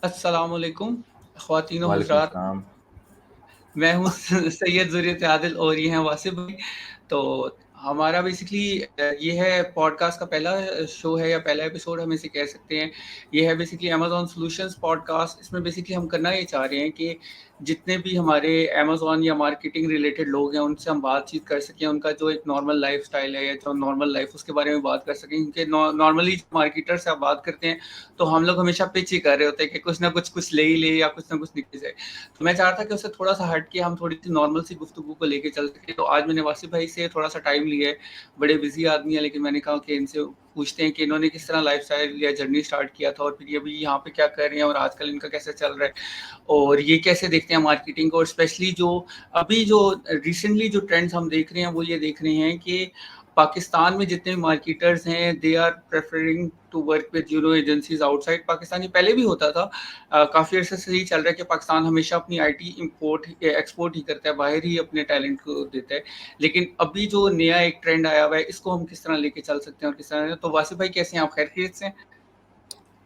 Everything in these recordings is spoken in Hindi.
अस्सलामुअलैकुम ख़वातीन व वालेकुम हज़रात। सलाम। मैं हूँ सैयद ज़ुर्रियत आदिल और ये हैं वासिफ़ भाई। तो हमारा बेसिकली ये है पॉडकास्ट का पहला शो है या पहला एपिसोड हम इसे कह सकते हैं। ये है बेसिकली अमेज़न सॉल्यूशंस पॉडकास्ट। इसमें बेसिकली हम करना ये चाह रहे हैं कि जितने भी हमारे अमेज़न या मार्केटिंग रिलेटेड लोग हैं, उनसे हम बातचीत कर सकें। उनका जो एक नॉर्मल लाइफ़स्टाइल है या जो नॉर्मल लाइफ़ उसके बारे में बात कर सकें। क्योंकि नॉर्मली मार्केटर से आप बात करते हैं, तो हम लोग हमेशा पिच ही कर रहे होते हैं कि कुछ ना कुछ ले ही ले या कुछ ना कुछ निकल जाए। तो मैं चाह रहा था कि उससे थोड़ा-सा हट के हम थोड़ी-सी नॉर्मल सी गुफ्तगू को लेके चल सकें। तो आज मैंने वासिफ़ भाई से थोड़ा-सा टाइम लिया है, बड़े बिज़ी आदमी हैं, लेकिन मैंने कहा कि इनसे पूछते हैं कि इन्होंने किस तरह लाइफ़स्टाइल या जर्नी स्टार्ट किया था और फिर ये अभी यहाँ पे क्या कर रहे हैं और आजकल इनका कैसे चल रहा है और ये कैसे देखते हैं मार्केटिंग को। और स्पेशली जो अभी जो रिसेंटली जो ट्रेंड्स हम देख रहे हैं, वो ये देख रहे हैं कि पाकिस्तान में जितने मार्केटर्स हैं, they are preferring to work with agencies outside Pakistan. ये पहले भी होता था, काफ़ी अर्से से यही चल रहा है कि पाकिस्तान हमेशा अपनी आईटी इंपोर्ट एक्सपोर्ट ही करता है, बाहर ही अपने टैलेंट को देता है। लेकिन अभी जो नया एक ट्रेंड आया हुआ है, इसको हम किस तरह लेके चल सकते हैं और किस तरह। तो वासिफ भाई कैसे हैं आप? खैरियत से हैं?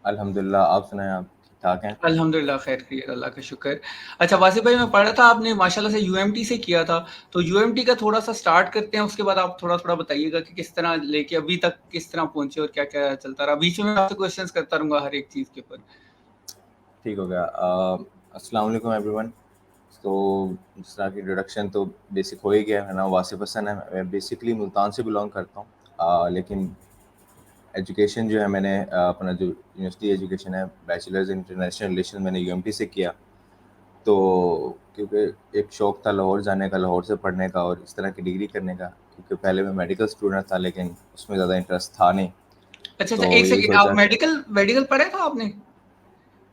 अल्हम्दुलिल्लाह, आप सुनाएँ, आप ठीक-ठाक हैं? अल्हम्दुलिल्लाह खैरियत, अल्लाह का शुक्र। अच्छा वासिफ भाई, मैं पढ़ा था आपने माशाल्लाह से यूएमटी से किया था, तो यूएमटी का थोड़ा-सा स्टार्ट करते हैं, उसके बाद आप थोड़ा-थोड़ा बताइएगा कि किस तरह लेके अभी तक किस तरह पहुँचे और क्या-क्या चलता रहा। बीच में मैं आपसे क्वेश्चंस करता रहूँगा हर एक चीज़ के ऊपर। ठीक हो गया। अस्सलाम वालेकुम एवरीवन। तो जिस तरह की इंट्रोडक्शन तो बेसिक हो ही गया। मेरा नाम वासिफ़ हसन है। मैं बेसिकली मुल्तान से बिलॉन्ग करता हूँ। लेकिन एजुकेशन जो है मैंने अपना जो यूनिवर्सिटी एजुकेशन है, बैचलर्स इन इंटरनेशनल रिलेशन मैंने यूएमटी से किया। तो क्योंकि एक शौक था लाहौर जाने का, लाहौर से पढ़ने का और इस तरह की डिग्री करने का, क्योंकि पहले मैं मेडिकल स्टूडेंट था लेकिन उसमें ज़्यादा इंटरेस्ट था नहीं। अच्छा, अच्छा, तो एक यही सेकंड, आप सोचा। मेडिकल मेडिकल पढ़ा था आपने?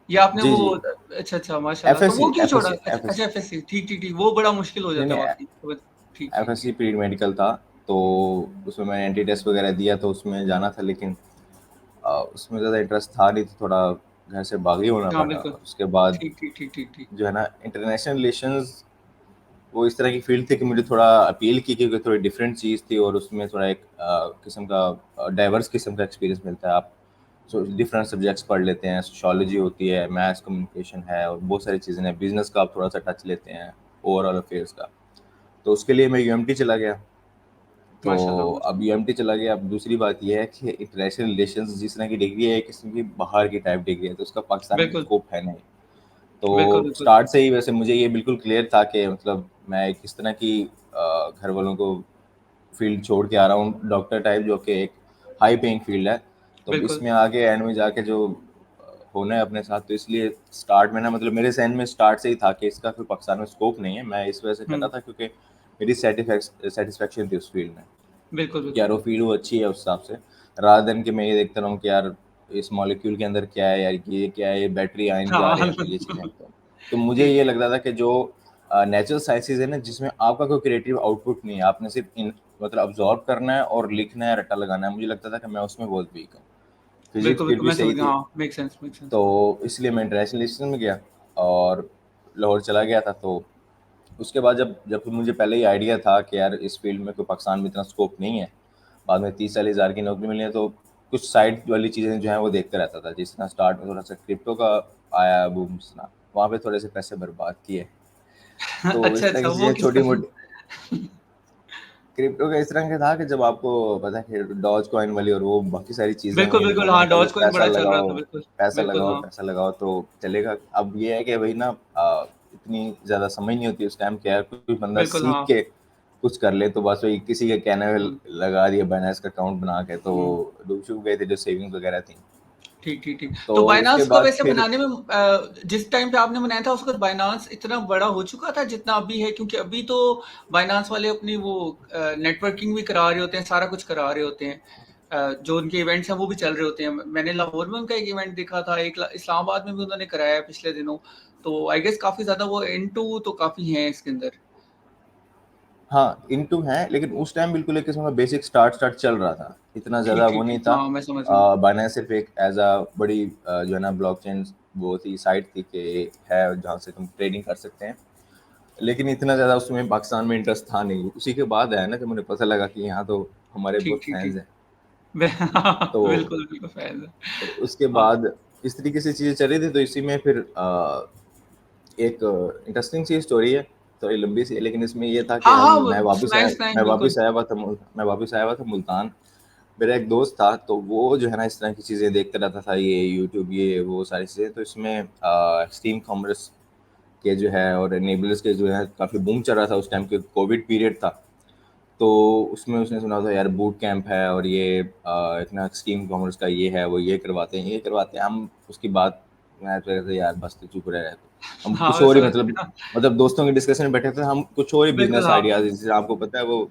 या आपने जी, वो जी। अच्छा, अच्छा, माशाल्लाह, तो वो एफएससी क्यों छोड़ा? एफएससी अच्छा, अच्छा, एफएससी एफएससी, ठीक, ठीक, ठीक, वो बड़ा मुश्किल हो नहीं, जाता है नहीं, वाक़ई। तो ठीक, ठीक, एफएससी ठीक। प्री मेडिकल था। तो उसमें मैंने एंटी टेस्ट वगैरह दिया, तो उसमें जाना था लेकिन उसमें ज़्यादा इंटरेस्ट था नहीं, तो थोड़ा घर से बागी होना हाँ, पड़ा। बिल्कुल। उसके बाद ठीक, ठीक, ठीक, ठीक, ठीक। जो है ना, इंटरनेशनल रिलेशंस वो इस तरह की फील्ड थी कि मुझे थोड़ा अपील की, क्योंकि थोड़ी डिफरेंट चीज़ थी और उसमें थोड़ा एक किस्म का डाइवर्स किस्म का एक्सपीरियंस मिलता है। आप डिफरेंट सब्जेक्ट्स पढ़ लेते हैं, सोशियोलॉजी होती है, मैथ्स, कम्युनिकेशन है और बहुत सारी चीज़ें हैं। बिजनेस का आप थोड़ा सा टच लेते हैं, ओवरऑल अफेयर्स का। तो उसके लिए मैं यूएमटी चला गया। तो माशाल्लाह, अब माशाल्लाह। यूएमटी चला गया। अब दूसरी बात ये है कि इंटरनेशनल रिलेशंस जिस तरह की डिग्री है, एक किस्म की बाहर की टाइप डिग्री है, तो उसका पाकिस्तान में बिल्कुल, स्कोप है नहीं। तो बिल्कुल, बिल्कुल। स्टार्ट से ही वैसे मुझे ये बिल्कुल क्लियर था कि मतलब मैं किस तरह की घर वालों को फील्ड छोड़ के आ रहा हूँ, डॉक्टर टाइप, जो कि एक हाई पेइंग फील्ड है। तो अब बिल्कुल। इसमें आगे एंड में जाके जो होना है अपने साथ, तो इसलिए स्टार्ट में ना, मतलब मेरे जहन में स्टार्ट से ही था कि इसका कोई पाकिस्तान में स्कोप नहीं है। मैं इस वजह से कर हुँ, रहा था क्योंकि मेरी सेटिस्फेक्शन थी उस फील्ड में बिल्कुल, कि यार बिल्कुल। वो फील्ड वो अच्छी है उस हिसाब से, रादर देन कि मैं ये देखता रहूँ कि यार इस मॉलिक्यूल के अंदर क्या है, यार ये क्या है, ये बैटरी आयन जा रहे हाँ, हैं, तो ये चीज़ें। तो मुझे ठीक, ये ठीक। लग रहा था कि जो नेचुरल साइंसेज है ना, जिसमें आपका कोई क्रिएटिव आउटपुट नहीं है, आपने सिर्फ इन मतलब अब्जॉर्ब करना है और लिखना है, रट्टा लगाना है, मुझे लगता था कि मैं उसमें बहुत वीक हूँ। फिजिक्स बिल्कुल, फिर बिल्कुल, भी मैं सही समझ गया। थी। हाँ, मेक सेंस, मेक सेंस। तो इसलिए मैं इंटरनेशनल रिलेशन में गया और लाहौर चला गया था। तो उसके बाद जब जब मुझे पहले ही आइडिया था कि यार इस फील्ड में कोई पाकिस्तान में इतना स्कोप नहीं है, बाद में 30-40 हज़ार की नौकरी मिली है, तो कुछ साइड वाली चीज़ें जो हैं वो देखते रहता था। जिस तरह स्टार्ट में थोड़ा सा क्रिप्टो का आया बूम, सुना वहाँ पे थोड़े से पैसे बर्बाद किए। तो अच्छा, इस तरह अच्छा, की वो चीज़ें किस छोटी तरह? मोटी। क्रिप्टो का इस तरह का था कि जब आपको पता है कि डॉज कॉइन वाली और वो बाकी सारी चीज़ें बिल्कुल, हुई, तो बिल्कुल, मैंने हाँ, कहा डॉज जब कॉइन पैसा बड़ा चल रहा लगाओ, था, बिल्कुल। पैसा बिल्कुल, लगाओ, हाँ। पैसा लगाओ तो चलेगा। अब ये है कि भाई ना, इतनी ज़्यादा समझ नहीं होती उस टाइम कि यार कोई बंदा बिल्कुल, सीख हाँ। के कुछ कर ले, तो बस वही किसी के कहने में हुँ, लगा दिया बाइनेंस का अकाउंट बना के, तो हुँ। डूब शूब गए थे जो सेविंग्स वगैरह थी। ठीक, ठीक, ठीक। तो तो उसके बायनांस को बाद वैसे फिर बनाने में जिस टाइम पे आपने बनाया था, उसका बायनांस इतना बड़ा हो चुका था जितना अभी है? क्योंकि अभी तो बायनांस वाले अपनी वो नेटवर्किंग भी करा रहे होते हैं, सारा कुछ करा रहे होते हैं। जो उनके इवेंट्स हैं वो भी चल रहे होते हैं। मैंने लाहौर में उनका एक इवेंट देखा था, एक इस्लामाबाद में भी उन्होंने कराया है पिछले दिनों। तो आई गेस काफ़ी ज़्यादा वो इनटू तो काफ़ी हैं इसके अंदर। हाँ, इनटू हैं, लेकिन उस टाइम बिल्कुल एक किस्म का बेसिक स्टार्ट स्टार्ट चल रहा था। इतना ठीक, ज़्यादा वो ठीक, नहीं ठीक। था। हाँ, मैं समझ गया हूँ। बाइनेंस सिर्फ़ एक ऐज़ बड़ी जो है ना ब्लॉकचेन वो थी, साइट थी कि है जहाँ से तुम ट्रेडिंग कर सकते हैं। लेकिन इतना ज़्यादा उसमें पाकिस्तान में इंटरेस्ट था नहीं। उसी के बाद आया ना कि मुझे पता लगा कि यहाँ तो हमारे ठीक, बहुत ठीक, फैन्स ठीक। हैं। तो बिल्कुल, बिल्कुल फ़ैज़ है। उसके हाँ, बाद इस तरीके से चीज़ें चल रही थी, तो इसी में फिर एक इंटरेस्टिंग सी स्टोरी है, थोड़ी लंबी सी है, लेकिन इसमें ये था कि हाँ, हाँ, वो मैं वापस आया सुनाएँ, सुनाएँ बिल्कुल। मैं वापस आया हुआ था मुल्तान। मेरा एक दोस्त था, तो वो जो है ना इस तरह की चीज़ें देखता रहता था, ये यूट्यूब, ये वो सारी चीज़ें। तो इसमें एक्सट्रीम कॉमर्स के जो है और एनेबलर्स के जो है काफ़ी बूम चल रहा था उस टाइम के, कोविड पीरियड था। तो उसमें उसने सुना था यार बूट कैंप है और ये इतना एक्सट्रीम कॉमर्स का ये है, वो ये करवाते हैं। हम उसकी बात, मैं तो कहते यार बस तो चुप रहे, हम हाँ, कुछ मैं और ही समझ मतलब गया। दोस्तों के डिस्कशन में बैठे थे, हम कुछ और ही बिल्कुल, बिजनेस हाँ। आइडियाज, जैसे आपको पता है वो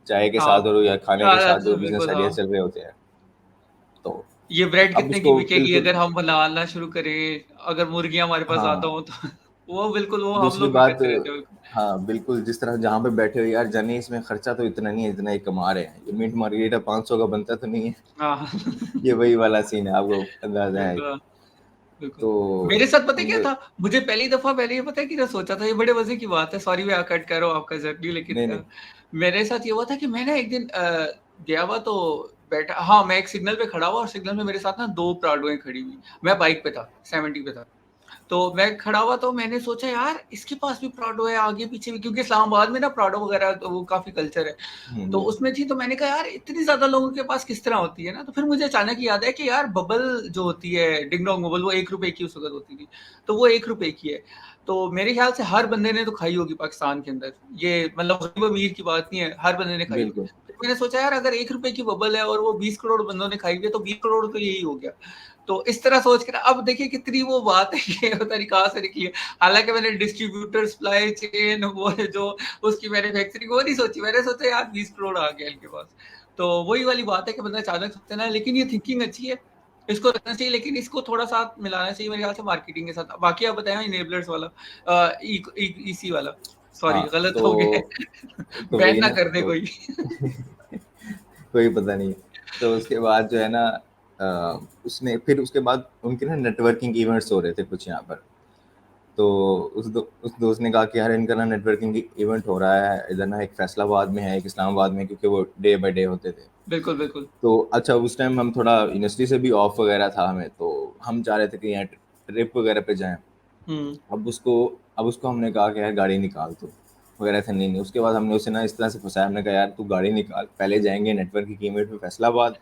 चाय के हाँ। साथ और या खाने के साथ जो बिजनेस बिल्कुल, आइडिया हाँ। चल रहे होते हैं, तो ये ब्रेड अब कितने की उसको बिकेगी बिल्कुल, अगर हम बनाना शुरू करें, अगर मुर्गियाँ हमारे पास ज़्यादा हाँ, हो तो वो बिल्कुल वो हम दूसरी लोग भी बात, करते रहते हैं बिल्कुल। हाँ बिल्कुल, जिस तरह जहाँ पे बैठे हो यार, जानिए इसमें खर्चा तो इतना नहीं है जितना ये कमा रहे हैं, ये मीट मार्गेरिटा 500 का बनता तो नहीं है। हाँ। ये वही वाला सीन है, आपको अंदाजा है। बिल्कुल, हाँ, बिल्कुल। तो मेरे साथ पता है क्या अब था? मुझे पहली दफ़ा पहले ये पता है क्या सोचा था, ये बड़े मज़े की बात है, सॉरी मैं कट कर रहा हूँ आपका जर्नी लेकिन नहीं नहीं, मेरे साथ ये हुआ था कि मैं ना एक दिन गया हुआ तो बैठा हाँ, मैं एक सिग्नल पे खड़ा हुआ और सिग्नल में मेरे साथ ना 2 प्राडोएँ खड़ी हुई। मैं बाइक पे था, 70 पे था। तो मैं खड़ा हुआ तो मैंने सोचा यार इसके पास भी प्राडो है आगे पीछे भी क्योंकि इस्लामाबाद में ना प्राडो वगैरह तो वो काफ़ी कल्चर है। तो बिल्कुल उसमें थी तो मैंने कहा यार इतनी ज़्यादा लोगों के पास किस तरह होती है ना, तो फिर मुझे अचानक याद है कि यार बबल जो होती है, डिंग डोंग बबल वो ₹1 की उस वक़्त होती थी। तो वो ₹1 की है। तो मेरे ख़्याल से हर बंदे ने तो खाई होगी पाकिस्तान के अंदर। ये मतलब गरीब-अमीर की बात नहीं है, हर बंदे ने खाई होगी। बिल्कुल तो मैंने सोचा यार अगर ₹1 की बबल है और वो 20 करोड़ बंदों ने खाई हुई है तो 20 करोड़ तो यही हो गया। तो इस तरह सोच के ना अब देखिए कितनी वो बात है कि पता नहीं कहाँ से निकली है। हालाँकि मैंने डिस्ट्रीब्यूटर, सप्लाई चेन वो है जो उसकी मैन्युफैक्चरिंग वो नहीं सोची। मैंने सोचा यार 20 करोड़ आ गया इनके पास। तो वही वाली बात है कि बंदा अचानक सोचता है ना लेकिन ये थिंकिंग अच्छी है। इसको रखना चाहिए लेकिन इसको थोड़ा साथ मिलाना चाहिए मेरे ख्याल से मार्केटिंग के साथ। बाकी आप बताएँ इनेबलर्स वाला ईसी वाला। सॉरी हाँ, गलत हो गया तो बैन वही ना ना, कर दे तो कोई। कोई पता नहीं। तो उसके बाद जो है ना, उसने फिर उसके बाद उनके ना नेटवर्किंग इवेंट्स हो रहे थे कुछ यहाँ पर। तो उस दोस्त ने कहा कि यार इनका ना नेटवर्किंग इवेंट हो रहा है इधर ना, एक फैसलाबाद में है, एक इस्लामाबाद में, क्योंकि वो डे बाय डे होते थे। बिल्कुल, बिल्कुल। तो अच्छा, उस टाइम हम थोड़ा यूनिवर्सिटी से भी ऑफ वगैरह था हमें, तो हम चाह रहे थे कि यहाँ ट्रिप वगैरह पे जाएं। हुँ। अब उसको अब उसको हमने कहा कि यार गाड़ी निकाल तू वगैरह था, नहीं नहीं। उसके बाद हमने उसे ना इस तरह से फंसाया, हमने कहा यार तू गाड़ी निकाल, पहले जाएंगे नेटवर्क की इवेंट पे फैसलाबाद,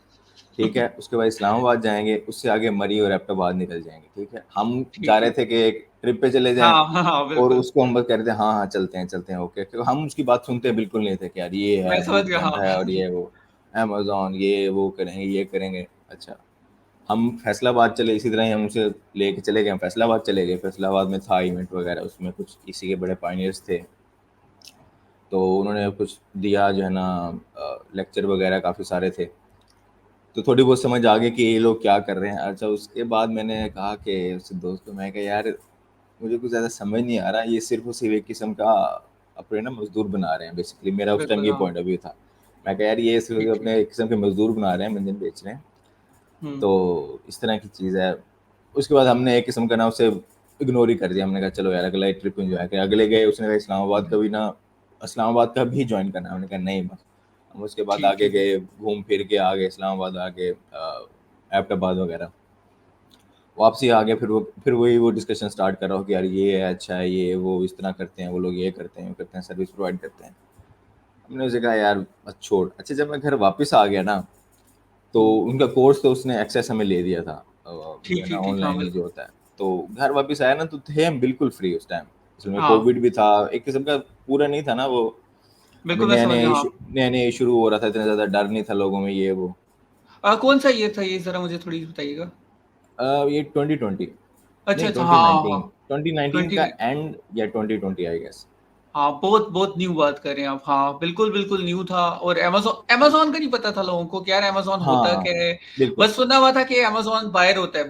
ठीक है, उसके बाद इस्लामाबाद जाएंगे, उससे आगे मरी और एबटाबाद निकल जाएंगे, ठीक है। हम जा ठीक रहे है। थे कि एक ट्रिप पे चले जाएं, हाँ, हाँ, हाँ, और बिल्कुल। उसको हम बस कह रहे थे हाँ हाँ चलते हैं ओके, क्योंकि हम उसकी बात सुनते बिल्कुल नहीं थे कि यार ये मैं है समझ बूट गया, कैंप है और हाँ। ये वो अमेजोन, ये वो करेंगे, ये करेंगे। अच्छा, हम फैसलाबाद चले, इसी तरह ही हम उसे लेके चले गए, हम फैसलाबाद चले गए। फैसलाबाद में था इवेंट वगैरह, उसमें कुछ इसी के बड़े पायनियर्स थे, तो उन्होंने कुछ दिया जो है ना, लेक्चर वगैरह काफ़ी सारे थे, तो थोड़ी बहुत समझ आ गई कि ये लोग क्या कर रहे हैं। अच्छा, उसके बाद मैंने कहा कि उस दोस्त को, मैं कहा यार मुझे कुछ ज़्यादा समझ नहीं आ रहा, ये सिर्फ और सिर्फ एक किस्म का अपने ना मजदूर बना रहे हैं बेसिकली, मेरा उस टाइम बिल्कुल, ये हाँ। पॉइंट ऑफ व्यू था। मैं कहा यार ये सिर्फ ठीक, ठीक। अपने एक किस्म के मजदूर बना रहे हैं, मंजिल बेच रहे हैं, हुँ। तो इस तरह की चीज़ है। उसके बाद हमने एक किस्म का ना उसे इग्नोर ही कर दिया, हमने कहा चलो यार अगला एक ट्रिप एंजॉय करें। अगले गए, उसने कहा इस्लामाबाद का भी ज्वाइन करना है, हमने कहा नहीं बस। हम उसके बाद ठीक, आगे ठीक है। गए, घूम फिर के आ गए इस्लामाबाद, आगे एबटाबाद वगैरह, वापसी आ गया। फिर वही वो डिस्कशन स्टार्ट कर रहा हो कि यार ये है, अच्छा है, ये वो इस तरह करते हैं वो लोग, ये करते हैं वो करते हैं, सर्विस प्रोवाइड करते हैं। हमने उसे कहा यार बस छोड़। अच्छा, जब मैं घर वापस आ गया ना, तो हुँ। उनका कोर्स तो उसने एक्सेस हमें ले दिया था, जो ठीक, है ना ठीक, ठीक। हाँ, ऑनलाइन ही जो बिल्कुल। होता है। तो घर वापस आया ना, तो थे हम बिल्कुल फ्री उस टाइम। इसमें हाँ, कोविड भी था, एक किस्म का पूरा नहीं था ना वो, अभी बिल्कुल मैं समझ गया, हाँ। नया नया शुरू हो रहा था, इतना ज़्यादा डर नहीं था लोगों में, ये वो। कौन-सा ईयर था ये ज़रा मुझे थोड़ी बताइएगा? ये 2020, अच्छा, नहीं अच्छा, हाँ, हाँ, 2019, हाँ। 2019 20 का एंड या 2020 आई गेस। हाँ, बहुत बहुत न्यू बात कर रहे हैं आप। हाँ, बिल्कुल, बिल्कुल न्यू था और अमेज़न का नहीं पता था लोगों को कि यार अमेज़न हाँ होता हाँ, क्या है? बिल्कुल। बस सुना हुआ था कि अमेज़न बायर होता है,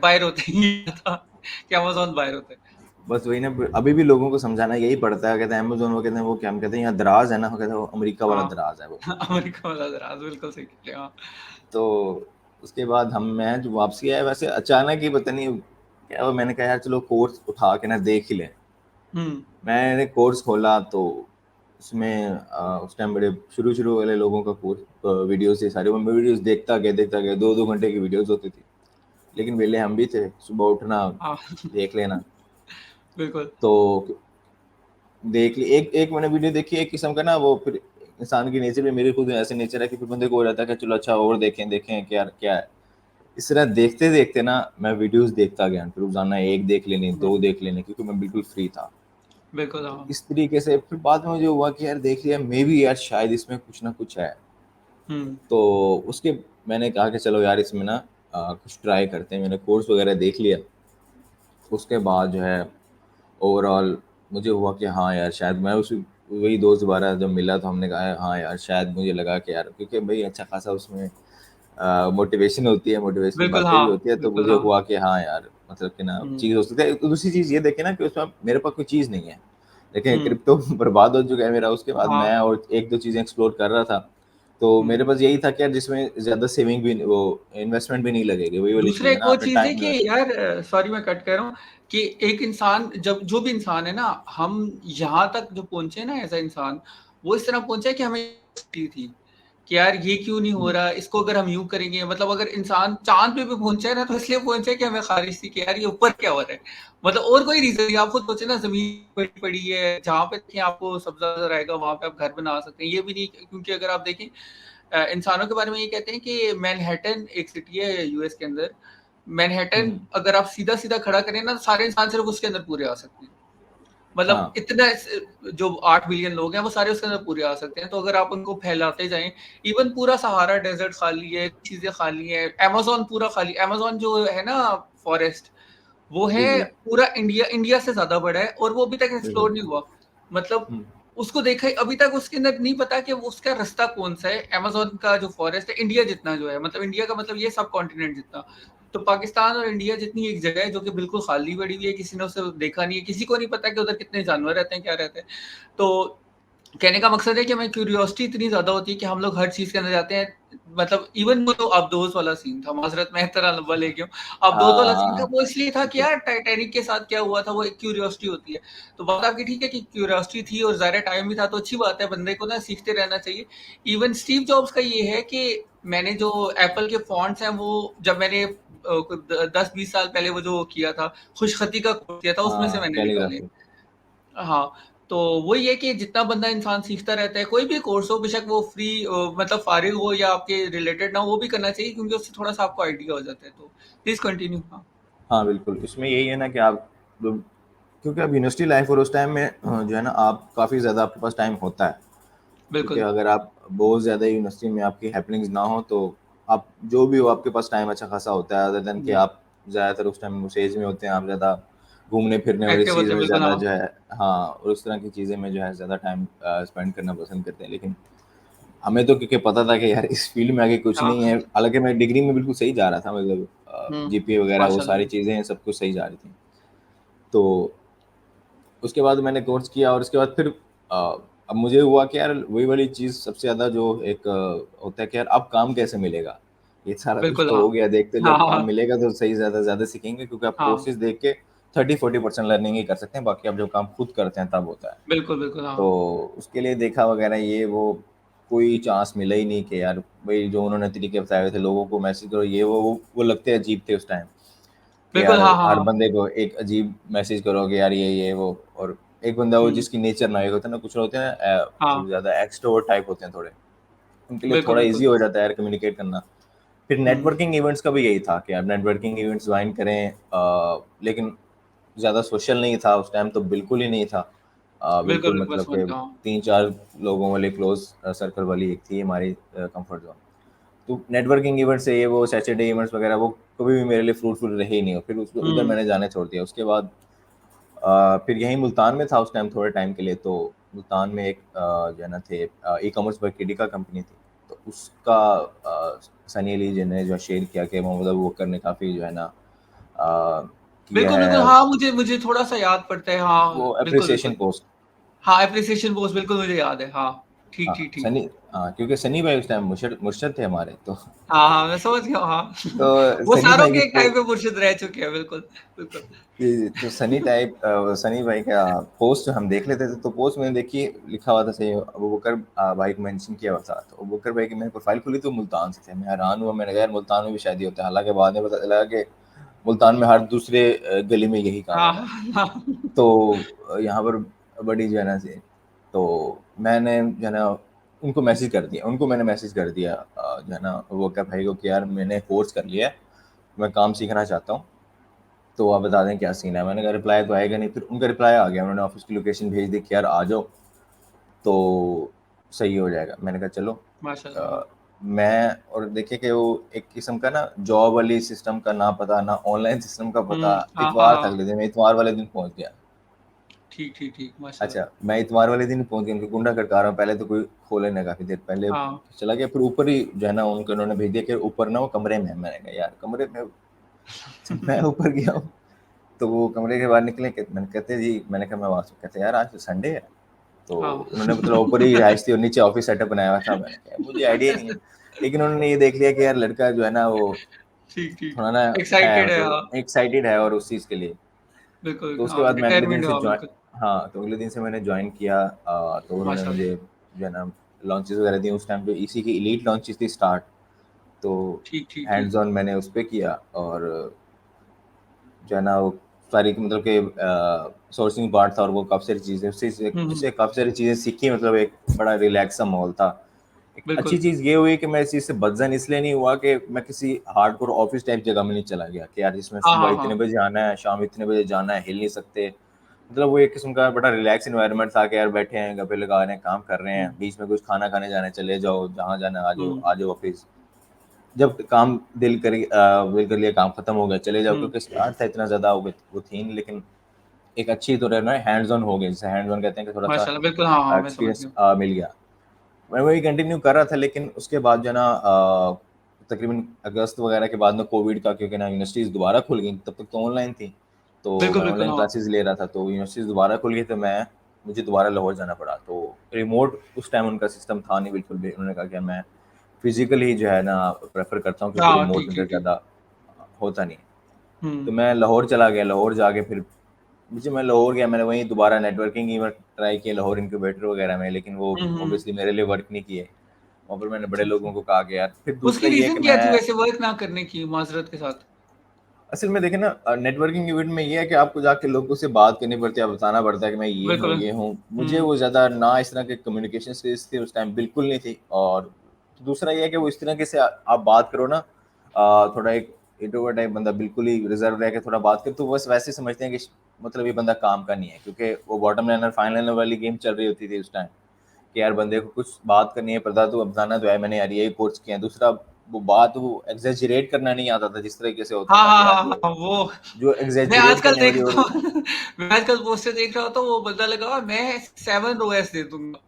ये था कि अमेज़न बायर होता है। बस वही ना, अभी भी लोगों को समझाना यही पड़ता है, कहते हैं अमेजोन, वो कहते हैं वो क्या, हम कहते हैं यहाँ दराज है ना, वो कहते हैं वो अमेरिका वाला हाँ, दराज है वो। अमेरिका वाला दराज़ बिल्कुल सही कह रहे हैं, हाँ। तो उसके बाद मैं जो वापसी आया, वैसे अचानक ही पता नहीं क्या हुआ, मैंने कहा यार चलो कोर्स उठा के ना देख ही लें। हुँ, मैंने कोर्स खोला तो उसमें उस टाइम बड़े शुरू शुरू वाले लोगों का कोर्स वीडियोस थे सारे, वो मैं वीडियोस देखता गया 2-2 घंटे की वीडियोस होती थी। लेकिन वेले हम भी थे, सुबह उठना, हाँ। देख लेना। बिल्कुल। तो देख ली, एक एक मैंने वीडियो देखी एक किस्म का ना, वो फिर इंसान की नेचर में, मेरे खुद ऐसे नेचर है कि फिर बंदे को हो जाता है कि चलो अच्छा और देखें देखें क्या क्या है। इस तरह देखते देखते ना मैं वीडियोस देखता गया, फिर रोजाना एक देख लेनी, दो देख लेने, क्योंकि मैं बिल्कुल फ्री था। बिल्कुल। तो हाँ। इस तरीके से फिर बाद में मुझे हुआ कि यार देख लिया, मे भी यार शायद इसमें कुछ ना कुछ है। हम्म। तो उसके मैंने कहा कि चलो यार इसमें ना कुछ ट्राई करते हैं, मैंने कोर्स वगैरह देख लिया। उसके बाद जो है ओवरऑल मुझे हुआ कि हाँ यार शायद मैं उस वही दोस्त दोबारा जब मिला तो हमने कहा हाँ यार शायद, मुझे लगा कि यार क्योंकि भाई अच्छा खासा उसमें मोटिवेशन होती है, मोटिवेशनल बिल्कुल। बातें हाँ। भी होती है, तो बिल्कुल। मुझे हाँ। हुआ कि हाँ यार मतलब कि ना हम्म। चीज़ हो सकती है। तो दूसरी चीज़ ये देखे ना कि उसमें मेरे पास कोई चीज़ नहीं है, लेकिन हम्म। क्रिप्टो बर्बाद हो चुका है मेरा। उसके बाद हाँ। मैं और एक दो चीज़ें एक्सप्लोर कर रहा था, तो मेरे हम्म। पास यही था कि यार जिसमें ज़्यादा सेविंग भी वो इन्वेस्टमेंट भी नहीं लगेगी, वही वाली दूसरा चीज़ है एक ना, वो आपने चीज़ है टाइम कि इन्वेस्ट। यार, सॉरी मैं कट कर रहा हूँ, कि एक इंसान जब जो भी इंसान है ना, हम यहाँ तक जो पहुँचे ना ऐसा इंसान, वो इस तरह पहुँचा है कि हमें थी कि यार ये क्यों नहीं हो रहा, इसको अगर हम यूँ करेंगे, मतलब अगर इंसान चाँद पे भी पहुँचा है ना, तो इसलिए पहुँचा है कि हमें ख़्वाहिश थी कि यार ये ऊपर क्या हो रहा है। मतलब और कोई रीज़न नहीं, आप खुद सोचिए ना, ज़मीन पड़ी पड़ी है, जहाँ पे देखें आपको सब्ज़ा नज़र आएगा, वहाँ पे आप घर बना सकते हैं। ये भी नहीं, क्योंकि अगर आप देखें इंसानों के बारे में ये कहते हैं कि मैनहट्टन एक सिटी है यूएस के अंदर। मैनहट्टन हम्म, अगर आप सीधा-सीधा खड़ा करें ना, तो सारे इंसान सिर्फ़ उसके अंदर पूरे आ सकते हैं। मतलब हाँ इतना जो 8 बिलियन लोग हैं वो सारे उसके अंदर पूरे आ सकते हैं। तो अगर आप उनको फैलाते जाएँ, इवन पूरा सहारा डेज़र्ट खाली है, चीज़ें खाली हैं, अमेज़न पूरा खाली, अमेज़न जो है ना फ़ॉरेस्ट, वो जी है जी पूरा इंडिया इंडिया से ज़्यादा बड़ा है और वो अभी तक बिल्कुल। एक्सप्लोर नहीं हुआ। मतलब हम्म, उसको देखा ही अभी तक उसके अंदर नहीं पता कि वो उसका रास्ता कौन-सा है। अमेज़न का जो फ़ॉरेस्ट है इंडिया जितना जो है, मतलब इंडिया का मतलब ये सब कॉन्टिनेंट जितना। तो पाकिस्तान और इंडिया जितनी एक जगह है जो कि बिल्कुल खाली पड़ी हुई है, किसी ने उसे देखा नहीं है, किसी को नहीं पता कि उधर कितने जानवर रहते हैं, क्या रहते हैं। तो कहने का मकसद है कि हमें क्यूरियोसिटी इतनी ज़्यादा होती है कि हम लोग हर चीज़ के अंदर जाते हैं। मतलब इवन वो जो अब्दोज़ वाला सीन था, माज़रत मैं इतना लंबा ले गया हूँ। हाँ अब्दोज़ वाला हाँ सीन था, हाँ, वो इसलिए था कि बिल्कुल। यार टाइटैनिक के साथ क्या हुआ था, वो एक क्यूरियोसिटी होती है। तो बात आपकी ठीक है कि क्यूरियोसिटी थी और ज़्यादा टाइम भी था, तो अच्छी बात है, बंदे को ना सीखते रहना चाहिए। इवन स्टीव जॉब्स का ये है कि मैंने जो एप्पल के फ़ॉन्ट्स हैं, वो जब मैंने 10-20 साल पहले वो जो किया था, खुशखती का कोर्स किया था, उसमें से हाँ मैंने निकाले। कैलीग्राफी। हाँ, तो वही है कि जितना बंदा इंसान सीखता रहता है, कोई भी कोर्स हो, बेशक वो फ्री मतलब फ़ारिग हो या आपके रिलेटेड ना हो, वो भी करना चाहिए, क्योंकि उससे थोड़ा-सा आपको आइडिया हो जाता है। तो प्लीज़ कंटिन्यू। हाँ, हाँ बिल्कुल, इसमें यही है ना कि आप जो, क्योंकि अब यूनिवर्सिटी लाइफ और उस टाइम में जो है ना, आप काफ़ी ज़्यादा आपके पास टाइम होता है। क्योंकि बिल्कुल। अगर आप बहुत ज़्यादा यूनिवर्सिटी में आपकी हैपनिंग्स ना हो, तो आप जो भी हो आपके पास टाइम अच्छा खासा होता है, अदर देन कि हुँ, आप ज़्यादातर उस टाइम उस एज में होते हैं, आप ज़्यादा घूमने फिरने और इस एक्टिव चीज़ होते हैं, में बिल्कुल। ज़्यादा हाँ। जो है, हाँ, और उस तरह की चीज़ें में जो है ज़्यादा टाइम स्पेंड करना पसंद करते हैं। लेकिन हमें तो क्योंकि पता था कि यार इस फील्ड में आगे कुछ नहीं हाँ। है, हालाँकि मैं डिग्री में बिल्कुल सही जा रहा था, मतलब हुँ, जीपीए वगैरह वो माशाल्लाह। सारी चीज़ें सब कुछ सही जा रही थी। तो उसके बाद मैंने कोर्स किया और उसके बाद फिर अब मुझे हुआ कि यार वही वाली चीज़ सबसे ज़्यादा जो एक होता है कि यार अब काम कैसे मिलेगा? ये सारा कुछ बिल्कुल। तो हाँ। हो गया, देखते हाँ, जब हाँ, काम हाँ। मिलेगा तो सही ज़्यादा ज़्यादा सीखेंगे, क्योंकि आप हाँ, कोर्सेज़ देख के 30-40% लर्निंग ही कर सकते हैं, बाकी आप जब काम खुद करते हैं तब होता है। बिल्कुल, बिल्कुल। हाँ। तो उसके लिए देखा वगैरह ये वो, कोई चांस मिला ही नहीं कि यार भाई जो उन्होंने तरीके बताए हुए थे लोगों को मैसेज करो, ये वो लगते अजीब थे उस टाइम कि बिल्कुल। यार हाँ, हाँ, हर हाँ। बंदे को एक अजीब मैसेज करोगे यार ये वो। और एक बंदा हो हुँ, जिसकी नेचर ना, एक होता है ना, कुछ होते हैं हाँ। जो ज़्यादा एक्सट्रोवर्ट टाइप होते हैं थोड़े, उनके लिए बिल्कुल, थोड़ा बिल्कुल। ईज़ी हो जाता है यार कम्युनिकेट करना। फिर हुँ, नेटवर्किंग इवेंट्स का भी यही था कि यार नेटवर्किंग इवेंट्स ज्वाइन करें, लेकिन ज़्यादा सोशल नहीं था उस टाइम, तो बिल्कुल ही नहीं था। बिल्कुल, बिल्कुल बिल्कुल, मैं मतलब समझ कि गया। हाँ। 3-4 लोगों वाले क्लोज़ सर्कल वाली एक थी हमारी कंफर्ट ज़ोन। तो नेटवर्किंग इवेंट से ये वो सैटरडे इवेंट्स वगैरह वो कभी भी मेरे लिए फ्रूटफुल रहे ही नहीं, और फिर उस उधर हुँ, मैंने जाना छोड़ दिया। उसके बाद फिर यहीं मुल्तान में था उस टाइम थोड़े टाइम के लिए, तो मुल्तान में एक जो है ना थे ई कॉमर्स बाय का कंपनी थी, तो उसका सनी अली जी ने जो शेयर किया कि मोहम्मद अबू बकर ने काफ़ी जो है ना किया बिल्कुल, बिल्कुल। है हाँ, मुझे मुझे थोड़ा-सा याद पड़ता है। वो हाँ, बिल्कुल, अप्रिसिएशन बिल्कुल। पोस्ट। हाँ, एप्रिसिएशन पोस्ट बिल्कुल मुझे याद है। हाँ, ठीक, हाँ ठीक, ठीक। सनी, हाँ क्योंकि सनी भाई उस टाइम मुर्शद मुर्शद थे हमारे, तो हाँ, हाँ, मैं समझ गया हूँ। हाँ। वो सनी सारों भाई की के एक टाइम पे मुर्शिद रह चुके हैं, बिल्कुल, बिल्कुल। जी, तो सनी भाई का पोस्ट हम देख लेते थे, तो पोस्ट मैंने देखी, लिखा हुआ था सही अबू बकर भाई को मेंशन किया हुआ था, तो अबू बकर भाई की मैंने प्रोफाइल खोली तो मुल्तान से थे। मैं हैरान हुआ, मैंने कहा यार मुल्तान में भी शादी होता है, हालांकि बाद में पता चला कि मुल्तान में हर दूसरे गली में यही काम हाँ है। हाँ। तो यहाँ पर बड़ी जो है ना से, तो मैंने जो है ना उनको मैसेज कर दिया, उनको मैंने मैसेज कर दिया जो है ना वो क्या भाई को कि यार मैंने कोर्स कर लिया है, मैं काम सीखना चाहता हूँ, तो आप बता दें क्या सीन है। मैंने कहा रिप्लाई तो आएगा नहीं, फिर उनका रिप्लाई आ गया, उन्होंने ऑफिस की लोकेशन भेज दी कि यार आ जाओ तो सही हो जाएगा। मैंने कहा चलो। माशाल्लाह। हाँ। अ, मैं और देखिए कि वो एक किस्म का ना जॉब वाली सिस्टम का ना पता, ना ऑनलाइन सिस्टम का पता। हाँ हाँ इतवार था हाँ। अगले दिन, मैं इतवार वाले दिन पहुंच गया। ठीक ठीक ठीक, माशाल्लाह। अच्छा, मैं इतवार वाले दिन पहुंच गया, उनकी गुंडा खड़का रहा हूँ, पहले तो कोई खोले ना, काफी देर पहले हाँ। चला गया, फिर ऊपर ही जो है ना उनको उन्होंने भेज दिया कि ऊपर ना वो कमरे में है। मैंने कहा यार कमरे में? जब मैं ऊपर गया हूँ तो वो कमरे के बाहर निकले, मैंने कहते जी, मैंने कहा मैं वहाँ से, कहते यार आज तो संडे है। तो हाँ। उन्होंने मतलब ऊपर ही रिहाइश थी और नीचे ऑफिस सेटअप बनाया हुआ था। मैंने कहा मुझे आइडिया ही नहीं है, लेकिन उन्होंने ये देख लिया कि यार लड़का जो है ना वो ठीक ठीक। थोड़ा ना है, एक्साइटेड है, हाँ। मतलब एक्साइटेड है और उस चीज़ के लिए। बिल्कुल, तो उसके हाँ, बाद मैं अगले दिन डिटरमिन्ड है, से हाँ, जॉइन, बिल्कुल। हाँ, तो अगले दिन से मैंने जॉइन किया। तो उन्होंने माशाल्लाह। मुझे जो है ना लॉन्चेस वगैरह दी। उस टाइम पे इसी की एलीट लॉन्चेस थी स्टार्ट, तो ठीक ठीक ठीक। हैंड्स ऑन मैंने उस पे किया। और जो है ना वो सारी मतलब कि सोर्सिंग पार्ट था और वो काफ़ी सारी चीज़ें हम्म। उससे काफ़ी सारी चीज़ें सीखी। मतलब एक बड़ा रिलैक्स सा माहौल था। एक अच्छी बिल्कुल। चीज़ ये हुई कि मैं इस चीज़ से बदज़न इसलिए नहीं हुआ कि मैं किसी हार्डकोर ऑफिस टाइप जगह में नहीं चला गया कि यार जिसमें हाँ सुबह हाँ इतने हाँ। बजे आना है, शाम इतने बजे जाना है, हिल नहीं सकते। मतलब वो एक किस्म का बड़ा रिलैक्स एनवायरनमेंट था कि यार बैठे हैं, गप्पे लगा रहे हैं, काम कर रहे हैं, हम्म बीच में कुछ खाना खाने जाना है चले जाओ, जहाँ जाना है हम्म आ जाओ ऑफिस। जब काम दिल कर लिया, काम खत्म हो गया, चले जाओ। हम्म। क्योंकि स्टार्ट था इतना ज़्यादा वो थी नहीं, लेकिन एक अच्छी तरह ना हैंड्स ऑन हो गए, जिसे हैंड्स ऑन कहते हैं कि थोड़ा-सा माशाल्लाह, बिल्कुल, हाँ हाँ, मैं समझ एक्सपीरियंस गया। मिल गया। मैं वही कंटिन्यू कर रहा था, लेकिन उसके बाद जो है ना तकरीबन अगस्त वगैरह के बाद में कोविड का, क्योंकि ना यूनिवर्सिटीज़ दोबारा खुल गई, तब तक तो ऑनलाइन थी। तो बिल्कुल मैं बिल्कुल, ऑनलाइन हाँ। क्लासेस ले रहा था, तो यूनिवर्सिटीज़ दोबारा खुल गई, तो मुझे दोबारा लाहौर जाना पड़ा। तो रिमोट उस टाइम उनका सिस्टम था नहीं बिल्कुल भी। उन्होंने कहा कि मैं फिज़िकली जो है ना प्रेफ़र करता हूँ, क्योंकि हाँ, रिमोट ठीक में ठीक ठीक। ज़्यादा होता नहीं है। तो हम्म मैं लाहौर चला गया, लाहौर जाके फिर जी मैं लाहौर गया, मैंने वहीं दोबारा नेटवर्किंग की ट्राई किया लाहौर इनक्यूबेटर वगैरह में, लेकिन वो हम्म। ऑब्वियसली मेरे लिए वर्क नहीं किए। वहाँ पर मैंने बड़े अच्छा अच्छा। लोगों को कहा कि यार, फिर उसकी दूसरा ये है कि रीजन क्या मैं थी वैसे वर्क ना करने की, माजरत के साथ? असल में देखें ना नेटवर्किंग इवेंट में ये है कि आपको जाके लोगों से बात करनी पड़ती है, बताना पड़ता है कि मैं बिल्कुल। ये हूँ। मुझे हम्म वो ज़्यादा ना इस तरह के कम्युनिकेशन स्किल्स थी उस टाइम, बिल्कुल नहीं थी। और दूसरा ये है कि वो इस तरह के से आप बात करो ना, थोड़ा एक इंट्रोवर्ट टाइप बंदा बिल्कुल ही रिजर्व रह के थोड़ा बात करे, तो बस वैसे समझते हैं कि मतलब ये बंदा काम का नहीं है, क्योंकि वो बॉटम लाइनर फाइनल लाइनर वाली गेम चल रही होती थी उस टाइम कि यार बंदे को कुछ बात करनी है, पता तो बताना तो है मैंने यार यही कोर्स किया है। दूसरा वो एग्जेजरेट करना नहीं आता था, जिस तरीके से होता हाँ था हाँ कि यार हाँ हाँ, वो जो मैं एग्जेजरेट आजकल करने वाली देखता और हूँ। मैं आजकल पोस्टर देख रहा होता हूँ, वो बंदा लगा हुआ, मैं 7 रोएस दे दूंगा।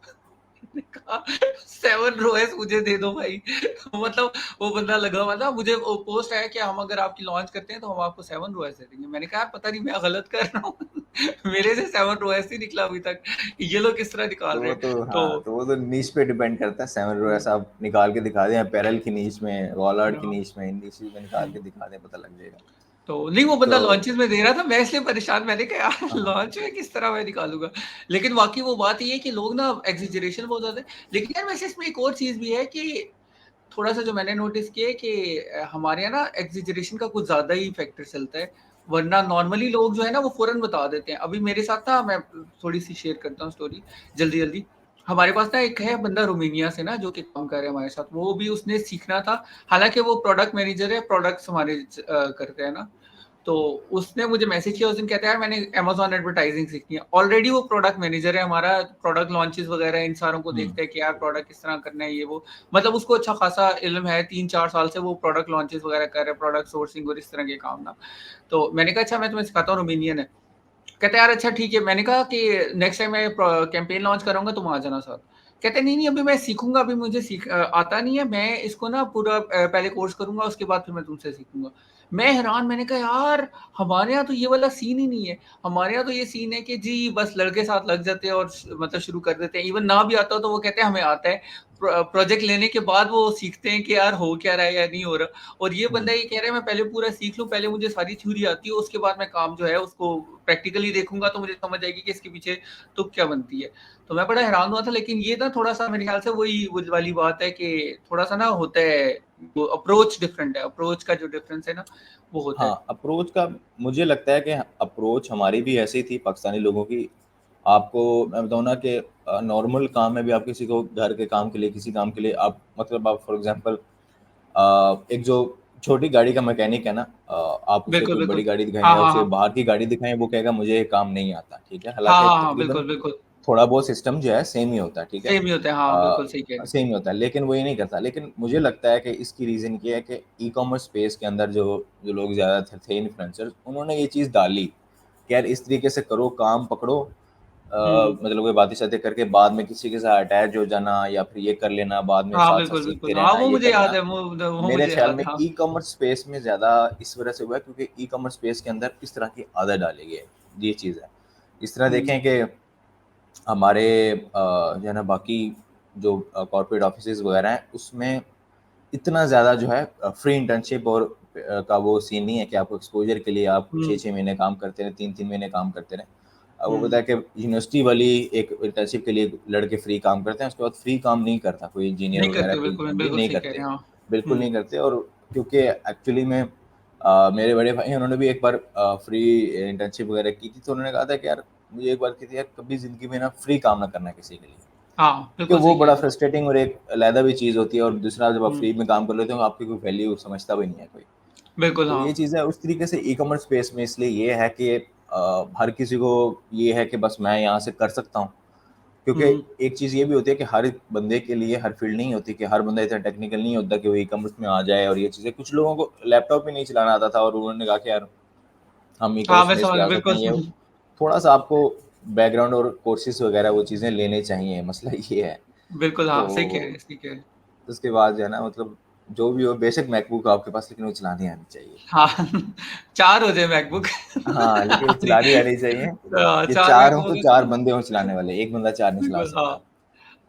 मैंने कहा 7 रोएस मुझे दे दो भाई। मतलब वो बंदा लगा हुआ था, मुझे वो पोस्ट आया कि हम अगर आपकी लॉन्च करते हैं तो हम आपको 7 रोएस दे देंगे। मैंने कहा पता नहीं मैं गलत कर रहा हूँ। मेरे से 7 रोएस ही निकला अभी तक, ये लोग किस तरह निकाल तो रहे वो हैं। तो तो हाँ, तो वो तो नीच पे डिपेंड करता है। सेवन रो ऐसा आप निकाल के दिखा दें, पैरल की नीच में, वॉलआर्ट की हाँ, नीच में, इन नीचेस में निकाल के दिखा दें, पता लग जाएगा। तो नहीं, वो बंदा तो लॉन्चेस में दे रहा था, मैं इसलिए परेशान, मैंने कहा यार हाँ, लॉन्च में किस तरह मैं निकालूंगा। लेकिन वाकई वो बात ये है कि लोग ना एग्जिजरेशन बहुत ज्यादा है। लेकिन यार वैसे इसमें एक और चीज भी है कि थोड़ा सा जो मैंने नोटिस किया है कि हमारे यहाँ ना एग्जिजरेशन का कुछ ज्यादा ही फैक्टर चलता है। वरना नॉर्मली लोग जो है ना वो फौरन बता देते हैं। अभी मेरे साथ था, मैं थोड़ी सी शेयर करता हूँ स्टोरी जल्दी जल्दी। हमारे पास ना एक है बंदा रोमानिया से ना, जो कि काम कर रहा है हमारे साथ, वो भी उसने सीखना था। हालांकि वो प्रोडक्ट मैनेजर है, प्रोडक्ट्स हमारे करते हैं ना। तो उसने मुझे मैसेज किया उस दिन, कहता है यार मैंने अमेज़न एडवर्टाइजिंग सीखनी है। ऑलरेडी वो प्रोडक्ट मैनेजर है हमारा, प्रोडक्ट लॉन्चेस वगैरह इन सारों को हम्म, देखता है कि यार प्रोडक्ट किस तरह करना है, ये वो। मतलब उसको अच्छा खासा इल्म है, 3-4 साल से वो प्रोडक्ट लॉन्चेस वगैरह कर रहा है, प्रोडक्ट सोर्सिंग और इस तरह के काम ना। तो मैंने कहा अच्छा मैं तुम्हें सिखाता हूँ, रोमेनियन है। कहते यार अच्छा ठीक है। मैंने कहा कि नेक्स्ट टाइम मैं कैंपेन लॉन्च करूंगा तुम आ जाना साथ। कहते नहीं नहीं, अभी मैं सीखूंगा, अभी मुझे आता नहीं है, मैं इसको ना पूरा पहले कोर्स करूंगा, उसके बाद फिर मैं तुमसे सीखूंगा। मैं हैरान, मैंने कहा यार हमारे यहाँ तो ये वाला सीन ही नहीं है। हमारे यहाँ तो ये सीन है कि जी बस लड़के साथ लग जाते हैं और मतलब शुरू कर देते हैं। इवन ना भी आता हो तो वो कहते हैं हमें आता है। प्रोजेक्ट लेने के बाद वो सीखते हैं कि यार हो क्या रहा है या नहीं हो रहा। और ये हम्म। बंदा ये कह रहा है मैं पहले पूरा सीख लूं, पहले मुझे सारी थ्योरी आती है, उसके बाद मैं काम जो है उसको प्रैक्टिकली देखूंगा तो मुझे समझ आएगी कि इसके पीछे तुक क्या बनती है। तो मैं बड़ा हैरान हुआ था। लेकिन ये ना थोड़ा सा मेरे ख्याल से वही वो वाली बात है कि थोड़ा सा ना होता है, वो अप्रोच डिफरेंट है, अप्रोच का जो डिफरेंस है ना वो होता है। हाँ, अप्रोच का मुझे लगता है कि अप्रोच हमारी भी ऐसी थी पाकिस्तानी लोगों की। आपको मैं बताऊँ ना कि नॉर्मल काम में भी आप किसी को घर के काम के लिए, किसी काम के लिए आप मतलब आप फॉर एग्ज़ाम्पल एक जो छोटी गाड़ी का मैकेनिक है ना, आप उसे बिल्कुल कोई बड़ी बिल्कुल। गाड़ी दिखाएँ हाँ या हाँ उसे हाँ। बाहर की गाड़ी दिखाएँ, वो कहेगा मुझे ये काम नहीं आता, ठीक है? हाँ हालाँकि हाँ हाँ, तकरीबन बिल्कुल बिल्कुल। थोड़ा बहुत सिस्टम जो है सेम ही होता है, ठीक है? सेम ही होता है, हाँ बिल्कुल सही कह रहे हैं। सेम ही होता है, लेकिन वो ये नहीं करता। लेकिन मुझे लगता है कि इसकी रीज़न ये है कि ई-कॉमर्स स्पेस के अंदर जो जो लोग ज़्यादातर थे इन्फ्लुएंसर्स, उन्होंने ये चीज़ डाली कि यार इस तरीके से करो, काम पकड़ो, हम्म। मतलब कोई बातें-शातें करके बाद में किसी के साथ अटैच हो जाना या फिर ये कर लेना, बाद में हाँ साथ-साथ बिल्कुल सीखते बिल्कुल, हाँ रहना, वो ये मुझे कर याद लेना। है, वो मेरे मुझे ख्याल याद में है, हाँ। ई-कॉमर्स स्पेस में ज़्यादा इस वजह से हुआ है क्योंकि ई-कॉमर्स स्पेस के अंदर इस तरह की आदत डाली गई है, ये चीज़ है। इस तरह देखें कि हमारे जो है ना बाकी जो कॉर्पोरेट ऑफिसेज़ वगैरह हैं, उसमें इतना ज़्यादा जो है फ्री इंटर्नशिप और का वो सीन नहीं है कि आपको एक्सपोज़र के लिए आप हम्म 6-6 महीने काम करते रहें, 3-3 महीने काम करते रहें। वो पता हम्म। है कि यूनिवर्सिटी वाली एक इंटर्नशिप के लिए लड़के फ्री काम करते हैं, उसके बाद फ्री काम नहीं करता कोई इंजीनियर नहीं वगैरह, करते, कोई बिल्कुल एमडी बिल्कुल नहीं सही कह रहे करते, हैं, हाँ। बिल्कुल हम्म। नहीं करते। और क्योंकि एक्चुअली में मेरे बड़े भाई हैं, उन्होंने भी एक बार फ्री इंटर्नशिप वगैरह की थी, तो उन्होंने कहा था कि यार मुझे एक बार की थी यार कभी ज़िंदगी में ना फ्री काम ना करना किसी के लिए। हाँ क्योंकि बिल्कुल वो सही कह बड़ा रहे हैं। फ्रस्ट्रेटिंग और एक अलग भी चीज़ होती है और दूसरा जब आप हम्म। फ्री में काम कर लेते हो, आपकी कोई वैल्यू समझता भी नहीं है कोई। बिल्कुल, तो हाँ। ये चीज़ है उस तरीके से ई-कॉमर्स स्पेस में इसलिए ये है कि हर किसी को ये है कि बस मैं यहाँ से कर सकता हूँ। क्योंकि हम्म। एक चीज़ ये भी होती है कि हर बंदे के लिए हर फील्ड नहीं होती कि हर बंदा इतना टेक्निकल नहीं होता कि वो ई-कॉमर्स में आ जाए और ये चीज़ें। कुछ लोगों को लैपटॉप भी नहीं चलाना आता था और उन्होंने कहा कि यार हम हाँ ई-कॉमर्स मैं स्पेस पे समझ आ सकते बिल्कुल। हैं। ये थोड़ा-सा आपको बैकग्राउंड और कोर्सेज़ वगैरह वो चीज़ें लेने चाहिए, मसला ये है। बिल्कुल, हाँ सही कह रहे तो हैं, सही कह रहे हैं। उसके बाद जो है ना मतलब जो भी हो बेशक मैकबुक आपके पास लेकिन वो चलानी आनी चाहिए। हाँ। 4 हो जाए मैकबुक। हाँ, लेकिन चलानी आनी चाहिए। ये 4 4 हों मैकबुक हो तो गए 4 तो बंदे हों चलाने वाले, एक बंदा 4 नहीं चला बिल्कुल, हाँ। सकता।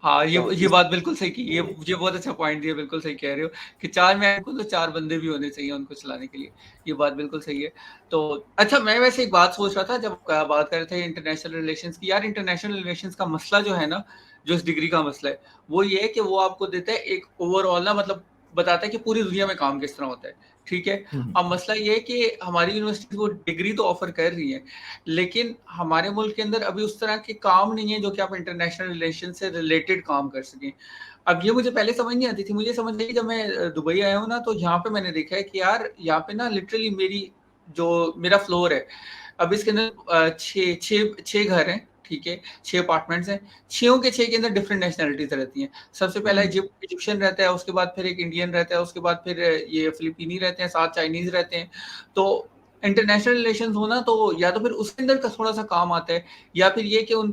हाँ, तो ये इस बात बिल्कुल सही की। ये बहुत अच्छा पॉइंट दिया, बिल्कुल सही कह रहे हो कि 4 मैक हो तो 4 बंदे भी होने चाहिए उनको चलाने के लिए। ये बात बिल्कुल सही है। तो अच्छा, मैं वैसे एक बात सोच रहा था जब बात कर रहे थे इंटरनेशनल रिलेशंस की। यार इंटरनेशनल रिलेशंस का मसला जो है ना, जो इस डिग्री का मसला है, वो ये है कि वो आपको देता है एक ओवरऑल ना, मतलब बताता है कि पूरी दुनिया में काम किस तरह होता है, ठीक है? हुँ, अब मसला ये है कि हमारी यूनिवर्सिटी वो डिग्री तो ऑफ़र कर रही है, लेकिन हमारे मुल्क के अंदर अभी उस तरह के काम नहीं है जो कि आप इंटरनेशनल रिलेशन से रिलेटेड काम कर सकें। अब ये मुझे पहले समझ नहीं आती थी, मुझे समझ आई जब मैं दुबई आया हूँ ना, तो यहाँ पे मैंने देखा है कि यार यहाँ पे ना लिटरली जो मेरा फ्लोर है, अब इसके अंदर 6 घर हैं, ठीक है? 6 अपार्टमेंट्स हैं, 6 के 6 के अंदर डिफरेंट नेशनैलिटीज़ रहती हैं। सबसे पहला हुँ। इजिप्शियन रहता है, उसके बाद फिर एक इंडियन रहता है, उसके बाद फिर ये फिलिपीनी रहते हैं, 7 चाइनीज़ रहते हैं। तो इंटरनेशनल रिलेशंस हो ना, तो या तो फिर उसके अंदर का थोड़ा-सा काम आता है, या फिर ये कि उन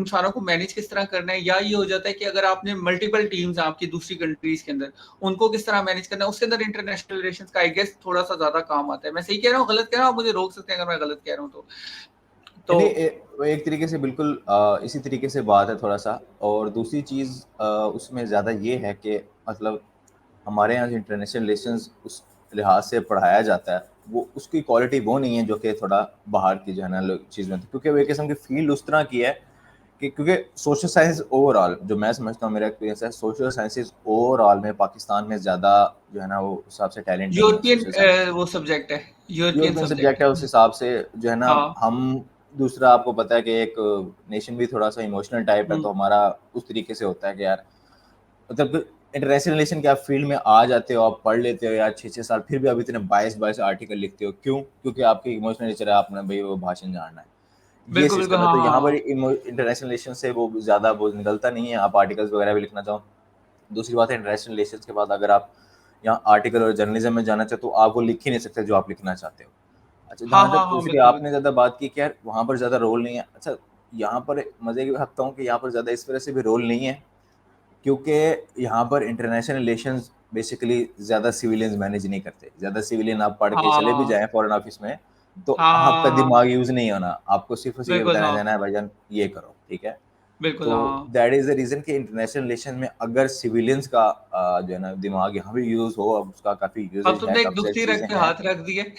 सारों को मैनेज किस तरह करना है, या ये हो जाता है कि अगर आपने मल्टीपल टीम्स हैं आपकी दूसरी कंट्रीज़ के अंदर, उनको किस तरह मैनेज करना है, उसके अंदर इंटरनेशनल रिलेशंस का आई गेस थोड़ा-सा ज़्यादा काम आता है। मैं सही कह रहा हूँ, गलत कह रहा हूँ? आप मुझे रोक सकते हैं अगर मैं गलत कह रहा हूँ तो। तो नहीं, वो एक तरीके से बिल्कुल इसी तरीके से बात है थोड़ा-सा। और दूसरी चीज़ उसमें ज़्यादा ये है कि मतलब हमारे यहाँ जो इंटरनेशनल रिलेशंस उस लिहाज से पढ़ाया जाता है, वो उसकी क्वालिटी वो नहीं है जो कि थोड़ा बाहर की जो है ना चीज़ में होती है। क्योंकि वो एक किस्म की फ़ील्ड उस तरह की है कि क्योंकि सोशल साइंस ओवरऑल जो मैं समझता हूँ मेरा एक्सपीरियंस है, सोशल साइंसेज़ ओवरऑल में पाकिस्तान में ज़्यादा जो है ना वो उस हिसाब से टैलेंट नहीं है यूरोपियन सोशल साइंसेज़ में। वो सब्जेक्ट है, यूरोपियन यूरोपियन सब्जेक्ट सब्जेक्ट है उस है। हिसाब से जो है ना। हाँ। हम दूसरा आपको पता है कि एक नेशन भी थोड़ा-सा इमोशनल टाइप है, हुँ। तो हमारा उस तरीके से होता है कि यार मतलब इंटरनेशनल रिलेशन के आप फील्ड में आ जाते हो, आप पढ़ लेते हो यार 6-6 साल, फिर भी आप इतने 22-22 आर्टिकल लिखते हो। क्यों? क्योंकि आपकी इमोशनल नेचर है, आपने भई वो भाषण जानना है। ये बिल्कुल, बिल्कुल। सिस्टम है, हाँ, तो हाँ, यहाँ पर हाँ। इंटरनेशनल रिलेशन से वो ज़्यादा वो निकलता नहीं है, आप आर्टिकल्स वगैरह भी लिखना चाहो। दूसरी बात है इंटरनेशनल रिलेशंस के बाद अगर आप यहाँ आर्टिकल और जर्नलिज्म में जाना चाहो, तो आप वो लिख ही नहीं सकते जो आप लिखना चाहते हो। अच्छा, हाँ, जहाँ हाँ, तक हाँ, दूसरी बिल्कुल, आपने बिल्कुल। ज़्यादा बात की कि यार वहाँ पर ज़्यादा रोल नहीं है। अच्छा, यहाँ पर मज़े की बात हूँ कि यहाँ पर ज़्यादा इस वज़ह से भी रोल नहीं है, क्योंकि यहाँ पर इंटरनेशनल रिलेशंस बेसिकली ज़्यादा सिविलियंस मैनेज नहीं करते। ज़्यादा सिविलियन आप पढ़ के चले भी हाँ। जाएँ फॉरेन ऑफिस में, तो हाँ, आपका हाँ, हाँ। दिमाग यूज़ नहीं होना। आपको सिर्फ़ और सिर्फ ये बिल्कुल, बताया हाँ। जाना है भाईजान ये करो, ठीक है? बिल्कुल, तो हाँ। दैट इज़ द रीज़न कि इंटरनेशनल रिलेशन में अगर सिविलियंस का जो है ना दिमाग यहाँ भी यूज़ हो, अब उसका काफ़ी अब यूसेज है, तुमने एक काफ़ी सारी दुखती रग चीज़ें पे हैं। हाथ रख दिए।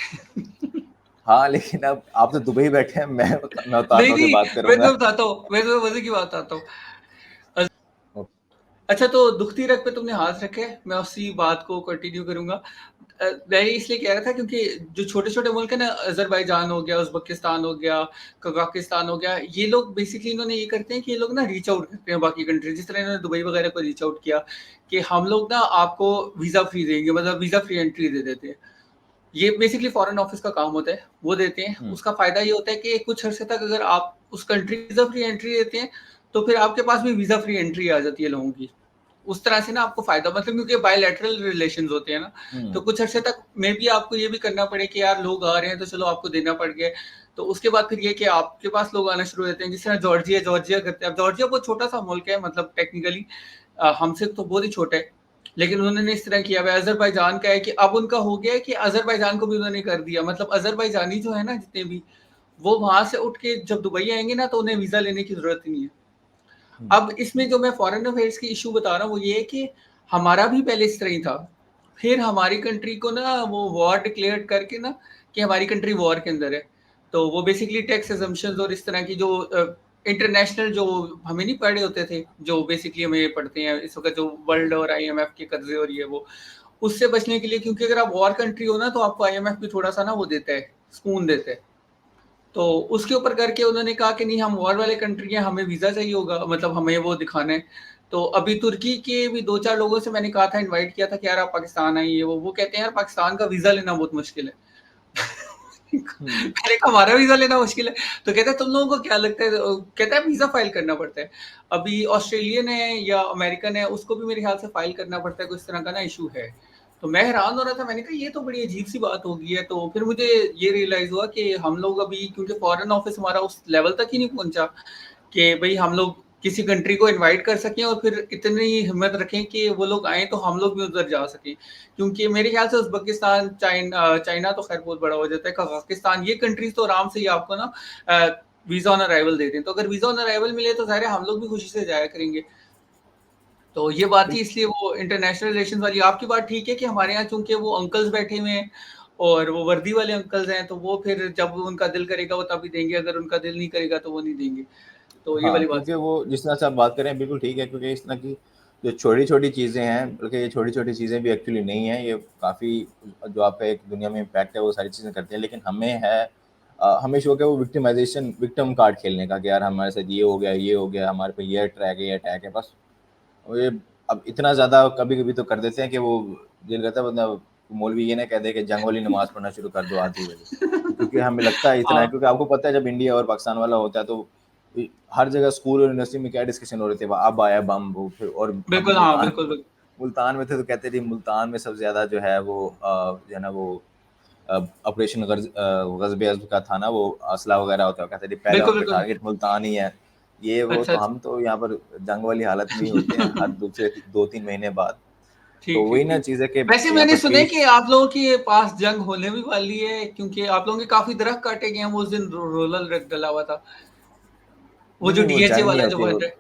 हाँ, लेकिन अब आप तो दुबई बैठे हैं, मैं नहीं, उतारता हूँ से नहीं, बात मैं करूँगा। तुम्हें बताता हूँ, मैं तुम्हें मज़े की बात बताता हूँ। अच्छा, तो दुखती रग पे तुमने हाथ रखे, मैं उसी बात को कंटिन्यू करूंगा। मैं इसलिए कह रहा था क्योंकि जो छोटे छोटे मुल्क है ना, अजरबैजान हो गया, उज्बेकिस्तान हो गया, कजाकिस्तान हो गया, ये लोग बेसिकली इन्होंने ये करते हैं कि ये लोग ना रीच आउट करते हैं बाकी कंट्री, जिस तरह इन्होंने दुबई वगैरह को रीच आउट किया कि हम लोग ना आपको वीजा फ्री देंगे, मतलब वीजा फ्री एंट्री दे देते हैं। ये बेसिकली फॉरेन ऑफिस का काम होता है, वो देते हैं। हम्म। उसका फायदा ये होता है कि कुछ अरसे तक अगर आप उस कंट्री वीजा फ्री एंट्री देते हैं तो फिर आपके पास भी वीजा फ्री एंट्री आ जाती है लोगों की। उस तरह से ना आपको फायदा, मतलब क्योंकि बायलैटरल रिलेशंस होते हैं ना, तो हम्म। कुछ अरसे तक मे बी आपको ये भी करना पड़े कि यार लोग आ रहे हैं तो चलो आपको देना पड़ गया। तो उसके बाद फिर ये कि आपके पास लोग आना शुरू हो जाते हैं, जिस तरह जॉर्जिया जॉर्जिया करते हैं। अब जॉर्जिया बहुत छोटा सा मुल्क है, मतलब टेक्निकली हमसे तो बहुत ही छोटा है, लेकिन उन्होंने इस तरह किया हुआ है। अजरबैजान का है कि अब उनका हो गया है कि अजरबैजान को भी उन्होंने कर दिया, मतलब अजरबैजानी जो है ना जितने भी, वो वहां से उठ के जब दुबई आएंगे ना तो उन्हें वीजा लेने की जरूरत ही नहीं है। हम्म। अब इसमें जो मैं फॉरेन अफेयर्स की इशू बता रहा हूँ वो ये है कि हमारा भी पहले इस तरह ही था, फिर हमारी कंट्री को ना वो वॉर डिक्लेयर करके ना कि हमारी कंट्री वॉर के अंदर है, तो वो बेसिकली टैक्स एजम्पशंस और इस तरह की जो इंटरनेशनल जो हमें नहीं पढ़े होते थे, जो बेसिकली हमें पढ़ते हैं इस वक्त, जो वर्ल्ड और आईएमएफ के कर्जे और ये वो, उससे बचने के लिए, क्योंकि अगर आप वॉर कंट्री हो ना तो आपको आईएमएफ भी थोड़ा सा ना वो देता है, सुकून देता है। तो उसके ऊपर करके उन्होंने कहा कि नहीं, हम वॉर वाले कंट्री हैं, हमें वीजा चाहिए होगा, मतलब हमें वो दिखाना है। तो अभी तुर्की के भी दो चार लोगों से मैंने कहा था, इनवाइट किया था कि यार आप पाकिस्तान आइए, वो कहते हैं यार पाकिस्तान का वीजा लेना बहुत मुश्किल है। हम्म। मैंने कहा हमारा वीजा लेना मुश्किल है, तो कहते हैं तुम लोगों को क्या लगता है, कहता है वीजा फाइल करना पड़ता है। अभी ऑस्ट्रेलियन है या अमेरिकन है, उसको भी मेरे ख्याल से फाइल करना पड़ता है, कुछ तरह का ना इशू है। तो मैं हैरान हो रहा था, मैंने कहा ये तो बड़ी अजीब सी बात हो गई है। तो फिर मुझे ये रियलाइज हुआ कि हम लोग अभी, क्योंकि फॉरेन ऑफिस हमारा उस लेवल तक ही नहीं पहुंचा कि भाई हम लोग किसी कंट्री को इनवाइट कर सकें और फिर इतनी हिम्मत रखें कि वो लोग आए तो हम लोग भी उधर जा सकें। क्योंकि मेरे ख्याल से उज्बेकिस्तान, चाइना चाइना तो खैर बहुत बड़ा हो जाता है, कजाकिस्तान, ये कंट्रीज तो आराम से ही आपको ना वीजा ऑन अराइवल देते हैं। तो अगर वीजा ऑन अराइवल मिले तो जाहिर है हम लोग भी खुशी से जाया करेंगे। तो ये बात थी, इसलिए वो इंटरनेशनल रिलेशन वाली आपकी बात ठीक है कि हमारे यहाँ चूंकि वो अंकल्स बैठे हुए हैं और वो वर्दी वाले अंकल्स हैं, तो वो फिर जब उनका दिल करेगा वो तभी देंगे, अगर उनका दिल नहीं करेगा तो वो नहीं देंगे। तो ये हाँ, वाली बात। क्योंकि वो जिस तरह से आप बात करें बिल्कुल ठीक है, क्योंकि इस तरह की जो छोटी-छोटी चीज़ें हैं, बल्कि ये छोटी-छोटी चीज़ें भी एक्चुअली नहीं हैं, ये काफ़ी जो आपका एक दुनिया में इम्पैक्ट है, वो सारी चीज़ें करती हैं। लेकिन हमें है हमें शौक है वो विक्टिमाइज़ेशन, विक्टिम कार्ड खेलने का कि यार हमारे साथ ये हो गया, हमारे पे ये अटैक है, बस। और ये अब इतना ज़्यादा कभी-कभी तो कर देते हैं कि वो दिल करता है मतलब मौलवी ये ना कह दे कि जंग वाली नमाज़ पढ़ना शुरू कर दो आधी बजे। क्योंकि हमें लगता है इतना है, हाँ क्योंकि आपको पता है जब इंडिया और पाकिस्तान वाला होता है तो हर जगह स्कूल और यूनिवर्सिटी में क्या डिस्कशन हो रहे थे, अब आया बम वो फिर। और हम बिल्कुल, हाँ बिल्कुल बिल्कुल। मुल्तान में थे तो कहते थे मुल्तान में सबसे ज़्यादा जो है वो जो है ना वो ऑपरेशन ग़ज़ब-ए अज़्ब का था ना, वो असला वगैरह होता है, कहते थे पहला बिल्कुल पे बिल्कुल। टारगेट मुल्तान ही है। ये वो अच्छा तो अच्छा। हम तो यहाँ पर जंग वाली हालत में ही होते हैं हर दूसरे 2-3 महीने बाद। तो ठीक वही ठीक ना ठीक। चीज़ है कि वैसे यहाँ मैंने पर सुना है पीस। कि आप लोगों के पास जंग होने भी वाली है, क्योंकि आप लोगों के काफी दरख्त काटे गए हैं, वो उस दिन रोलर डला हुआ था, वो नहीं, जो नहीं, वो डीएचए जंग नहीं वाला जो होती बन रहा है।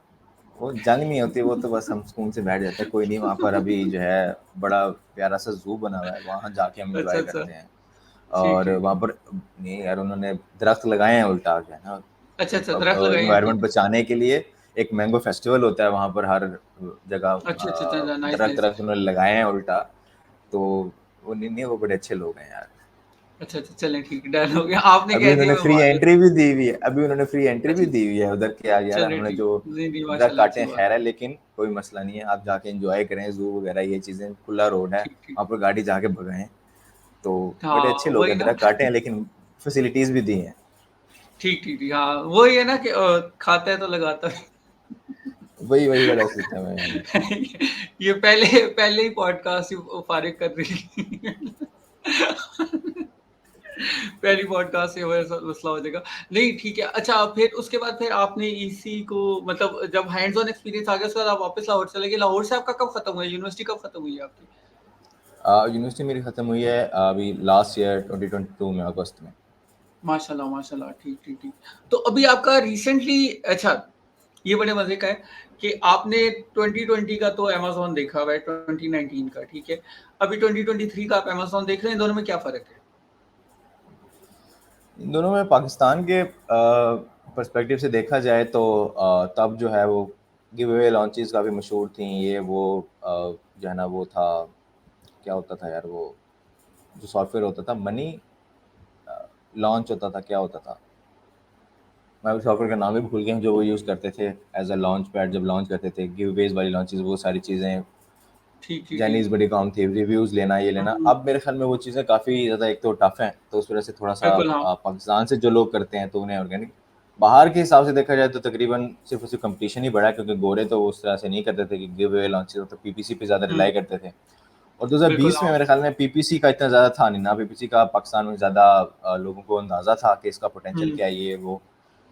वो जंग नहीं होती, वो तो बस हम सुकून से बैठ जाते हैं, कोई नहीं। वहाँ पर अभी जो है बड़ा प्यारा सा ज़ू बना हुआ है, वहाँ जाके हम अच्छा एन्जॉय अच्छा। करते हैं। ठीक और ठीक वहाँ ठीक। पर नहीं यार, उन्होंने दरख्त लगाए हैं उल्टा जो है ना, अच्छा अच्छा, दरख्त लगाए हैं, एनवायरनमेंट ठीक। बचाने के लिए। एक मैंगो फेस्टिवल होता है वहाँ पर हर जगह, अच्छा अच्छा अच्छा, नाइस दरख्त नाइस। दरख्त उन्होंने लगाए हैं उल्टा। तो वो नहीं, नहीं, वो बड़े अच्छे लोग हैं यार। अच्छा अच्छा, चलें ठीक, डन हो गया, आपने अभी कह दिया उन्होंने मैं फ्री मान लेता एंट्री भी दी हुई है, अभी उन्होंने फ्री एंट्री हूँ। भी अच्छा, दी हुई है उधर के यार। यार चलें हमने ठीक। जो नहीं नहीं, दरख्त माशाल्लाह काटे अच्छी हैं बात। खैर है, लेकिन कोई मसला नहीं है, आप जाके एंजॉय करें ज़ू वगैरह ये चीज़ें, खुला रोड है, ठीक ठीक। वहाँ पर गाड़ी जाके भगाएं। तो बड़े हाँ अच्छे लोग वही हैं, ना। दरख्त काटे हैं लेकिन फैसिलिटीज़ भी दी हैं। ठीक ठीक ठीक, हाँ वही है ना कि खाता है तो लगाता है। वही वही वाला सिस्टम है यार। ये पहले पहले ही पॉडकास्ट फारिग कर रही है। पहली पॉडकास्ट से हमारा मसला हो जाएगा। नहीं ठीक है। अच्छा, फिर उसके बाद फिर आपने ईसी को, मतलब जब हैंड्स ऑन एक्सपीरियंस आ गया उसके बाद आप वापस लाहौर चले गए। लाहौर से आपका कब खत्म हुआ, यूनिवर्सिटी कब खत्म हुई है आपकी? यूनिवर्सिटी मेरी ख़त्म हुई है अभी लास्ट ईयर 2022 में अगस्त में। माशाल्लाह माशाल्लाह, ठीक ठीक ठीक। तो अभी आपका रिसेंटली, अच्छा, ये बड़े मजे का है कि आपने 2020 का तो अमेजोन देखा हुआ है, 2019 का ठीक है, अभी 2023 का आप अमेजोन देख रहे हैं, दोनों में क्या फर्क है? इन दोनों में पाकिस्तान के पर्सपेक्टिव से देखा जाए तो तब जो है वो गिव अवे लॉन्चेस काफ़ी मशहूर थी, ये वो जो है ना वो था, क्या होता था यार वो जो सॉफ्टवेयर होता था मनी लॉन्च होता था, क्या होता था, मैं उस सॉफ्टवेयर का नाम भी भूल गया हूँ, जो वो यूज़ करते थे एज अ लॉन्च पैड जब लॉन्च करते थे, गिव अवेज वाली लॉन्चेस, वो सारी चीज़ें। ठीक ठीक ठीक। जैनीज़ बड़ी कॉम थी, रिव्यूज़ लेना, ये लेना। हम्म, अब मेरे ख्याल में वो चीज़ें काफ़ी ज़्यादा एक तो टफ़ हैं, तो उस वजह से थोड़ा-सा बिल्कुल हाँ। पाकिस्तान से जो लोग करते हैं तो उन्हें ऑर्गेनिक, बाहर के हिसाब से देखा जाए तो तकरीबन सिर्फ़ और सिर्फ़ कॉम्पिटिशन ही बढ़ा है, क्योंकि गोरे तो उस तरह से नहीं करते थे कि गिव अवे लॉन्चेस, तो पीपीसी पे ज़्यादा हम्म, रिलाई करते थे। और बिल्कुल 2020 में हाँ। मेरे ख्याल में पीपीसी का इतना ज़्यादा था नहीं ना, पीपीसी का पाकिस्तान में ज़्यादा लोगों को अंदाज़ा था कि इसका पोटेंशियल हम्म, क्या है, ये वो।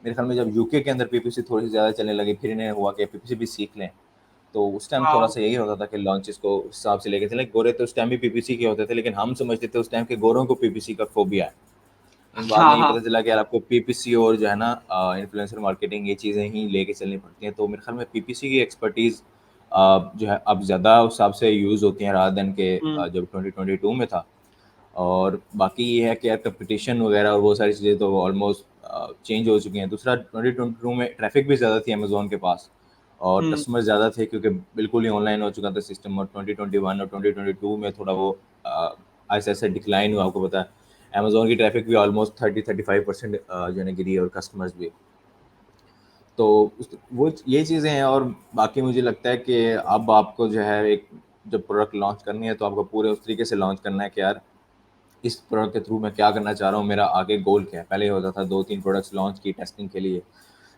मेरे ख्याल में जब यूके के अंदर पीपीसी थोड़ी सी ज़्यादा चलने लगी, फिर इन्हें हुआ कि पीपीसी भी सीख लें। तो उस टाइम हाँ। थोड़ा-सा यही होता था कि लॉन्चेस को उस हिसाब से लेके चलें। गोरे तो उस टाइम भी पीपीसी के होते थे, लेकिन हम समझते थे उस टाइम के गोरों को पीपीसी का फ़ोबिया है। लेकिन बाद में हाँ ये हाँ। पता चला कि यार आपको पीपीसी और जो है ना इन्फ्लुएंसर मार्केटिंग, ये चीज़ें ही लेके चलनी पड़ती हैं। तो मेरे ख्याल में पीपीसी की एक्सपर्टीज़ जो है अब ज़्यादा उस हिसाब से यूज़ होती हैं रादर देन के हम्म, जब 2022 में था। और बाकी ये है कि यार कंपटीशन वगैरह और वो सारी चीज़ें तो ऑलमोस्ट चेंज हो चुकी हैं। दूसरा 2022 में ट्रैफ़िक भी ज़्यादा थी अमेज़न के पास, और हम्म, कस्टमर ज़्यादा थे क्योंकि बिल्कुल ही ऑनलाइन हो चुका था सिस्टम। और 2021 और 2022 में थोड़ा वो ऐसे-ऐसे डिक्लाइन हुआ, आपको पता है। अमेज़न की ट्रैफ़िक भी ऑलमोस्ट 30-35% जो है ना गिरी, और कस्टमर्स भी। तो वो ये चीज़ें हैं। और बाकी मुझे लगता है कि अब आपको जो है एक जब प्रोडक्ट लॉन्च करनी है तो आपको पूरे उस तरीके से लॉन्च करना है कि यार इस प्रोडक्ट के थ्रू मैं क्या करना चाह रहा हूँ, मेरा आगे गोल क्या है। पहले ये होता था 2-3 प्रोडक्ट्स लॉन्च की टेस्टिंग के लिए,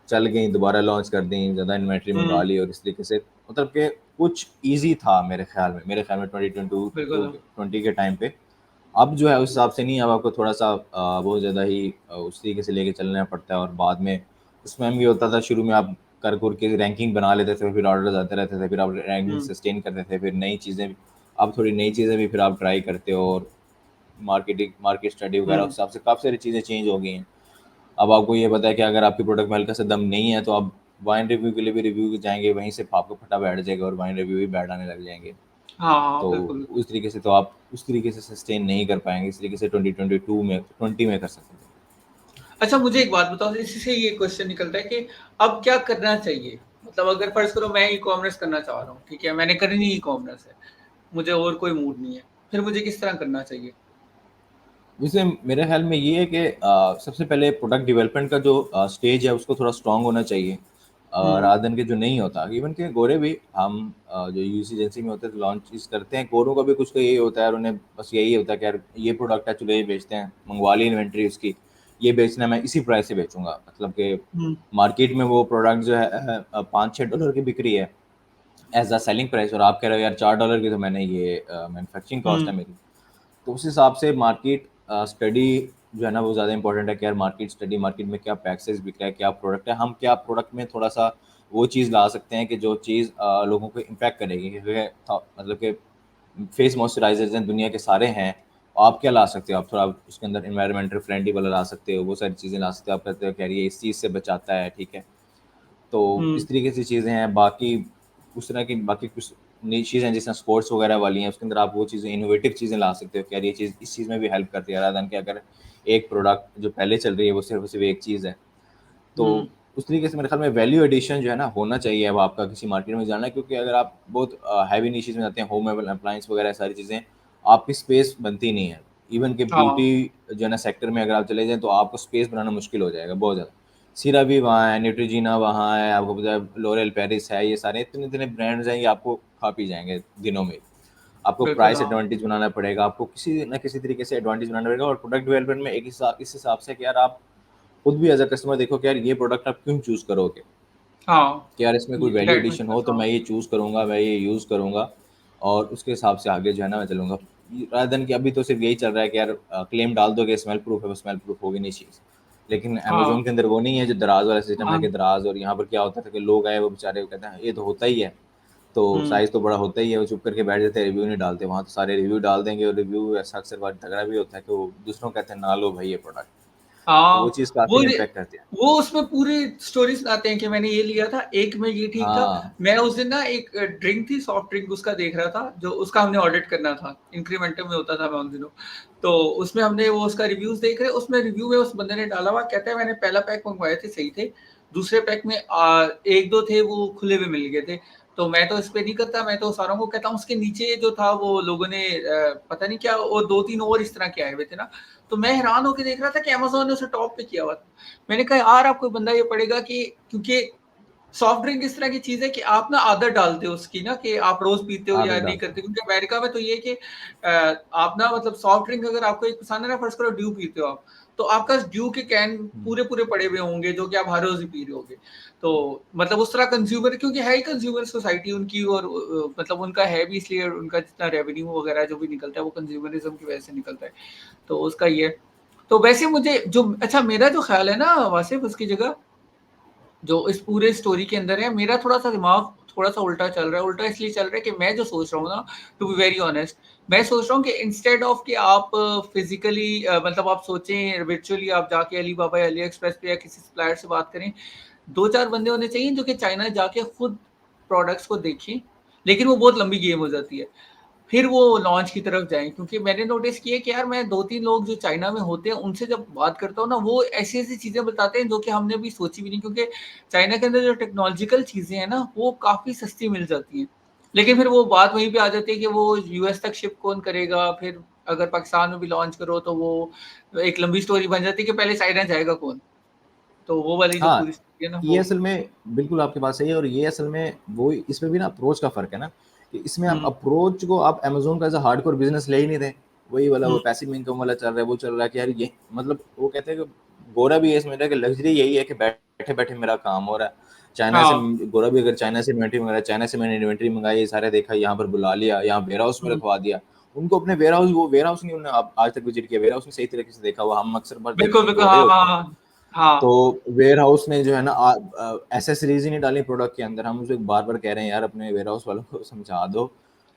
चल गई, दोबारा लॉन्च कर दी, ज़्यादा इन्वेंटरी मंगवा हम्म, ली, और इस तरीके से मतलब कि कुछ ईज़ी था मेरे ख्याल में 2022 बिल्कुल। 20 के टाइम पे। अब जो है उस हिसाब से नहीं, अब आपको थोड़ा-सा बहुत ज़्यादा ही उस तरीके से लेके चलना पड़ता है। और बाद में उसमें भी होता था, शुरू में आप कर-कुर के रैंकिंग बना लेते थे, फिर ऑर्डर्स आते रहते थे, फिर आप रैंकिंग हम्म, सस्टेन करते थे, फिर नई चीज़ें, अब थोड़ी नई चीज़ें भी फिर आप ट्राई करते हो, और मार्केट स्टडी वगैरह उस हम्म, हिसाब से काफ़ी सारी चीज़ें चेंज हो गई हैं। अब आपको ये पता है कि अगर आपके प्रोडक्ट में हल्का सा दम नहीं है, तो आप वाइन रिव्यू के लिए भी रिव्यू जाएँगे, वहीं से आपको फटा बैठ जाएगा और वाइन रिव्यू भी बैड आने लग जाएँगे। हाँ हाँ, तो बिल्कुल बिल्कुल। उस तरीके से तो आप उस तरीके से सस्टेन नहीं कर पाएँगे, इस तरीके से 2020 में कर सकते थे। अच्छा मुझे एक बात बताओ, इसी से ये क्वेश्चन निकलता है कि अब क्या करना चाहिए? मतलब अगर फ़र्ज़ करो मैं ई-कॉमर्स करना चाह रहा हूँ, ठीक है? मैंने करनी ई-कॉमर्स है, मुझे और कोई मूड नहीं है, फिर मुझे किस तरह करना चाहिए? वैसे मेरे ख़्याल में ये है कि सबसे पहले प्रोडक्ट डेवलपमेंट का जो स्टेज है उसको थोड़ा स्ट्रॉन्ग होना चाहिए। हुँ, रादर देन के जो नहीं होता, इवन के गोरे भी हम जो यूसी एजेंसी में होते हैं तो लॉन्चेस करते हैं, गोरों का भी कुछ तो यही होता है, और उन्हें बस यही होता है कि यार ये प्रोडक्ट है, चलो ये बेचते हैं, मंगवा ली इन्वेंट्री उसकी, ये बेचना है, मैं इसी प्राइस से बेचूँगा। मतलब कि हुँ, मार्केट में वो प्रोडक्ट जो है $5-6 की बिक रही है एज़ अ सेलिंग प्राइस, और आप कह रहे हो यार $4 की तो मैंने ये मैन्युफैक्चरिंग कॉस्ट हुँ, है मेरी। तो उस हिसाब से मार्केट स्टडी जो है ना वो ज़्यादा इंपॉर्टेंट है कि यार मार्केट स्टडी, मार्केट में क्या पैकेज बिक रहा है, क्या प्रोडक्ट है, हम क्या प्रोडक्ट में थोड़ा-सा वो चीज़ ला सकते हैं कि जो चीज़ लोगों को इम्पैक्ट करेगी। क्योंकि मतलब कि फेस मॉइस्चराइज़र्स हैं, दुनिया के सारे हैं, आप क्या ला सकते हो? आप थोड़ा उसके अंदर एनवायरमेंटल फ्रेंडली वाला ला सकते हो, वो सारी चीज़ें ला सकते हो। आप कहते हो कि यार ये इस चीज़ से बचाता है, ठीक है? तो हुँ, इस तरीके से चीज़ें हैं। बाकी उस तरह की बाकी कुछ नई चीज़ें हैं, जैसे स्पोर्ट्स वगैरह वाली हैं, उसके अंदर आप वो चीज़ें इनोवेटिव चीज़ें ला सकते हो कि यार ये चीज़ इस चीज़ में भी हेल्प करती है, रादर देन कि अगर एक प्रोडक्ट जो पहले चल रही है वो सिर्फ़ और सिर्फ़ एक चीज़ है। तो हुँ, उस तरीके से मेरे ख़्याल में वैल्यू एडिशन जो है ना होना चाहिए अब आपका किसी मार्केट में जाना है, क्योंकि अगर आप बहुत हैवी निशेज़ में जाते हैं, होम अप्लायंस वगैरह सारी चीज़ें, आपकी स्पेस बनती नहीं है। इवन कि हाँ, ब्यूटी जो है ना सेक्टर में अगर आप चले जाएँ तो आपको स्पेस बनाना मुश्किल हो जाएगा बहुत ज़्यादा। सीरावी वहाँ है, न्यूट्रोजिना वहाँ है, आपको पता है लॉरियल पेरिस है, ये सारे इतने-इतने ब्रांड्स हैं, ये आपको खा पी जाएँगे दिनों में। आपको बिल्कुल प्राइस हाँ, एडवांटेज बनाना पड़ेगा, आपको किसी न किसी तरीके से एडवांटेज बनाना पड़ेगा, और प्रोडक्ट डेवलपमेंट में इस हिसाब से कि यार आप खुद भी एज़ अ कस्टमर देखो कि यार ये प्रोडक्ट आप क्यों चूज़ करोगे? हाँ, कि यार इसमें कोई ये वैल्यू दैट एडिशन हो मैटर्स तो हाँ, मैं ये चूज़ करूँगा, मैं ये यूज़ करूँगा, और उसके हिसाब से आगे जो है ना मैं चलूँगा। रादर देन कि अभी तो सिर्फ़ यही चल रहा है कि यार क्लेम डाल दो कि स्मेल प्रूफ है, वो स्मेल प्रूफ होगी नहीं चीज़। लेकिन हाँ, अमेज़न के अंदर वो नहीं है, जो दराज़ वाला सिस्टम है हाँ, कि दराज़, और यहाँ पर क्या होता था कि लोग आए, वो बेचारे वो कहते हैं ये तो होता ही है, तो हुँ, साइज़ तो बड़ा होता ही है, वो चुप करके बैठ जाते हैं, रिव्यू नहीं डालते। वहाँ तो सारे रिव्यू डाल देंगे, और रिव्यू ऐसा अक्सर बार तगड़ा भी होता है कि वो दूसरों को कहते हैं ना लो भाई ये प्रोडक्ट। तो हाँ, वो चीज़ वो काफ़ी रे इम्पैक्ट करती है। वो उसमें पूरी स्टोरी सुनाते हैं कि मैंने ये लिया था, एक में ये ठीक था। हाँ, मैं उस दिन ना एक ड्रिंक थी, सॉफ्ट ड्रिंक उसका देख रहा था, जो उसका हमने ऑडिट करना था, इंक्रीमेंटल में होता था मैं उन दिनों। तो उसमें हमने वो उसका रिव्यूज़ देख रहे, उसमें रिव्यू में उस बंदे ने डाला हुआ, कहता है मैंने पहला पैक मँगवाए थे, सही थे, दूसरे पैक में एक दो थे वो खुले हुए मिल गए थे। तो मैं तो इस पे नहीं करता, मैं तो सारों को कहता हूँ उसके नीचे जो था वो लोगों ने पता नहीं क्या, और 2-3 और इस तरह के आए हुए थे ना, तो मैं हैरान होके देख रहा था कि अमेज़न ने उसे टॉप पे किया हुआ था। मैंने कहा यार अब कोई बंदा ये पढ़ेगा कि, क्योंकि सॉफ्ट ड्रिंक इस तरह की चीज़ है कि आप ना आदत डालते हो उसकी ना, कि आप रोज़ पीते हो या आदत नहीं डालते करते, हैं। क्योंकि अमेरिका में तो ये है कि आप ना मतलब सॉफ्ट ड्रिंक अगर आपको एक पसंद है ना, फर्स्ट करो ड्यू पीते हो आप, तो आपका ड्यू के कैन हुँ। पूरे-पूरे पड़े हुए होंगे जो कि आप हर रोज़ ही पी रहे होगे। तो मतलब उस तरह कंज्यूमर, क्योंकि है ही कंज्यूमर सोसाइटी उनकी, और मतलब उनका है भी इसलिए उनका जितना रेवेन्यू वगैरह जो भी निकलता है वो कंज्यूमरिज़्म की वजह से निकलता है। तो उसका ये है। तो वैसे मुझे जो अच्छा मेरा जो ख़्याल है ना वासिफ़, उसकी जगह जो इस पूरे स्टोरी के अंदर है, मेरा थोड़ा-सा दिमाग थोड़ा-सा उल्टा चल रहा है। उल्टा इसलिए चल रहा है कि मैं जो सोच रहा हूँ ना, टू बी वेरी ऑनेस्ट, मैं सोच रहा हूँ कि इंस्टेड ऑफ कि आप फिज़िकली मतलब आप सोचें वर्चुअली आप जाके अलीबाबा या अली एक्सप्रेस पे या किसी सप्लायर से बात करें, 2-4 बंदे होने चाहिए जो कि चाइना जाके खुद प्रोडक्ट्स को देखें, लेकिन वो बहुत लंबी गेम हो जाती है। फिर वो लॉन्च की तरफ जाएँ, क्योंकि मैंने नोटिस किया कि यार मैं 2-3 लोग जो चाइना में होते हैं, उनसे जब बात करता हूँ ना, वो ऐसी-ऐसी चीज़ें बताते हैं जो कि हमने अभी सोची भी नहीं, क्योंकि चाइना के अंदर जो टेक्नोलॉजिकल चीज़ें हैं ना, वो काफ़ी सस्ती मिल जाती हैं। लेकिन फिर वो बात वहीं पे आ जाती है कि वो यूएस तक शिप कौन करेगा? फिर अगर पाकिस्तान में भी लॉन्च करो तो वो एक लंबी स्टोरी बन जाती है कि पहले चाइना जाएगा कौन? तो वो वाली जो पूरी हाँ, स्टोरी है ना ये वो। असल में बिल्कुल आपकी बात सही है और ये असल में वो इसमें भी ना अप्रोच का फ़र्क है ना, कि इसमें आप हुँ, अप्रोच को आप अमेज़न का एज़ अ हार्डकोर बिज़नेस ले ही नहीं रहे। वही वाला हुँ। वो पैसिव इनकम वाला चल रहा है, वो चल रहा है कि यार ये मतलब वो कहते हैं कि गौरव भी ये समझ रहा है कि लग्ज़री यही है कि बैठे-बैठे मेरा काम हो रहा है। चाइना से हाँ। गौरव भी अगर चाइना से इन्वेंटरी मंगा रहा है, चाइना से मैंने इन्वेंटरी मंगाई, ये सारा देखा, यहाँ पर बुला लिया, यहाँ वेयरहाउस में हुँ। रखवा दिया। उनको अपने वेयरहाउस वो वेयरहाउस नहीं उन्होंने आज तक विज़िट किया, वेयरहाउस में सही तरीके से देखा हुआ। हम अक्सर बार देखते बिल्कुल, हैं बिल्कुल। गोरे हाँ, होते हाँ, हैं। हाँ। हाँ। तो वेयरहाउस ने जो है ना एसेसरीज़ ही नहीं डाली प्रोडक्ट के अंदर, हम उसे बार-बार कह रहे हैं यार अपने वेयरहाउस वालों को समझा दो।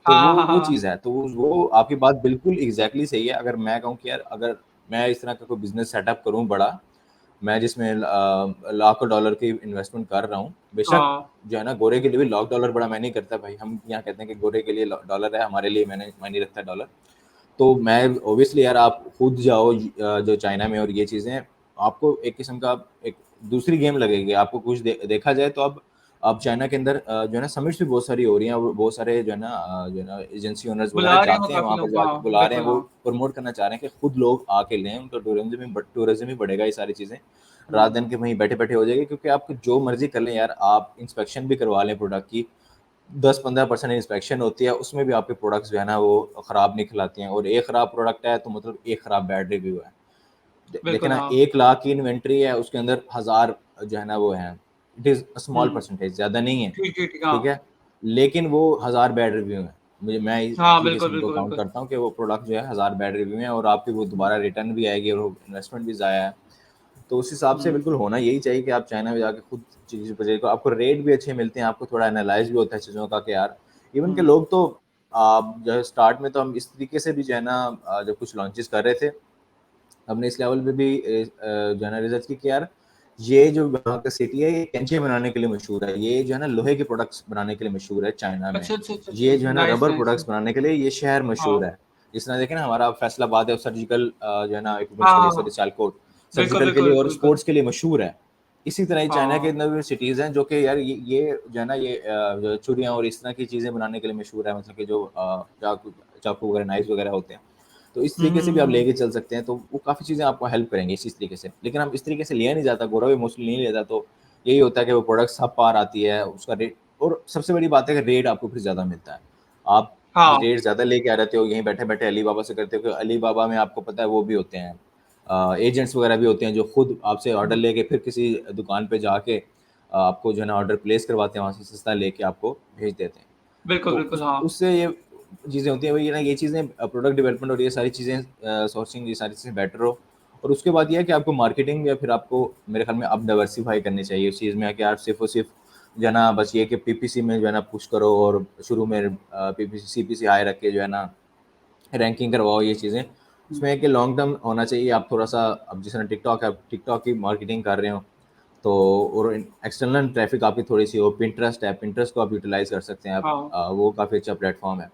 तो हाँ, हाँ, वो हाँ। चीज़ है, तो वो आपकी बात बिल्कुल एग्ज़ैक्टली सही है। अगर मैं कहूँ कि यार अगर मैं इस तरह का कोई बिज़नेस सेटअप करूँ बड़ा, मैं जिसमें लाखों डॉलर की इन्वेस्टमेंट कर रहा हूँ, बेशक हाँ, जो है ना गोरे के लिए भी लाख डॉलर बड़ा मायने नहीं करता भाई, हम यहाँ कहते हैं कि गोरे के लिए डॉलर है, हमारे लिए मायने रखता है डॉलर। तो मैं ऑब्वियसली यार आप खुद जाओ जो चाइना में और ये चीज़ें आपको एक किस्म का एक दूसरी गेम लगेगी। आपको कुछ देखा जाए तो अब चाइना के अंदर जो है ना समिट्स भी बहुत सारी हो रही हैं और बहुत सारे जो है ना एजेंसी ओनर्स वगैरह बुला रहे हैं वो जाते हैं काफ़ी वहाँ पर लोग, जाके हाँ, बुला रहे हैं, बिल्कुल, वो हाँ। प्रमोट करना चाह रहे हैं कि खुद लोग आके लें, उनका टूरिज़्म ही बढ़ेगा ये सारी चीज़ें, हुँ, रात दिन के वहीं बैठे-बैठे हो जाएगी क्योंकि आप जो मर्ज़ी कर लें यार, आप इंस्पेक्शन भी करवा लें प्रोडक्ट की, 10-15% इंस्पेक्शन होती है, उसमें भी आपके प्रोडक्ट्स जो है ना वो खराब निकल आती हैं और एक खराब प्रोडक्ट है तो मतलब एक खराब बैड रिव्यू है। देखें बिल्कुल, ना हाँ। 1 लाख की इन्वेंट्री है, उसके अंदर 1000 जो है ना वो हैं। It is a small hmm, percentage ज़्यादा नहीं है, ठीक, ठीक, ठीक, ठीक हाँ। है? लेकिन वो 1000 बैड रिव्यू हैं। मैं हाँ, इसी बिल्कुल, किस्म को बिल्कुल, काउंट बिल्कुल। करता हूँ कि वो प्रोडक्ट जो है 1000 बैड रिव्यू हैं और आपकी वो दोबारा रिटर्न भी आएगी और वो इन्वेस्टमेंट भी ज़ाया है। तो उस हिसाब से हुँ, बिल्कुल होना यही चाहिए कि आप चाइना में जाके खुद चीज़ें परचेज़ करो। आपको रेट भी अच्छे मिलते हैं, आपको थोड़ा एनालाइज़ भी होता है चीज़ों का कि यार इवन के हुँ, लोग तो जो है स्टार्ट में तो हम इस तरीके से भी जो है ना जब कुछ लॉन्चेस कर रहे थे, हमने इस लेवल पे भी जो है ना रिसर्च की कि यार ये जो वहाँ का सिटी है, ये कैंचे बनाने के लिए मशहूर है। ये जो है ना लोहे के प्रोडक्ट्स बनाने के लिए मशहूर है चाइना में। अच्छा, अच्छा, अच्छा, ये अच्छा, जो है ना नाइस, रबर नाइस। प्रोडक्ट्स बनाने के लिए ये शहर हाँ। मशहूर है। जिस तरह देखें ना हमारा फैसलाबाद है सर्जिकल जो है ना इक्विपमेंट्स हाँ, के लिए हाँ, सॉरी हाँ। सियालकोट, बिल्कुल, सर्जिकल के बिल्कुल, लिए और बिल्कुल, बिल्कुल। स्पोर्ट्स के लिए मशहूर है। इसी तरह ही चाइना के हाँ। अंदर भी सिटीज़ हैं जो कि यार ये जो है ना ये जो चूड़ियाँ और इस तरह की चीज़ें बनाने के लिए मशहूर है मतलब कि जो चाकू चाकू वगैरह नाइफ़्स वगैरह होते हैं। तो इस हुँ, तरीके हुँ, से भी आप हुँ, हुँ। लेके चल सकते हैं, तो वो काफ़ी चीज़ें आपको हेल्प करेंगी इस तरीके से। लेकिन अब इस तरीके से लिया नहीं जाता, गौरव भी मोस्टली नहीं लेता, तो यही होता है कि वो प्रोडक्ट सब पार आती है, उसका रेट और सबसे बड़ी बात है कि रेट आपको फिर ज़्यादा मिलता है। आप हाँ। रेट ज़्यादा लेके आ जाते हो, यहीं बैठे-बैठे अलीबाबा से करते हो, क्योंकि अलीबाबा में आपको पता है वो भी होते हैं एजेंट्स वगैरह भी होते हैं, जो खुद आपसे ऑर्डर हुँ, लेके फिर किसी दुकान पे जाके आपको जो है ना ऑर्डर प्लेस करवाते हैं, वहाँ से सस्ता लेके आपको भेज देते हैं। बिल्कुल, तो बिल्कुल, उस हाँ। उससे ये चीज़ें होती हैं वही है ना ये चीज़ें प्रोडक्ट डेवलपमेंट और ये सारी चीज़ें सोर्सिंग ये सारी चीज़ें बेटर हो और उसके बाद ये है कि आपको मार्केटिंग या फिर आपको मेरे ख्याल में अब डाइवर्सिफ़ाई करनी चाहिए उस चीज़ में है कि आप सिर्फ़ और सिर्फ़ जो है ना बस ये कि पीपीसी में जो है ना पुश करो और शुरू में पीपीसी सीपीसी हाई रख के जो है ना रैंकिंग करवाओ ये चीज़ें। हुँ। उसमें है कि लॉन्ग टर्म होना चाहिए आप थोड़ा-सा अब जिस तरह टिकटॉक है, टिकटॉक की मार्केटिंग कर रहे हो तो और एक्सटर्नल ट्रैफ़िक आपकी थोड़ी-सी हो, पिंटरेस्ट है, पिंटरेस्ट को आप यूटिलाइज़ कर सकते हैं आप हाँ। वो काफ़ी अच्छा प्लेटफ़ॉर्म है।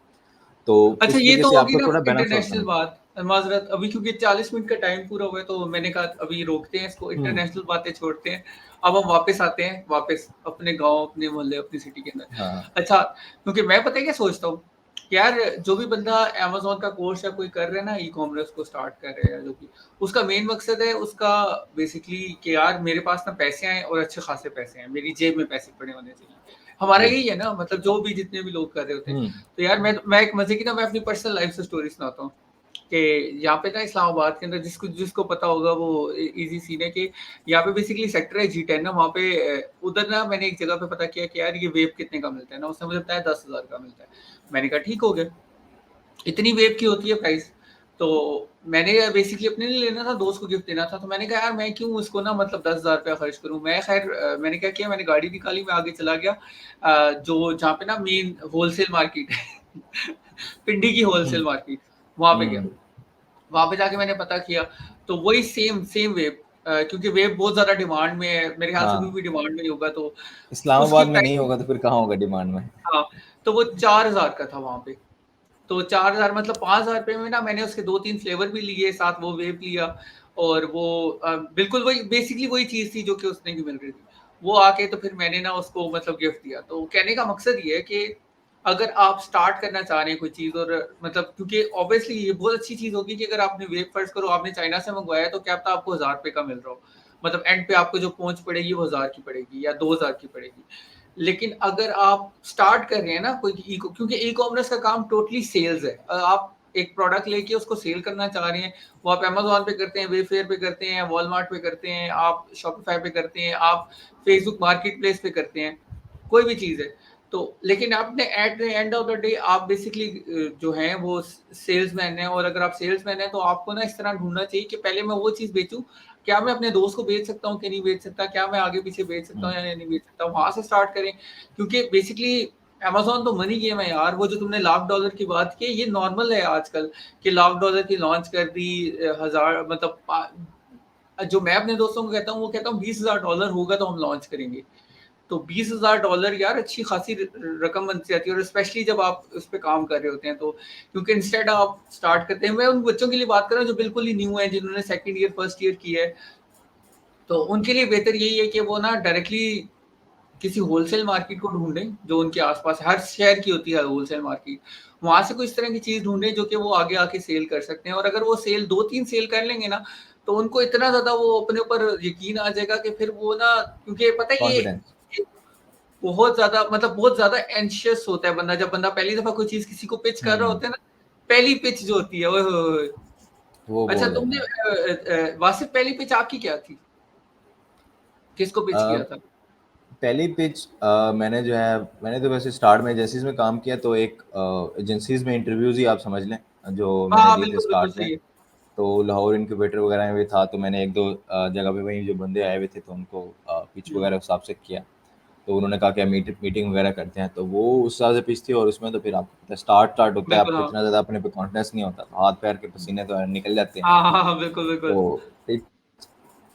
तो अच्छा इस ये तरीके तो से होगी आपको ना थोड़ा बेनिफिट होता इंटरनेशनल है। बात। माजरत अभी क्योंकि 40 मिनट का टाइम पूरा हुआ है तो मैंने कहा अभी रोकते हैं इसको, हम्म। इंटरनेशनल बातें छोड़ते हैं। अब हम वापस आते हैं, वापस अपने गांव, अपने मोहल्ले, अपनी सिटी के अंदर। हाँ। अच्छा, क्योंकि मैं पता है क्या सोचता हूँ कि यार जो भी बंदा अमेजोन का कोर्स या कोई कर रहे हैं ना, ई कॉमर्स को स्टार्ट कर रहे हैं, जो भी उसका मेन मकसद है उसका बेसिकली कि यार मेरे पास ना पैसे आए और अच्छे खासे पैसे आए, मेरी जेब में पैसे पड़े होने चाहिए। हमारा राइट। यही है ना, मतलब जो भी जितने भी लोग कर रहे होते हैं। हम्म। तो यार मैं एक मजे की ना मैं अपनी पर्सनल लाइफ से स्टोरी सुनाता हूँ कि यहाँ पे ना इस्लामाबाद के अंदर जिसको जिसको पता होगा वो इजी सीन है कि यहाँ पे बेसिकली सेक्टर है G10 ना, वहाँ पे उधर ना मैंने एक जगह पे पता किया कि यार ये वेब कितने का मिलता है ना, उसने मुझे बताया 10,000 का मिलता है। मैंने कहा ठीक हो गया, इतनी वेब की होती है प्राइस। तो मैंने बेसिकली अपने लिए लेना था, दोस्त को गिफ्ट देना था, तो मैंने कहा यार मैं क्यों इसको ना मतलब 10,000 रुपया खर्च करूं। मैं खैर मैंने क्या किया, मैंने गाड़ी निकाली, मैं आगे चला गया जो जहाँ पे ना मेन होलसेल मार्केट है पिंडी की हम्म। होलसेल मार्केट, वहां पे गया। हम्म। वहां पे जाके मैंने पता किया तो वही सेम सेम वेब, क्योंकि वेब बहुत ज्यादा डिमांड में है, मेरे ख्याल से कोई हाँ, भी डिमांड में नहीं होगा, तो उसकी इस्लामाबाद में नहीं प्राइस, होगा तो फिर कहाँ होगा डिमांड में। हाँ, तो वो 4,000 का था वहां पे। तो 4,000 मतलब 5,000 रुपये में ना मैंने उसके 2-3 फ्लेवर भी लिए, साथ वो वेब लिया। और वो बिल्कुल वही बेसिकली वही चीज थी जो कि उसने की मिल रही थी। वो आके तो फिर मैंने ना उसको मतलब गिफ्ट दिया। तो कहने का मकसद ये है कि अगर आप स्टार्ट करना चाह रहे हैं कोई चीज, और मतलब क्योंकि ऑब्वियसली ये बहुत अच्छी चीज होगी कि अगर आपने वेब फर्स्ट करो, आपने चाइना से मंगवाया तो क्या पता आपको 1,000 रुपये का मिल रहा हो, मतलब एंड पे आपको जो पहुंच पड़ेगी वो 1,000 की पड़ेगी या 2,000 की पड़ेगी। लेकिन अगर आप स्टार्ट कर रहे हैं ना कोई क्योंकि ई कॉमर्स का काम टोटली सेल्स है, आप एक प्रोडक्ट लेके उसको सेल करना चाह रहे हैं, वो आप अमेजोन पे करते हैं, वेफेयर पे करते हैं, वॉलमार्ट पे करते हैं, आप शॉपिफाई पे करते हैं, आप फेसबुक मार्केट प्लेस पे करते हैं, कोई भी चीज है। तो लेकिन आपने at the end of the day आप बेसिकली जो है वो सेल्समैन है, और अगर आप सेल्समैन है तो आपको ना इस तरह ढूंढना चाहिए कि पहले मैं वो चीज बेचूं, क्या मैं अपने दोस्त को बेच सकता हूँ कि नहीं बेच सकता, क्या मैं आगे पीछे बेच सकता हूँ हम्म। या नहीं बेच सकता, वहां से स्टार्ट करें। क्योंकि बेसिकली अमेजोन तो मनी गेम है यार, वो जो तुमने $1,00,000 की बात की ये नॉर्मल है आजकल कि $1,00,000 की लॉन्च कर दी, हजार मतलब जो मैं अपने दोस्तों को कहता हूँ वो कहता हूँ $20,000 होगा तो हम लॉन्च करेंगे। तो $20,000 यार अच्छी खासी रकम बन जाती है, और स्पेशली जब आप उस पर काम कर रहे होते हैं तो, क्योंकि इंस्टेड आप स्टार्ट करते हैं, मैं उन बच्चों के लिए बात कर रहा हूँ जो बिल्कुल ही न्यू है, जिन्होंने सेकंड ईयर फर्स्ट ईयर की है, तो उनके लिए बेहतर यही है कि वो ना डायरेक्टली किसी होलसेल मार्केट को ढूंढें जो उनके आसपास, हर शहर की होती है होलसेल मार्केट, वहां से कोई इस तरह की चीज ढूंढें जो कि वो आगे आके सेल कर सकते हैं। और अगर वो सेल 2-3 सेल कर लेंगे ना, तो उनको इतना ज्यादा वो अपने ऊपर यकीन आ जाएगा कि फिर वो ना, क्योंकि पता है कॉन्फिडेंस। ये बहुत ज्यादा मतलब बहुत ज्यादा एंशियस होता है बंदा, जब बंदा पहली दफा कोई चीज किसी को पिच कर रहा हम्म। होता है ना, पहली पिच जो होती है, ओए होए होए। वो अच्छा बहुत तुमने ज्यादा। वासिफ पहली पिच आपकी क्या थी, किसको पिच अ, किया था? पहली पिच मैंने जो है, मैंने तो वैसे स्टार्ट में एजेंसीज में काम किया, तो एक एजेंसीज में इंटरव्यूज ही आप समझ लें जो हाँ मैंने हाँ दिए थे बिल्कुल बिल्कुल स्टार्ट में। सही है। तो लाहौर इनक्यूबेटर वगैरह में भी था, तो मैंने एक दो जगह पे वहीं जो बंदे आए हुए थे तो उनको पिच हम्म, वगैरह उस हिसाब से किया। तो उन्होंने कहा कि मीटिंग वगैरह करते हैं, तो वो उस हिसाब से पिच थी। और उसमें तो फिर आपको पता है स्टार्ट होता है, बिल्कुल आपको हाँ। इतना ज़्यादा अपने पे कॉन्फिडेंस नहीं होता, तो हाथ पैर के पसीने तो निकल जाते हैं। हाँ हाँ हाँ बिल्कुल तो बिल्कुल। पिच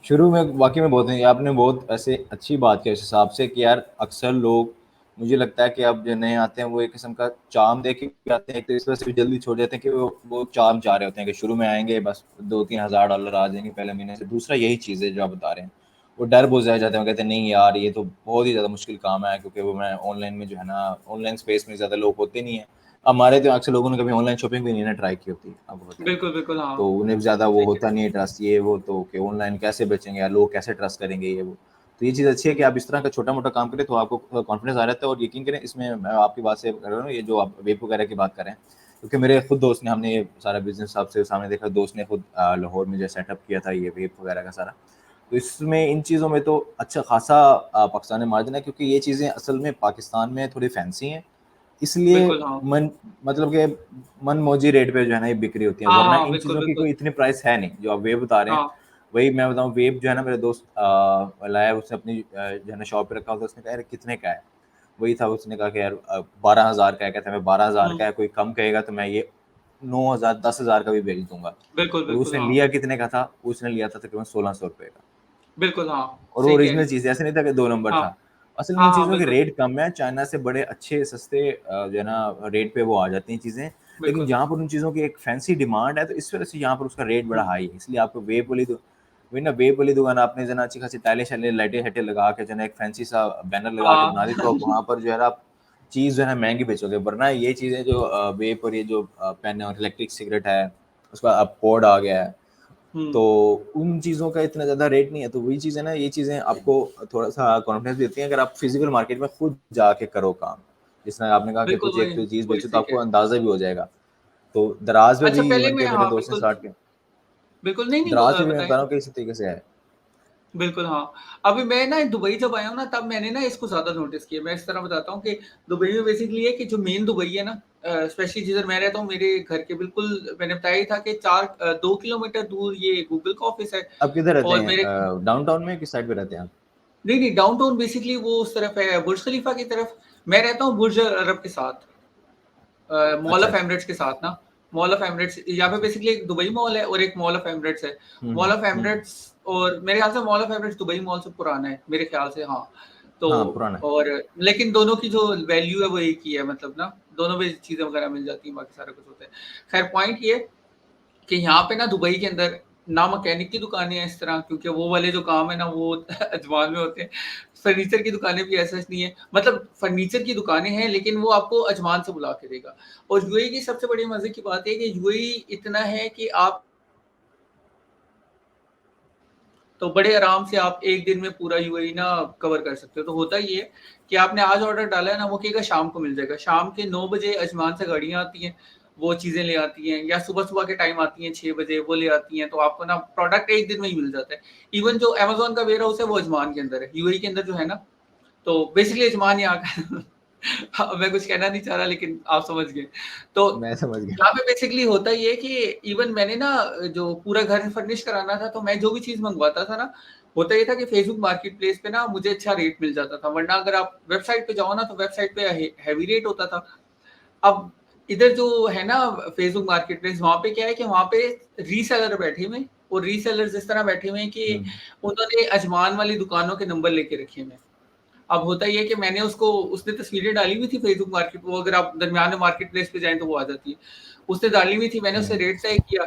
शुरू में वाकई में बहुत नहीं, आपने बहुत ऐसे अच्छी बात की इस हिसाब से कि यार अक्सर लोग, मुझे लगता है कि अब जो नए आते हैं वो एक किस्म का चार्म देख के भी आते हैं, एक तो इस वजह से भी जल्दी छोड़ देते हैं कि वो चार्म चाह रहे होते हैं कि शुरू में आएंगे बस $2-3 हज़ार आ जाएंगे पहले महीने से। दूसरा यही चीज़ है जो आप बता रहे हैं, वो डर बहुत ज़्यादा जाते हैं, वो कहते हैं नहीं यार ये तो बहुत ही ज़्यादा मुश्किल काम है, क्योंकि वो मैं ऑनलाइन में जो है ना, ऑनलाइन स्पेस में ज़्यादा लोग होते नहीं है। हमारे तो अक्सर लोगों ने कभी ऑनलाइन शॉपिंग भी नहीं ना ट्राई की होती, आपको पता है। बिल्कुल बिल्कुल हाँ। तो उन्हें भी ज़्यादा वो सही है। होता नहीं है ट्रस्ट, ये वो, तो कि ऑनलाइन कैसे बेचेंगे यार, लोग कैसे ट्रस्ट करेंगे ये वो। तो ये चीज़ अच्छी है कि आप इस तरह का छोटा मोटा काम करें तो आपको कॉन्फिडेंस आ जाता है। और यकीन करें, इसमें मैं आपकी बात से कर रहा हूँ, ये जो आप वेब वगैरह की बात करें, क्योंकि मेरे खुद दोस्त ने, हमने ये सारा बिजनेस आपसे सामने देखा, दोस्त ने खुद लाहौर में जो सेटअप किया था ये वेब वगैरह का सारा। तो इसमें इन चीज़ों में तो अच्छा खासा पाकिस्तान में मार्जिन है, क्योंकि ये चीज़ें असल में पाकिस्तान में थोड़ी फैंसी हैं, इसलिए बिल्कुल हाँ। मन मतलब कि मन मौजी रेट पे जो है ना ये बिक्री होती है, हाँ वरना हाँ इन बिल्कुल चीज़ों की बिल्कुल। कोई इतनी प्राइस है नहीं जो आप वेब बता रहे हैं। हाँ वही मैं बताऊँ, वेब जो है ना, मेरे दोस्त लाया, उसने अपनी जो है ना शॉप पे रखा होता, उसने कहा यार कितने का है। वही था, उसने कहा कि यार 12,000 का है। कहता है मैं 12,000 हम्म, का है, कोई कम कहेगा तो मैं ये 9,000 10,000 का भी बेच दूंगा। बिल्कुल और बिल्कुल उसने हाँ। लिया कितने का था, उसने लिया था तकरीबन 1600 रुपये का। बिल्कुल हाँ। और वो सही कह रही ओरिजिनल हो। चीज़ है, ऐसे नहीं था कि 2 नंबर हाँ था। असल में हाँ इन हाँ चीज़ों के बिल्कुल। रेट कम है, चाइना से बड़े अच्छे सस्ते जो है ना रेट पे वो आ जाती हैं चीज़ें। लेकिन बिल्कुल। यहाँ पर उन चीज़ों की एक फैंसी डिमांड है, तो इस वजह से यहाँ पर उसका रेट बड़ा हुँ। हाई है। इसलिए आपको वेब वाली वही ना, वेब वाली दुकान आपने जो है ना अच्छी खासी टाइलें-शाइलें, लाइटें-शाइटें लगा के जो है ना एक फैंसी सा बैनर लगा के हाँ। बना दी, तो आप वहाँ पर जो है ना आप चीज़ जो है ना महँगी बेचोगे। वरना ये चीज़ें जो वेप और ये जो पेन है और इलेक्ट्रिक सिगरेट है, उसका अब पॉड आ गया है, तो हुँ। उन चीज़ों का इतना ज़्यादा रेट नहीं है। तो वही चीज़ है ना, ये चीज़ें आपको थोड़ा-सा कॉन्फिडेंस देती हैं अगर आप फिज़िकल मार्केट में खुद जाके करो काम। जिस तरह आपने कहा कि बिल्कुल, कुछ एक वही कोई चीज़ वही बेचो तो सीख आपको है। अंदाज़ा भी हो जाएगा। तो दराज़ में अच्छा भी पहले इवन मैं के मेरे हाँ, दोस्त ने बिल्कुल, स्टार्ट किया। बिल्कुल, नहीं, नहीं दराज़ में भी मैं बताएँ बता रहा आप। हूँ कि इसी तरीके से है। बिल्कुल, हाँ। अभी मैं ना दुबई जब आया हूँ ना, तब मैंने ना इसको ज़्यादा नोटिस किया। मैं इस तरह बताता हूँ कि दुबई में बेसिकली ये है कि जो मेन दुबई है ना स्पेशली जिधर मैं रहता हूँ, मेरे घर के बिल्कुल मैंने बताया ही था कि 2 किलोमीटर दूर ये गूगल का ऑफ़िस है आप किधर रहते और हैं? मेरे डाउनटाउन में किस साइड पे रहते हैं आप? नहीं, नहीं, डाउनटाउन बेसिकली वो उस तरफ है, बुर्ज खलीफा की तरफ। मैं रहता हूँ बुर्ज अरब के साथ। मॉल अच्छा, ऑफ अच्छा। एमिरेट्स के साथ ना, मॉल ऑफ एमिरेट्स यहाँ पे अच्छा। बेसिकली एक दुबई मॉल है और एक मॉल ऑफ एमिरेट्स है। हुँ, मॉल हुँ। ऑफ हुँ, हुँ। एमिरेट्स और मेरे ख्याल से mall of Emirates Dubai mall से पुराना है, मेरे ख्याल से हाँ। तो हाँ, पुराना है। और लेकिन दोनों की जो वैल्यू है वो एक ही है मतलब ना, दोनों में चीज़ें वगैरह मिल जाती हैं, बाकी सारा कुछ होता है। खैर पॉइंट ये कि यहाँ पे ना दुबई के अंदर ना मैकेनिक की दुकानें हैं इस तरह क्योंकि वो वाले जो काम है ना वो अजमान में होते हैं। फर्नीचर की दुकानें भी ऐसा नहीं है मतलब फर्नीचर की दुकानें हैं लेकिन वो आपको अजमान से बुला के देगा। और यूएई की सबसे बड़ी मज़े की बात है कि यूएई इतना है कि आप तो बड़े आराम से आप 1 दिन में पूरा यूएई ना कवर कर सकते हो। तो होता ये है कि आपने आज ऑर्डर डाला है ना, वो कहेगा शाम को मिल जाएगा। शाम के 9 बजे अजमान से गाड़ियाँ आती हैं, वो चीज़ें ले आती हैं या सुबह-सुबह के टाइम आती हैं 6 बजे वो ले आती हैं, तो आपको ना प्रोडक्ट 1 दिन में ही मिल जाता है। इवन जो अमेज़न का वेयरहाउस है वो अजमान के अंदर है, यूएई के अंदर जो है ना, तो बेसिकली अजमान यहाँ का हाँ, मैं कुछ कहना नहीं चाह रहा लेकिन आप समझ गए। तो मैं समझ गया। यहाँ पे बेसिकली होता ये है कि इवन मैंने ना जो पूरा घर फर्निश कराना था, तो मैं जो भी चीज़ मँगवाता था ना, होता ये था कि फेसबुक मार्केटप्लेस पे ना मुझे अच्छा रेट मिल जाता था, वरना अगर आप वेबसाइट पे जाओ ना, तो वेबसाइट पे हेवी रेट होता था। अब इधर जो है ना फेसबुक मार्केटप्लेस, वहाँ पे क्या है कि वहाँ पे रीसेलर बैठे हुए हैं और रीसेलर्स इस तरह बैठे हुए हैं कि हुँ। उन्होंने अजमान वाली दुकानों के नंबर लेके रखे हुए हैं। अब होता ये है कि मैंने उसको उसने तस्वीरें डाली हुई थी फेसबुक मार्केट वो अगर आप दरमियान में मार्केट प्लेस पे जाएँ तो वो आ जाती है। उसने डाली हुई थी, मैंने उससे हुँ। रेट तय किया।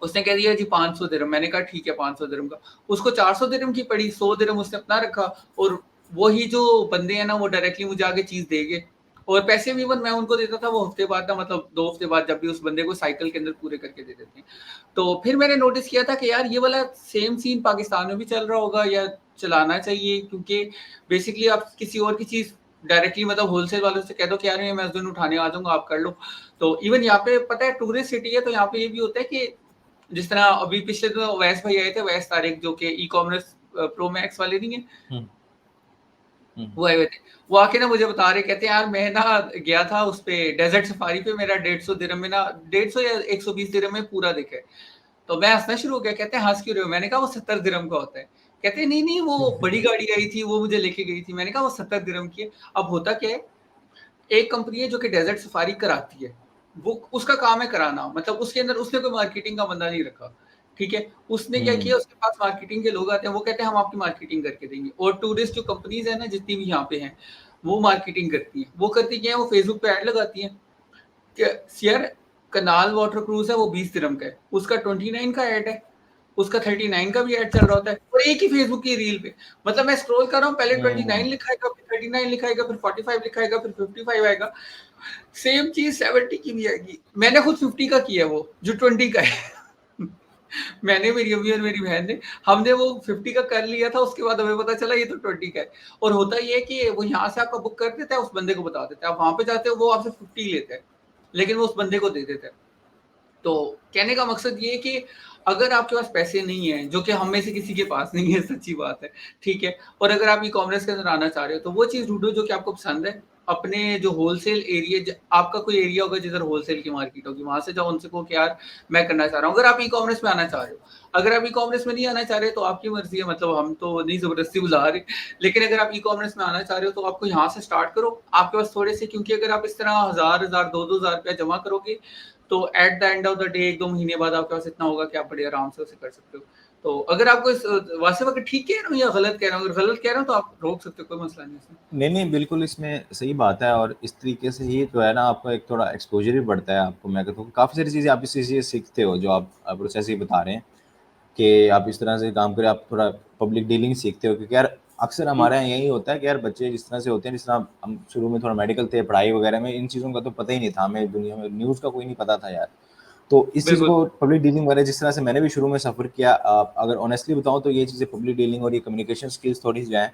उसने कह दिया जी 500 दिरहम मैंने कहा ठीक है 500 दिरहम का। उसको 400 दिरहम की पड़ी, 100 दिरहम उसने अपना रखा और वही जो बंदे हैं ना वो डायरेक्टली मुझे आगे चीज़ देंगे और पैसे भी इवन मैं उनको देता था वो हफ्ते बाद ना मतलब 2 हफ्ते बाद जब भी उस बंदे को साइकिल के अंदर पूरे करके दे देते हैं। तो फिर मैंने नोटिस किया था कि यार ये वाला सेम सीन पाकिस्तान में भी चल रहा होगा या चलाना चाहिए क्योंकि बेसिकली आप किसी और की चीज़ डायरेक्टली मतलब होलसेल वालों से कह दो कि यार ये मैं उस दिन उठाने आ जाऊँगा आप कर लो। तो इवन यहाँ पे पता है टूरिस्ट सिटी है तो यहाँ पे ये भी होता है कि जिस तरह अभी पिछले दिनों अवैस भाई आए थे, अवैस तारिक जो कि ई-कॉमर्स प्रो मैक्स वाले नहीं है, हुँ। हुँ। वो आए हुए थे। वो आके ना मुझे बता रहे कहते हैं यार मैं ना गया था उस पे डेज़र्ट सफारी पे मेरा 150 दिरहम में ना 150 या 120 दिरहम में पूरा दिखा है। तो मैं हँसना शुरू हो गया, कहते हैं हँस क्यों रहे हो? मैंने कहा वो 70 दिरहम का होता है। कहते हैं नहीं, नहीं वो बड़ी गाड़ी आई थी, वो मुझे लेके गई थी। मैंने कहा वो 70 दिरहम की है। अब होता क्या है एक कंपनी है जो कि डेज़र्ट सफारी कराती है। वो उसका काम है कराना, मतलब उसके अंदर उसने कोई मार्केटिंग का बंदा नहीं रखा, ठीक है? उसने क्या हुँ। किया उसके पास मार्केटिंग के लोग आते हैं, वो कहते हैं हम आपकी मार्केटिंग करके देंगे और टूरिस्ट जो कंपनीज़ हैं ना जितनी भी यहाँ पे हैं, वो मार्केटिंग करती हैं। वो करती क्या है वो फेसबुक पे ऐड लगाती हैं कि यार कनाल वाटर क्रूज़ है वो 20 दिरहम का है, उसका 29 का ऐड है, उसका 39 का भी ऐड चल रहा होता है और एक ही फेसबुक की रील पे। मतलब मैं स्क्रॉल कर रहा हूँ पहले 29 हुँ। लिखा आएगा, फिर 39 लिखा आएगा, फिर 45 लिखा आएगा, फिर 55 आएगा। सेम चीज़ 70 की भी आएगी। मैंने खुद 50 का किया है वो, जो 20 का है। मैंने, मेरी अम्मी और मेरी बहन ने, हमने वो 50 का कर लिया था, उसके बाद हमें पता चला ये तो 20 का है। और होता ये है कि वो यहाँ से आपका बुक कर देता है, उस बंदे को बता देता है। आप वहाँ पे जाते हो, वो आपसे 50 लेता है, लेकिन वो उस बंदे को दे देता है। तो कहने का मकसद ये है कि अगर आपके पास पैसे नहीं हैं, जो कि हम में से किसी के पास नहीं है, सच्ची बात है, ठीक है? और अगर आप ई-कॉमर्स के अंदर आना चाह रहे हो, तो वो चीज़ ढूँढो जो कि आपको पसंद है। अपने जो होलसेल एरिया ज आपका कोई एरिया होगा जिधर होलसेल की मार्केट होगी, वहाँ से जाओ उनसे कहो कि यार मैं करना चाह रहा हूँ। अगर आप ई-कॉमर्स में आना चाह रहे हो, अगर आप ई-कॉमर्स में नहीं आना चाह रहे, तो आपकी मर्ज़ी है, मतलब हम तो नहीं ज़बरदस्ती बुला रहे। लेकिन अगर आप ई-कॉमर्स में आना चाह रहे हो, तो आपको यहाँ से स्टार्ट करो। आपके पास थोड़े से क्योंकि अगर आप इस तरह 1000-1000, 2-2 हज़ार रुपया जमा करोगे तो at the end of the day 1-2 महीने बाद आपके पास इतना होगा कि आप बड़े आराम से उसे कर सकते हो। तो अगर आपको इस वासिफ अगर ठीक कह रहा हूँ या गलत कह रहा हूँ, अगर गलत कह रहा हूँ तो आप रोक सकते हो, कोई मसला नहीं है इसमें। नहीं, बिल्कुल इसमें सही बात है और इस तरीके से ही जो है ना आपका एक थोड़ा एक्सपोज़र भी बढ़ता है आपको। मैं कहता हूँ काफ़ी सारी चीज़ें आप इससे ये सीखते हो जो आप प्रोसेस ही बता रहे हैं कि आप इस तरह से काम करें, आप थोड़ा पब्लिक डीलिंग सीखते हो क्योंकि यार अक्सर जी, हमारे यहाँ यही होता है कि यार बच्चे जिस तरह से होते हैं, जिस तरह हम शुरू में थोड़ा मेडिकल थे, पढ़ाई वगैरह में इन चीज़ों का तो पता ही नहीं था हमें, दुनिया में न्यूज़ का कोई नहीं पता था यार। तो इस चीज़ बिल्कुल। को पब्लिक डीलिंग वगैरह जिस तरह से मैंने भी शुरू में सफ़र किया, अगर ऑनेस्टली बताऊँ तो ये चीज़ें पब्लिक डीलिंग और ये कम्युनिकेशन स्किल्स थोड़ी जो हैं,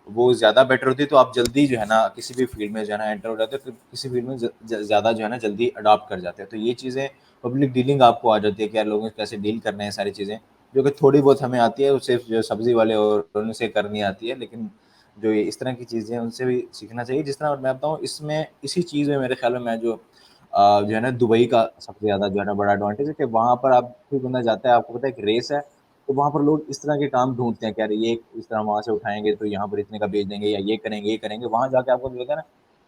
वो ज़्यादा बेटर होती है, तो आप जल्दी जो है ना किसी भी फील्ड में जो है ना एंटर हो जाते हो, तो किसी फील्ड में ज़्यादा जो है ना जल्दी अडॉप्ट कर जाते हैं। तो ये चीज़ें पब्लिक डीलिंग आपको आ जाती है कि यार लोगों से कैसे डील करना है, सारी चीज़ें, जो कि थोड़ी बहुत हमें आती है, वो सिर्फ़ जो सब्ज़ी वाले और उनसे करनी आती है, लेकिन जो ये इस तरह की चीज़ें हैं, उनसे भी सीखना चाहिए। जिस तरह मैं बताऊँ इसमें इसी चीज़ में मेरे ख़्याल में मैं जो जो है ना दुबई का सबसे ज़्यादा जो है ना बड़ा एडवांटेज है कि वहाँ पर आप कोई बंदा जाता है, आपको पता है एक रेस है, तो वहाँ पर लोग इस तरह के काम ढूँढते हैं कि यार ये इस तरह वहाँ से उठाएँगे तो यहाँ पर इतने का बेच देंगे या ये करेंगे। वहाँ जाके आपको जो होता है ना,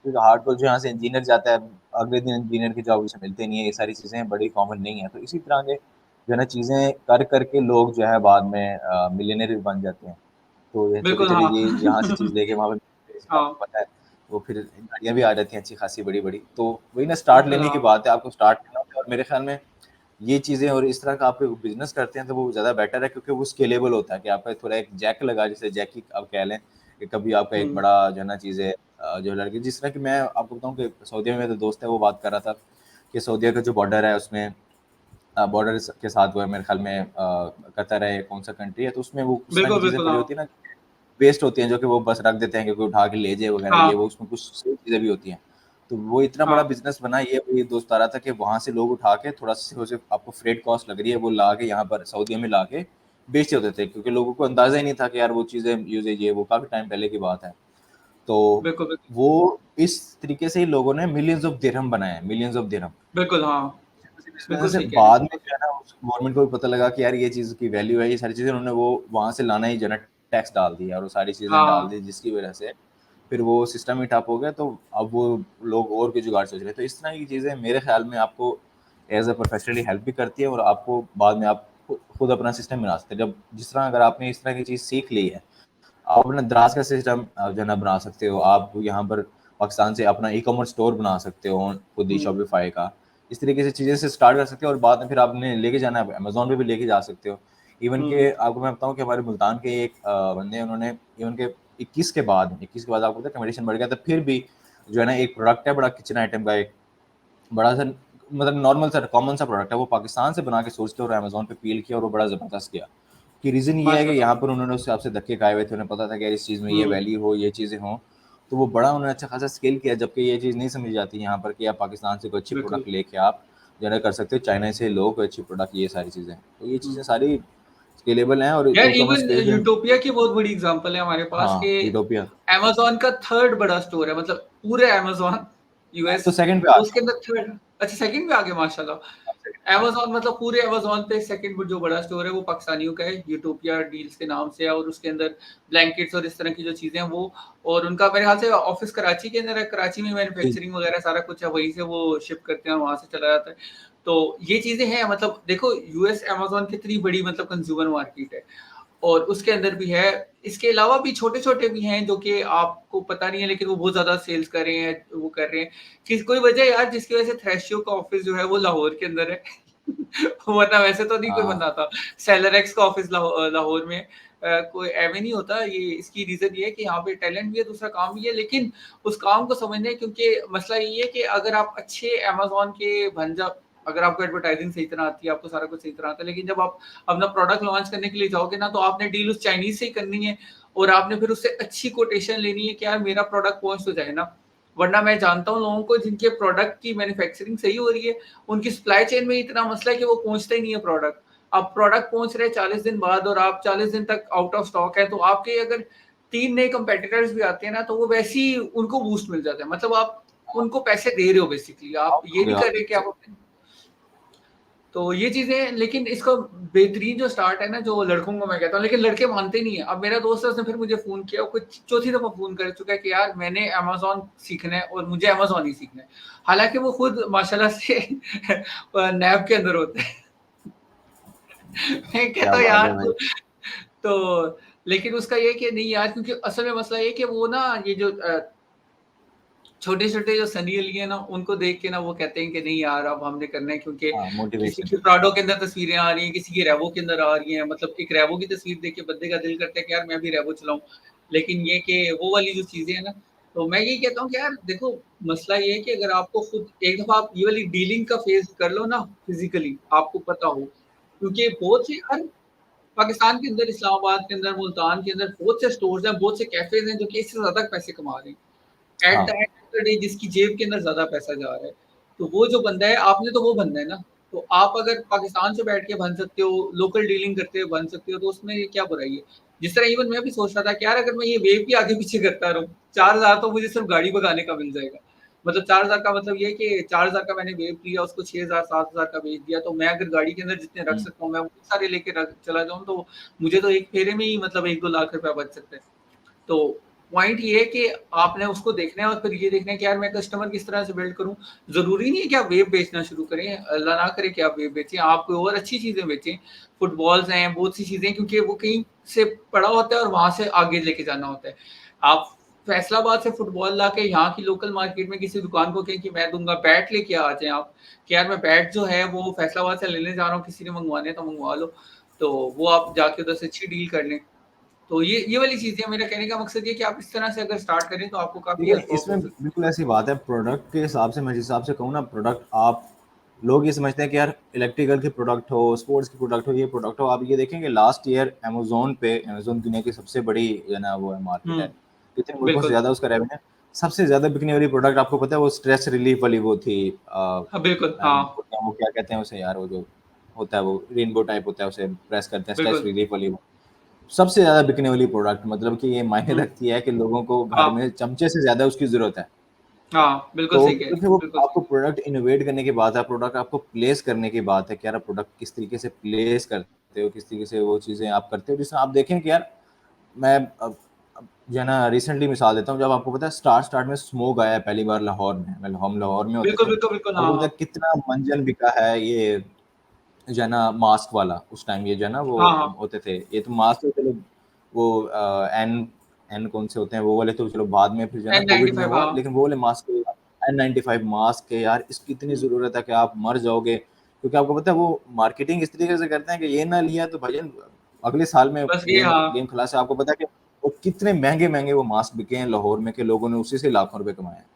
क्योंकि हार्डकोर जो यहाँ से इंजीनियर जाता है, अगले दिन इंजीनियर की जॉब उसे मिलते नहीं है, ये सारी चीज़ें बड़ी कॉमन नहीं है। तो इसी तरह के जो है ना चीज़ें कर के लोग जो है बाद में मिलियनेयर भी बन जाते हैं। तो ये बिल्कुल, चले-चले हाँ। ये यहाँ से चीज़ लेके वहाँ पे हाँ, आपको पता है, वो फिर गाड़ियाँ भी आ जाती हैं अच्छी-खासी बड़ी-बड़ी। तो वही ना स्टार्ट बिल्कुल, लेने की हाँ। बात है, आपको स्टार्ट लेना होता है और मेरे ख़्याल में ये चीज़ें और इस तरह का आप बिज़नेस करते हैं तो वो ज़्यादा बेटर है क्योंकि वो स्केलेबल होता है कि आपका थोड़ा एक जैक लगा जैसे जैकी आप कह लें कि कभी आपका एक हुँ, बड़ा जो है ना चीज़ें जो लड़के जिस तरह की मैं आपको बताऊँ कि सऊदीया में मेरा दोस्त है वो बात कर रहा था कि सऊदीया का जो बॉर्डर है उसमें बॉर्डर के साथ वो है मेरे ख़्याल में कतर है, कौन-सा कंट्री है, तो उसमें वो उस तरह की बिल्कुल, चीज़ें बिल्कुल, पड़ी हाँ। होती है ना, वेस्ट होती हैं जो कि वो बस रख देते हैं कि कोई उठा के ले जाए वग़ैरह हाँ, ये वो, उसमें कुछ सही चीज़ें भी होती हैं। तो वो इतना बड़ा हाँ, बिज़नेस बना ये दोस्त बता रहा था कि वहाँ से लोग उठा के थोड़ा सिर्फ़ आपको फ्रेट कॉस्ट लग रही है, वो ला के यहाँ पर सऊदीया में ला के बेच होते थे क्योंकि लोगों को अंदाज़ा ही नहीं था कि यार वो चीज़ें यूज़ेज ये वो काफ़ी टाइम पहले की बात है। तो बिल्कुल, बिल्कुल। वो इस तरीके से ही लोगों ने मिलियंस ऑफ दिरहम बनाए हैं, मिलियंस ऑफ दिरहम। बिल्कुल, हाँ। इस वजह बिल्कुल से सही कह रहे हैं। बाद में जो है ना उस गवर्नमेंट को भी पता लगा कि यार ये चीज़ की वैल्यू है, ये सारी चीज़ें उन्होंने वो वहाँ से लाना ही जो है ना टैक्स डाल दिया और वो सारी चीज़ें डाल हाँ, दी जिसकी वजह से फिर वो सिस्टम ही ठप हो गया, तो अब वो लोग और भी जुगाड़ सोच रहे हैं। तो इस तरह की चीज़ें मेरे ख़्याल में आपको एज़ अ प्रोफेशनली हेल्प भी करती है और आपको बाद में आप खुद अपना सिस्टम बना सकते हैं। जब जिस तरह अगर आपने इस तरह की चीज़ सीख ली है, आप अपना दराज़ का सिस्टम जो है ना बना सकते हो। आप यहाँ पर पाकिस्तान से अपना ई-कॉमर्स स्टोर बना सकते हो खुद ही हुँ, शॉपिफ़ाई का। इस तरीके से चीज़ें से स्टार्ट कर सकते हो और बाद में फिर आपने लेके जाना है, अमेज़न पे भी लेके जा सकते हो। इवन हुँ, के आपको मैं बताऊँ कि हमारे मुल्तान के एक बंदे हैं उन्होंने इवन के 21 के बाद आपको पता है कॉम्पिटिशन बढ़ गया था, फिर भी जो है ना एक प्रोडक्ट है बड़ा किचन आइटम का एक बड़ा-सा मतलब नॉर्मल सा कॉमन सा प्रोडक्ट है, वो पाकिस्तान से बना के सोच के और अमेज़न पे पील किया और वो बड़ा ज़बरदस्त गया। कि रीज़न ये है कि माशाल्लाह। यहाँ पर उन्होंने उस हिसाब से धक्के खाए हुए थे, उन्हें पता था कि यार इस चीज़ में ये हुँ, वैल्यू हो, ये चीज़ें हों, तो वो बड़ा उन्होंने अच्छा खासा स्केल किया, जबकि ये चीज़ नहीं समझी जाती यहाँ पर कि आप पाकिस्तान से कोई अच्छी बिल्कुल। प्रोडक्ट लेके आप जो है कर सकते हो, चाइना से लो कोई अच्छी प्रोडक्ट ये सारी चीज़ें। तो ये हुँ। चीज़ें सारी स्केलेबल हैं और यार ई-कॉमर्स इवन स्पेस में यूटोपिया की बहुत बड़ी एग्ज़ाम्पल है हमारे पास हाँ, कि यूटोपिया। अमेज़न का 3rd बड़ा स्टोर है, मतलब पूरे अमेज़न अब यूएस तो सेकंड पे आ उसके गया। अंदर 3rd, अच्छा 2nd पे आ गए माशाल्लाह। अब सेकंड पे आ गया। अमेज़न मतलब पूरे अमेज़न पे 2nd जो बड़ा स्टोर है वो पाकिस्तानियों का है, यूटोपिया डील्स के नाम से है और उसके अंदर ब्लैंकेट्स और इस तरह की जो चीज़ें हैं वो और उनका मेरे ख़्याल से ऑफ़िस कराची के अंदर है, कराची में जी, मैन्युफैक्चरिंग वग़ैरह सारा कुछ है, वहीं से वो शिप करते हैं और वहाँ से चला जाता है। तो ये चीज़ें हैं, मतलब देखो यूएस अमेज़न कितनी बड़ी मतलब कंज़्यूमर मार्केट है। और उसके अंदर भी है, इसके अलावा भी छोटे-छोटे भी हैं जो कि आपको पता नहीं है लेकिन वो बहुत ज़्यादा सेल्स कर रहे हैं, वो कर रहे हैं। किस कोई वजह यार जिसकी वजह से थ्रेशियो का ऑफ़िस जो है वो लाहौर के अंदर है। वरना वैसे तो नहीं कोई हाँ, बनाता। सेलर एक्स का ऑफ़िस लाहौर में है। कोई एवे नहीं होता, ये इसकी रीज़न ये है कि यहाँ पे टैलेंट भी है, दूसरा काम भी है, लेकिन उस काम को समझने, क्योंकि मसला ये है कि अगर आप अच्छे अमेज़न के भंजा अगर आपको एडवर्टाइज़िंग सही तरह आती है, आपको सारा कुछ सही तरह आता है, लेकिन जब आप अपना प्रोडक्ट लॉन्च करने के लिए जाओगे ना, तो आपने डील उस चाइनीज़ से ही करनी है और आपने फिर उससे अच्छी कोटेशन लेनी है कि यार मेरा प्रोडक्ट पहुँच तो जाए ना। वरना मैं जानता हूँ लोगों को जिनके प्रोडक्ट की मैन्युफैक्चरिंग सही हो रही है, उनकी सप्लाई चेन में इतना मसला है कि वो पहुँचता ही नहीं है प्रोडक्ट। अब प्रोडक्ट पहुँच रहे हैं 40 दिन बाद और आप 40 दिन तक आउट ऑफ स्टॉक है, तो आपके अगर 3 नए कंपेटिटर्स भी आते हैं ना, तो वो वैसे ही उनको बूस्ट मिल जाता है। मतलब आप उनको पैसे दे रहे हो बेसिकली, आप आउट हो ये नहीं गया कर आप रहे कि एक से। आप अपने, तो ये चीज़ें, लेकिन इसका बेहतरीन जो स्टार्ट है ना, जो लड़कों को मैं कहता हूँ, लेकिन लड़के मानते नहीं है। अब मेरा दोस्त है, उसने फिर मुझे फ़ोन किया, वो कुछ चौथी दफ़ा फ़ोन कर चुका है कि यार मैंने अमेज़न सीखना है और मुझे अमेज़न ही सीखना है। हालाँकि वो खुद माशाल्लाह से नैब के अंदर होता है। मैं क्या कहता हूँ बात यार है भाई। तो लेकिन उसका ये कि नहीं यार, क्योंकि असल में मसला ये कि वो ना ये जो छोटे-छोटे जो सनी लियोन है ना, उनको देख के ना वो कहते हैं कि नहीं यार अब हमने करना है, क्योंकि हाँ, किसी मोटिवेशन। की प्राडो के अंदर तस्वीरें आ रही हैं, किसी की रेवो के अंदर आ रही हैं, मतलब एक रेवो की तस्वीर देख के बंदे का दिल करता है कि यार मैं भी रेवो चलाऊँ। लेकिन ये कि वो वाली जो चीज़ें हैं ना, तो मैं यही कहता हूँ कि यार देखो, मसला ये है कि अगर आपको खुद एक दफ़ा आप ये वाली डीलिंग का फेज़ कर लो ना फिज़िकली, आपको पता हो, क्योंकि बहुत से यार पाकिस्तान के अंदर, इस्लामाबाद के अंदर, मुल्तान के अंदर बहुत से स्टोर्स हैं, बहुत से कैफ़ेज़ हैं जो कि इससे ज़्यादा पैसे कमा रहे हैं। एट द हाँ, एंड ऑफ द डे जिसकी जेब के अंदर ज़्यादा पैसा जा रहा है, तो वो जो बंदा है, आपने तो वो बनना है ना। तो आप अगर पाकिस्तान से बैठ के बन सकते हो, लोकल डीलिंग करते हुए बन सकते हो, तो उसमें ये क्या बुराई है? जिस तरह इवन मैं भी सोच रहा था कि यार अगर मैं ये वेव के आगे-पीछे करता रहूँ, 4000 तो मुझे सिर्फ़ गाड़ी भगाने का मिल जाएगा। मतलब 4000 का मतलब ये है कि 4000 का मैंने वेव लिया, उसको 6000 7000 का बेच दिया, तो मैं अगर गाड़ी के अंदर जितने रख हुँ, सकता हूँ, मैं वो सारे लेके रख चला जाऊँ, तो मुझे तो एक फेरे में ही मतलब 1-2 लाख रुपया बच सकता है। तो पॉइंट ये है कि आपने उसको देखना है और फिर ये देखना है कि यार मैं कस्टमर किस तरह से बिल्ड करूँ। ज़रूरी नहीं है कि आप वेब बेचना शुरू करें, अल्लाह ना करे कि आप वेब बेचें, आप कोई और अच्छी चीज़ें बेचें। फुटबॉल्स हैं, बहुत सी चीज़ें, क्योंकि वो कहीं से पड़ा होता है और वहाँ से आगे लेके जाना होता है। आप फैसलाबाद से फुटबॉल लाके यहाँ की लोकल मार्केट में किसी दुकान को कहें कि मैं दूँगा, बैट लेके आ जाएँ आप, कि यार मैं बैट जो है वो फैसलाबाद से लेने जा रहा हूँ, किसी ने मँगवाने हैं तो मँगवा लो। तो वो आप जाके उधर से अच्छी डील कर लें। तो ये वाली चीज़ें हैं, मेरा कहने का मकसद ये है कि आप इस तरह से अगर स्टार्ट करें तो आपको काफ़ी लेकिन हेल्प आउट हो इसमें सकती है। बिल्कुल ऐसी बात है, प्रोडक्ट के हिसाब से मैं जिस हिसाब से कहूँ ना, प्रोडक्ट आप लोग ये समझते हैं कि यार इलेक्ट्रिकल की प्रोडक्ट हो, स्पोर्ट्स की प्रोडक्ट हो, ये प्रोडक्ट हो। आप ये देखेंगे लास्ट ईयर अमेज़न दुनिया की सबसे बड़ी जो है ना वो है मार्केट हुँ, है। कितने मुल्कों से बिल्कुल। ज़्यादा उसका रेवेन्यू है। सबसे ज़्यादा बिकने वाली प्रोडक्ट आपको पता है वो स्ट्रेस रिलीफ वाली वो थी हाँ, बिल्कुल, मैं हाँ, भूल गया वो क्या कहते हैं उसे यार, वो जो होता है वो रेनबो टाइप होता है, उसे प्रेस करते हैं, स्ट्रेस बिल्कुल। रिलीफ वाली वो। सबसे ज़्यादा बिकने वाली प्रोडक्ट, मतलब कि ये मायने हुँ, रखती है कि लोगों को घर हाँ, में चमचे से ज़्यादा उसकी ज़रूरत है। हाँ, बिल्कुल तो सही कह मतलब रहे कि हैं, वो बिल्कुल सही। आपको प्रोडक्ट इनोवेट करने की बात है, प्रोडक्ट आपको प्लेस करने की बात है कि यार आप प्रोडक्ट किस तरीके से प्लेस करते हो, किस तरीके से वो चीज़ें आप करते हो, जिससे आप देखें कि यार मैं जो है ना रिसेंटली मिसाल देता हूँ, जब आपको पता है स्टार्ट में स्मोक आया है पहली बार लाहौर में, हम लाहौर में होते बिल्कुल, थे, बिल्कुल, बिल्कुल, आपको हाँ, पता है हाँ। कितना मंजन बिका है ये जो है ना मास्क वाला, उस टाइम ये जो है ना वो हाँ, हाँ, होते थे, ये तो मास्क तो चलो वो एन एन कौन से होते हैं वो वाले तो चलो बाद में फिर जो है ना कोविड में N95 हुआ, हाँ, लेकिन वो वाले मास्क N95 मास्क है यार, इसकी इतनी हुँ, ज़रूरत है कि आप मर जाओगे, क्योंकि आपको पता है वो मार्केटिंग इस तरीके से करते हैं कि ये ना लिया तो भैया अगले साल में बस ये गेम हाँ, खलास है। आपको पता है कि वो कितने महँगे-महँगे वो मास्क बिके हैं लाहौर में कि लोगों ने उसी से लाखों रुपए कमाए हैं।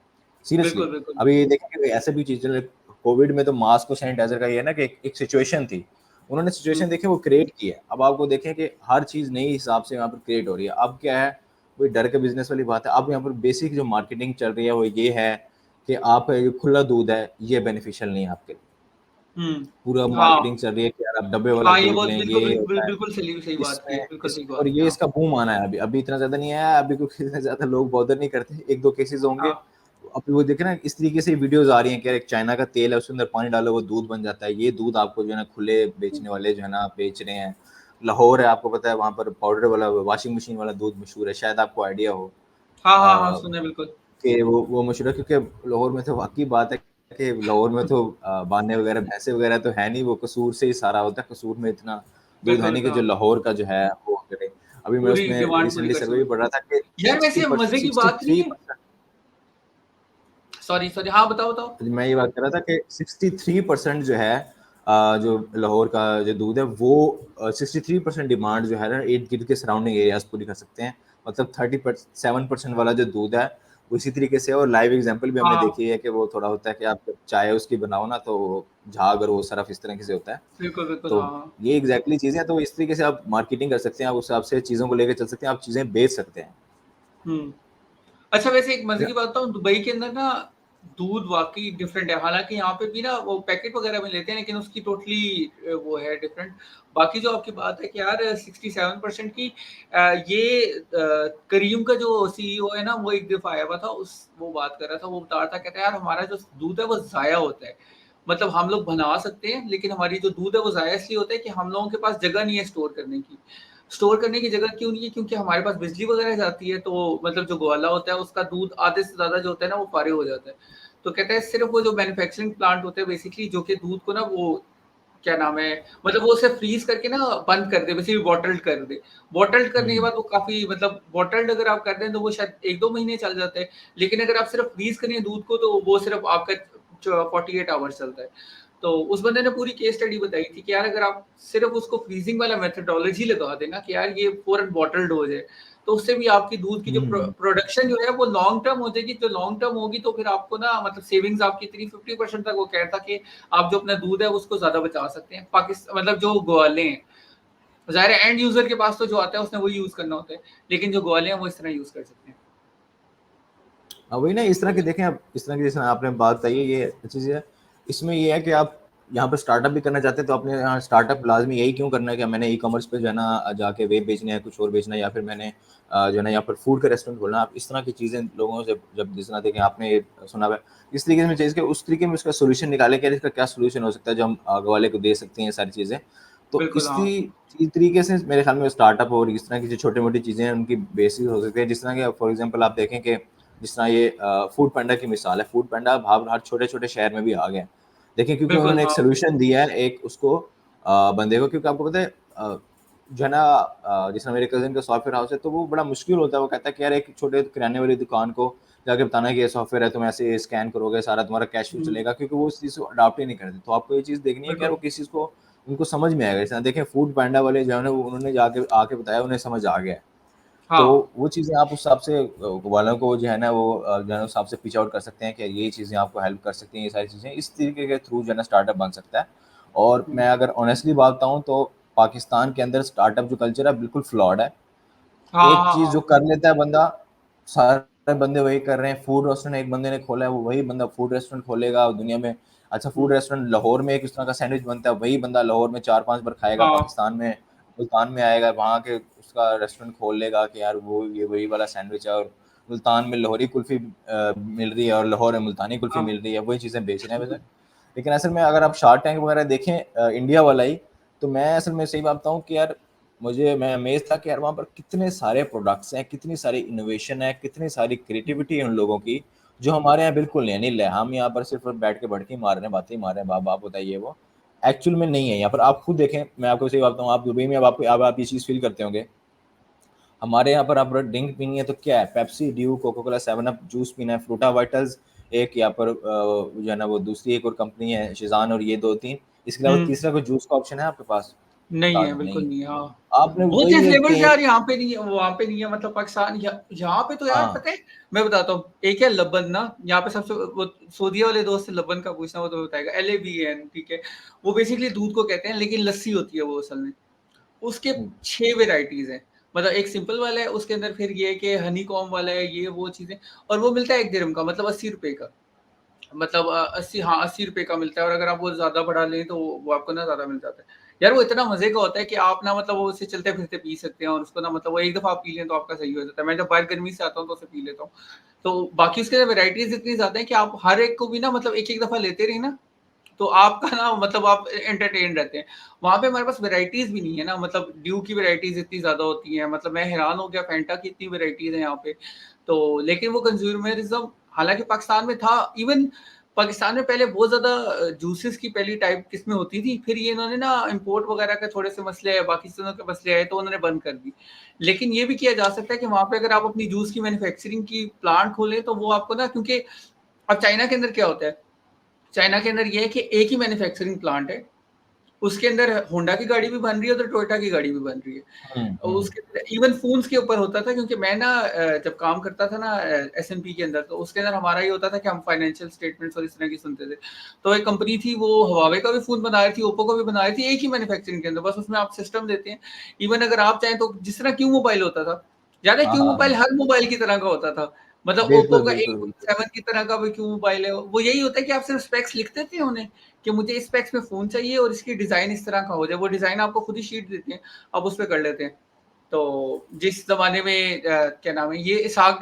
सीरियसली, बिल्कुल, बिल्कुल। अभी ये देखेंगे ऐसे भी चीज़ें कोविड में तो मास्क और सैनिटाइज़र का ये है ना कि एक सिचुएशन थी। उन्होंने हुँ, सिचुएशन देखी, वो क्रिएट की है। अब आपको देखें कि हर चीज़ नई हिसाब से यहाँ पर क्रिएट हो रही है। अब क्या है, वही डर के बिज़नेस वाली बात है। अब यहाँ पर बेसिक जो मार्केटिंग चल रही है वो ये है कि आपका ये खुला दूध है, ये बेनिफिशियल नहीं है आपके लिए। हुँ, पूरा हाँ, मार्केटिंग चल रही है कि यार आप डब्बे वाला हाँ, ये दूध बहुत लें, बिल्कुल, ये बिल्कुल, होता है। बिल्कुल सही सही बात की इसमें है, बिल्कुल इस सही और बात की, ये हाँ, इसका बूम आना है अभी। अभी इतना ज़्यादा नहीं आया है, अभी क्योंकि इतने ज़्यादा लोग बॉदर नहीं करते। 1-2 केसेज़ होंगे। हाँ, अभी वो देखे ना इस तरीके से वीडियोज़ आ रही हैं कि यार एक चाइना का तेल है, उसके अंदर पानी डालो, वो दूध बन जाता है। ये दूध आपको जो है ना खुले हुँ, बेचने वाले जो है ना बेच रहे हैं। लाहौर है, आपको पता है वहाँ पर पाउडर वाला वॉशिंग मशीन वाला दूध मशहूर है, शायद आपको आइडिया हो। हाँ, हाँ, हाँ, अ, सुना है बिल्कुल, कि वो मशहूर है क्योंकि लाहौर में तो वाक़ई बात है कि लाहौर में तो बानें वगैरह, भैंसें वगैरह तो है नहीं, वो कसूर से ही सारा होता है। कसूर में इतना दूध है बिल्कुल, नहीं कि बिल्कुल, जो हाँ, लाहौर का जो है वो करे। अभी मैं पूरी उसमें डिमांड पूरी रिसेंटली कर सर्वे भी सकते। पढ़ रहा था कि यार वैसे मज़े की बात नहीं है, 63% सॉरी, सॉरी, हाँ, बताओ, बताओ। मैं ये बात कर रहा था कि 63% जो है जो लाहौर का जो दूध है वो 63% डिमांड जो है ना इर्द-गिर्द के सराउंडिंग एरियाज़ पूरी कर सकते हैं। मतलब 37% वाला जो दूध है, वो इसी तरीके से है। और लाइव एग्ज़ाम्पल भी हमने हाँ, देखी है कि वो थोड़ा होता है कि आप जब चाय उसकी बनाओ ना तो झाग और वो सरफ इस तरीके से होता है। बिल्कुल, बिल्कुल, तो हाँ, हाँ। ये एग्ज़ैक्टली चीज़ें हैं, तो इस तरीके से आप मार्केटिंग कर सकते हैं, आप उस हिसाब से चीज़ों को लेके चल सकते हैं, आप चीज़ें बेच सकते हैं। हुँ। अच्छा वैसे एक मज़े ज की बात बताऊँ, दुबई के अंदर ना दूध वाक़ई डिफरेंट है। हालाँकि यहाँ पे भी ना वो पैकेट वग़ैरह में लेते हैं, लेकिन उसकी टोटली वो है डिफरेंट। बाकी जो आपकी बात है कि यार 67% की ये करीम का जो सीईओ है ना, वो एक दफ़ा आया हुआ था, वो बात कर रहा था, वो बता रहा था, कहता है यार हमारा जो दूध है वो ज़ाया होता है। मतलब हम लोग बना सकते हैं, लेकिन हमारी जो दूध है वो ज़ाया इसलिए होता है कि हम लोगों के पास जगह नहीं है स्टोर करने की। स्टोर करने की जगह क्यों नहीं है? क्योंकि हमारे पास बिजली वगैरह जाती है, तो मतलब जो ग्वाला होता है उसका दूध आधे से ज़्यादा जो होता है ना वो फ़ारिग़ हो जाता है। तो कहता है सिर्फ़ वो जो मैन्युफैक्चरिंग प्लांट होते हैं बेसिकली जो कि दूध को ना वो क्या नाम है, मतलब वो उसे फ्रीज करके ना बंद कर दे, वैसे भी बॉटल्ड कर दे। बॉटल्ड करने के बाद वो काफी मतलब बॉटल्ड अगर आप कर दें तो वो शायद 1-2 महीने चल जाते हैं, लेकिन अगर आप सिर्फ फ्रीज करें दूध को तो वो सिर्फ आपका 48 आवर्स चलता है। तो उस बंदे ने पूरी केस स्टडी बताई थी कि यार अगर आप सिर्फ उसको फ्रीजिंग वाला मेथोडोलॉजी लगा देना कि यार ये फौरन बॉटल्ड हो जाए, तो उससे भी आपकी दूध की जो प्रोडक्शन जो है वो लॉन्ग टर्म हो जाएगी। तो लॉन्ग टर्म होगी तो फिर आपको ना मतलब सेविंग्स आपकी इतनी 50% तक वो कहता कि आप जो अपना दूध है उसको ज्यादा बचा सकते हैं। पाकिस्तान मतलब जो ग्वाले हैं, ज़ाहिर है एंड यूजर के पास तो जो आता है उसने वही यूज करना होता है, लेकिन जो ग्वाले हैं वो इस तरह यूज कर सकते हैं। वही ना, इस तरह तो के देखें आप, इस तरह की जैसे आपने बात बताई है, ये चीज़ है। इसमें ये है कि आप यहाँ पर स्टार्टअप भी करना चाहते हैं तो अपने यहाँ स्टार्टअप लाजमी यही क्यों करना है कि मैंने ई कॉमर्स पे जो है ना जाके वेब बेचना है, कुछ और बेचना है, या फिर मैंने जो है ना यहाँ पर फूड का रेस्टोरेंट खोलना है। आप इस तरह की चीज़ें लोगों से जब जिस तरह देखें, आपने ये सुना हुआ है, इस तरीके से चाहिए कि उस तरीके में उसका सोल्यूशन निकाले कि इसका क्या सोल्यूशन हो सकता है जो हम आगे वाले को दे सकते हैं, ये सारी चीज़ें। तो बिल्कुल हाँ। इसी तरीके से मेरे ख्याल में स्टार्टअप और इस तरह की जो छोटी मोटी चीज़ें हैं उनकी बेसिस हो सकती है। जिस तरह के फॉर एग्जाम्पल आप देखें कि जिस तरह ये फूड पांडा की मिसाल है, फूड पांडा अब हर छोटे-छोटे शहर में भी आ गया है। देखिए, क्योंकि बिल्कुल उन्होंने एक हाँ। सॉल्यूशन दिया है एक उसको बंदे को, क्योंकि आपको पता है जो है ना जिस तरह मेरे कज़िन का सॉफ्टवेयर हाउस है, तो वो बड़ा मुश्किल होता है। वो कहता है कि यार एक छोटे किराने वाली दुकान को जाके बताना है कि ये सॉफ्टवेयर है, तुम ऐसे स्कैन करोगे, सारा तुम्हारा कैश फ्लो हम्म, चलेगा, क्योंकि वो उस चीज़ को अडॉप्ट ही नहीं करते। तो आपको ये चीज़ देखनी है कि यार वो बिल्कुल किस चीज़ को उनको समझ में आएगा। जैसे देखें फूड पांडा वाले जो है ना, वो उन्होंने जाके आके बताया, उन्हें समझ आ गया है। तो हाँ। वो चीज़ें आप उस हिसाब से वालों को जो है ना वो जो है उस हिसाब से पिच आउट कर सकते हैं कि ये चीज़ें आपको हेल्प कर सकती हैं, ये सारी चीज़ें इस तरीके के थ्रू जो है ना स्टार्टअप बन सकता है। और हम्म, मैं अगर ऑनेस्टली बात बताऊँ तो पाकिस्तान के अंदर स्टार्टअप जो कल्चर है बिल्कुल फ्लॉड है। हाँ एक हाँ चीज़ हाँ। जो कर लेता है बंदा, सारे बंदे वही कर रहे हैं। फूड रेस्टोरेंट एक बंदे ने खोला है, वो वही बंदा फूड रेस्टोरेंट खोलेगा दुनिया में। अच्छा, फूड हम्म, रेस्टोरेंट लाहौर में एक इस तरह का सैंडविच बनता है, वही बंदा लाहौर में 4-5 बार खाएगा, हाँ पाकिस्तान में मुल्तान में आएगा, वहाँ के उसका रेस्टोरेंट खोल लेगा कि यार वो ये वही वाला सैंडविच है, और मुल्तान में लाहौरी कुल्फ़ी मिल रही है और लाहौर में मुल्तानी कुल्फ़ी हाँ। मिल रही है, वही चीज़ें बेच रहे हैं वैसे। लेकिन असल में अगर आप शार्क टैंक वगैरह देखें इंडिया वाला ही, तो मैं असल में सही बात बताऊँ कि यार मैं अमेज़ था कि यार वहाँ पर कितने सारे प्रोडक्ट्स हैं, कितनी सारी इनोवेशन है, कितनी सारी क्रिएटिविटी है उन लोगों की, जो हमारे यहाँ बिल्कुल नहीं है। नहीं, हम यहाँ पर सिर्फ़ बैठ के बड़के मार रहे हैं, बातें ही मार रहे हैं, बाप होता है ये वो। एक्चुअल में नहीं है यहाँ पर। आप खुद देखें, मैं आपको सही बात बताऊँ, आप दुबई में अब आप ये चीज़ फ़ील करते होंगे। हमारे यहाँ पर आप ड्रिंक पीनी है तो क्या है, Pepsi, due, Coca Cola, 7 up, juice पीना है, फ्रूटा वाइटल्स, एक यहाँ पर जो है ना वो दूसरी एक और कंपनी है शिज़ान, और ये 2-3, इसके अलावा हम्म, तीसरा कोई जूस का ऑप्शन है आपके पास? नहीं बता है, दें, नहीं बिल्कुल है। नहीं है, हाँ। आपने बहुत से वही एक फ्लेवर्स केक। यार यहाँ पे नहीं है, वहाँ पे नहीं है, मतलब पाकिस्तान यहाँ पे तो यार हाँ, पता है, मैं बताता हूँ। एक है लबन ना, यहाँ पे सबसे वो सऊदीया वाले दोस्त से लबन का पूछना, वो तो बताएगा, LABN, ठीक है। वो बेसिकली दूध को कहते हैं, लेकिन लस्सी होती है वो असल में। उसके हुँ, 6 वेराइटीज हैं। मतलब एक सिंपल वाला है, उसके अंदर फिर ये है कि हनी कॉम वाला है, ये वो चीजें। और वो मिलता है 1 दिरहम का, मतलब 80 रुपए का। मतलब 80, हाँ 80 रुपए का मिलता है। और अगर आप वो ज्यादा बढ़ा लें तो वो आपको ना ज्यादा मिल जाता है। यार वो इतना मजे का होता है कि आप ना मतलब वो उसे चलते फिरते पी सकते हैं, और उसको ना मतलब वो एक दफा आप पी लें तो आपका सही हो जाता है। मैं जब बाहर गर्मी से आता हूँ तो उसे पी लेता हूँ। तो बाकी उसके वेराइटीज इतनी ज्यादा है कि आप हर एक को भी ना मतलब एक एक दफा लेते रहे ना, तो आपका ना मतलब आप एंटरटेन रहते हैं। वहाँ पे हमारे पास वैराइटीज़ भी नहीं है ना, मतलब ड्यू की वैराइटीज़ इतनी ज़्यादा होती हैं, मतलब मैं हैरान हो गया, फैंटा की इतनी वैराइटीज़ हैं यहाँ पे। तो लेकिन वो कंज़्यूमरिज़्म हालाँकि पाकिस्तान में था, इवन पाकिस्तान में पहले बहुत ज़्यादा जूसेस की पहली टाइप किस्में होती थी, फिर ये इन्होंने ना इम्पोर्ट वगैरह के थोड़े से मसले आए, बाकी चीज़ों के मसले आए तो उन्होंने बंद कर दी। लेकिन ये भी किया जा सकता है कि वहाँ पे अगर आप अपनी जूस की मैन्युफैक्चरिंग की प्लांट खोलें तो वो आपको ना, क्योंकि अब चाइना के अंदर क्या होता है, चाइना के अंदर ये है कि एक ही मैन्युफैक्चरिंग प्लांट है, उसके अंदर होंडा की गाड़ी भी बन रही है, उधर टोयोटा की गाड़ी भी बन रही है। हुँ, और हुँ, उसके इवन फ़ोन्स के ऊपर होता था, क्योंकि मैं ना जब काम करता था ना एसएनपी के अंदर, तो उसके अंदर हमारा ये होता था कि हम फाइनेंशियल स्टेटमेंट्स और इस तरह की सुनते थे। तो एक कंपनी थी, वो हुआवे का भी फ़ोन बना रही थी, ओप्पो का भी बना रही थी, एक ही मैन्युफैक्चरिंग के अंदर, बस उसमें आप सिस्टम देते हैं। इवन अगर आप चाहें तो जिस तरह क्यू मोबाइल होता था, याद है हाँ, क्यू हाँ, मोबाइल हाँ। हर मोबाइल की तरह का होता था। मतलब ओप्पो बिल्कुल, का बिल्कुल, बिल्कुल। A7 की तरह का भी क्यू मोबाइल है, वो यही होता है कि आप सिर्फ स्पेक्स लिखते थे उन्हें कि मुझे इस स्पेक्स में फ़ोन चाहिए और इसकी डिज़ाइन इस तरह का हो जाए, वो डिज़ाइन आपको खुद ही शीट देते हैं, आप उस पे कर लेते हैं। तो जिस ज़माने में क्या नाम है, ये इसहाक